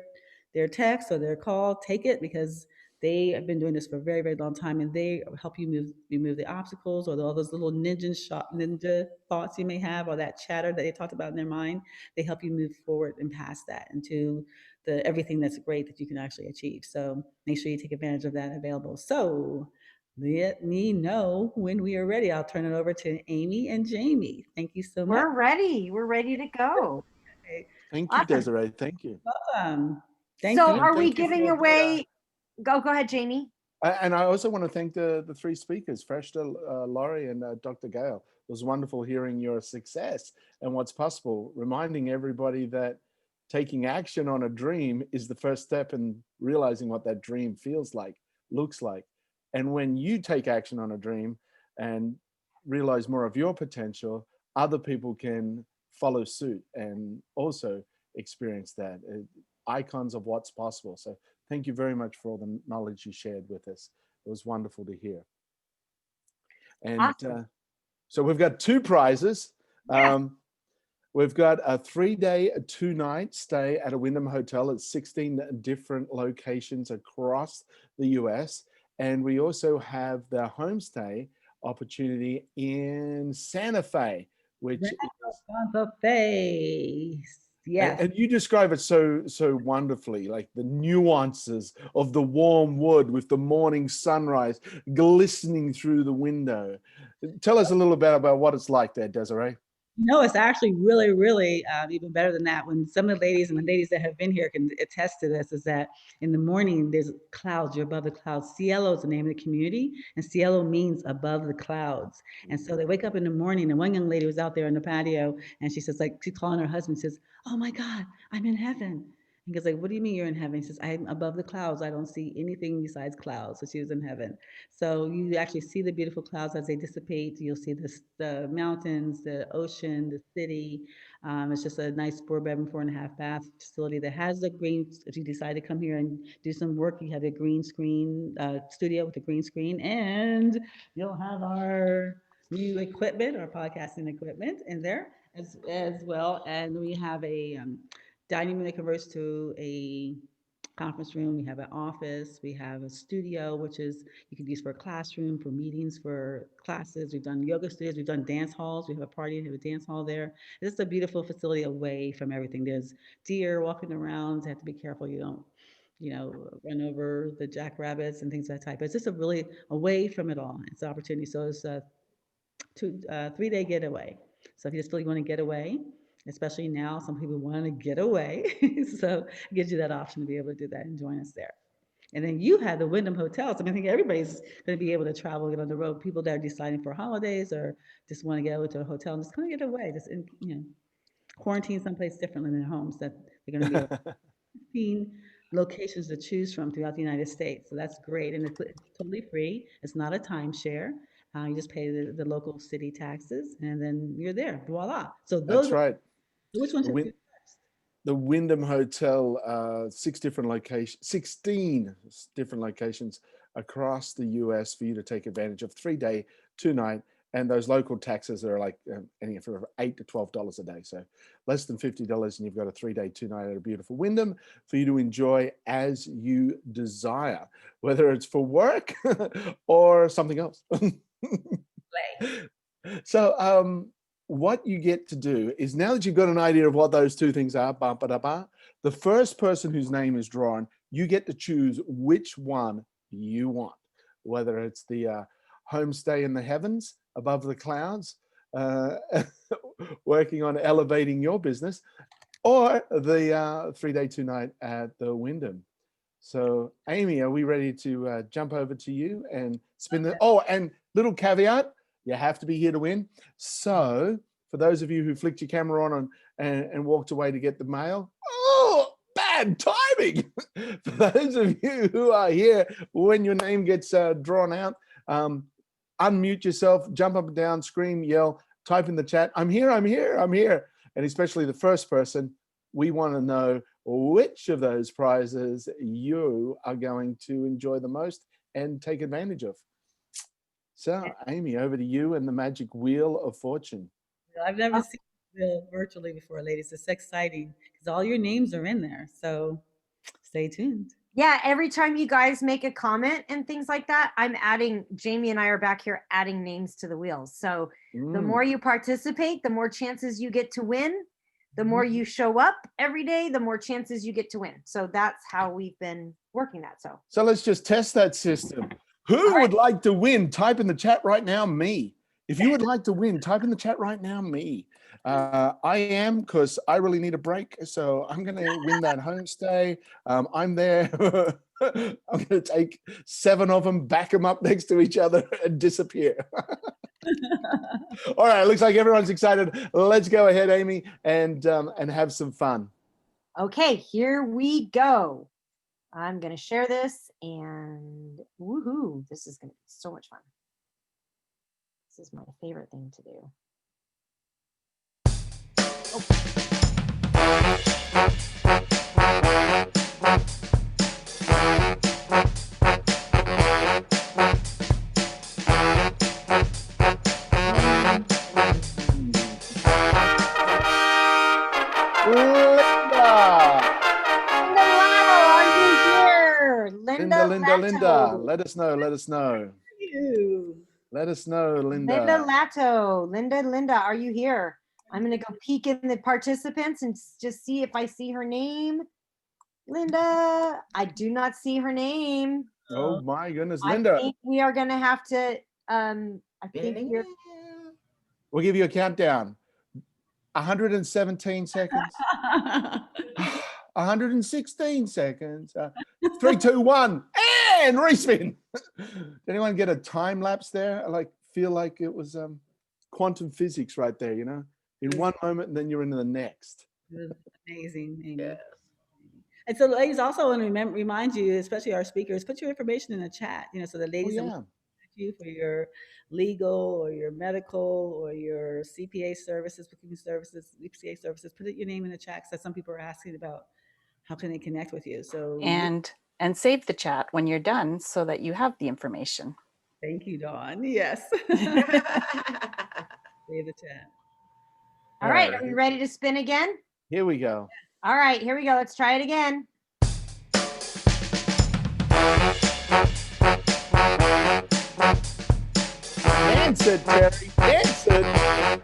text or their call, take it, because they have been doing this for a very, very long time, and they help you remove the obstacles or all those little ninja thoughts you may have, or that chatter that they talked about in their mind. They help you move forward and past that into the everything that's great that you can actually achieve. So make sure you take advantage of that available. So let me know when we are ready. I'll turn it over to Amy and Jamie. Thank you so much. We're ready. We're ready to go. Okay. Thank you, Awesome. Desiree. Thank you. Welcome. Thank So you. are we Thank you giving for away? Go ahead, Jamie. And I also want to thank the three speakers, Freshta, Laurie, and Dr. Gale. It was wonderful hearing your success and what's possible, reminding everybody that taking action on a dream is the first step in realizing what that dream feels like, looks like. And when you take action on a dream and realize more of your potential, other people can follow suit and also experience that. Icons of what's possible. So thank you very much for all the knowledge you shared with us. It was wonderful to hear. And Awesome. so we've got two prizes. Yes. We've got a 3-day, 2-night stay at a Wyndham Hotel at 16 different locations across the US. And we also have the homestay opportunity in Santa Fe, which is Santa Fe. Yes. and you describe it so wonderfully, like the nuances of the warm wood with the morning sunrise glistening through the window. Tell us a little bit about what it's like there, Desiree. It's actually really, really even better than that. When some of the ladies that have been here can attest to this, is that in the morning there's clouds, you're above the clouds. Cielo is the name of the community, and Cielo means above the clouds. And so they wake up in the morning, and one young lady was out there in the patio, and she says, like, she's calling her husband, says, "Oh my God, I'm in heaven." He goes like, "What do you mean you're in heaven?" He says, "I'm above the clouds. I don't see anything besides clouds." So she was in heaven. So you actually see the beautiful clouds as they dissipate. You'll see the mountains, the ocean, the city. It's just a nice 4-bedroom, 4.5-bath facility that has the green. If you decide to come here and do some work, you have a green screen studio with a green screen, and you'll have our new equipment, our podcasting equipment in there as well. And we have a dining room that converts to a conference room. We have an office. We have a studio, which is you can use for a classroom, for meetings, for classes. We've done yoga studios. We've done dance halls. We have a party. We have a dance hall there. It's a beautiful facility away from everything. There's deer walking around. You have to be careful you don't run over the jackrabbits and things of that type. But it's just a really away from it all. It's an opportunity. So it's a 3-day getaway. So if you just really want to get away, especially now, some people want to get away. So it gives you that option to be able to do that and join us there. And then you have the Wyndham Hotels. I mean, I think everybody's going to be able to travel, get on the road. People that are deciding for holidays or just want to get over to a hotel and just kind of get away, just quarantine someplace differently than their homes. That they're going to be able to 15 locations to choose from throughout the United States. So that's great, and it's totally free. It's not a timeshare. You just pay the local city taxes, and then you're there. Voila. So That's right. Which one should we do first? The Wyndham Hotel, 16 different locations across the US for you to take advantage of. 3-day, 2-night, and those local taxes are like anything from $8 to $12 a day. So less than $50, and you've got a 3-day, 2-night at a beautiful Wyndham for you to enjoy as you desire, whether it's for work or something else. So what you get to do is, now that you've got an idea of what those two things are, the first person whose name is drawn, you get to choose which one you want, whether it's the homestay in the heavens above the clouds, working on elevating your business, or the 3-day, 2-night at the Wyndham. So Amy, are we ready to jump over to you and spin the, oh, and little caveat, you have to be here to win. So for those of you who flicked your camera on and walked away to get the mail, oh, bad timing. For those of you who are here when your name gets drawn out, unmute yourself, jump up and down, scream, yell, type in the chat, I'm here, I'm here, I'm here. And especially the first person, we want to know which of those prizes you are going to enjoy the most and take advantage of. So, Amy, over to you and the magic wheel of fortune. I've never seen the wheel virtually before, ladies. It's exciting because all your names are in there. So stay tuned. Yeah, every time you guys make a comment and things like that, I'm adding, Jamie and I are back here adding names to the wheels. So the more you participate, the more chances you get to win. The more you show up every day, the more chances you get to win. So that's how we've been working that. So let's just test that system. Who would like to win? Type in the chat right now, me. If you would like to win, type in the chat right now, me. I am, because I really need a break. So I'm going to win that homestay. I'm there. I'm going to take 7 of them, back them up next to each other and disappear. All right. Looks like everyone's excited. Let's go ahead, Amy, and have some fun. Okay, here we go. I'm going to share this, and woohoo, this is going to be so much fun. This is my favorite thing to do. Linda, let us know. Let us know. Let us know, Linda. Linda Lato. Linda, are you here? I'm going to go peek in the participants and just see if I see her name. Linda, I do not see her name. Oh my goodness, Linda. I think we are going to have to, we'll give you a countdown. 117 seconds. 116 seconds. 3, 2, 1, and respin. Did anyone get a time lapse there? I feel like it was quantum physics right there, you know? In one moment, and then you're into the next. Amazing. Yes. And so, ladies, also want to remind you, especially our speakers, put your information in the chat, so the ladies that you for your legal or your medical or your CPA services, bookkeeping services, CPA services, put your name in the chat, because some people are asking about how can they connect with you. So and save the chat when you're done so that you have the information. Thank you, Dawn. Yes. Save the chat. All right. Are we ready to spin again? Here we go. All right, here we go. Let's try it again. Dance it, Terry. Dance it.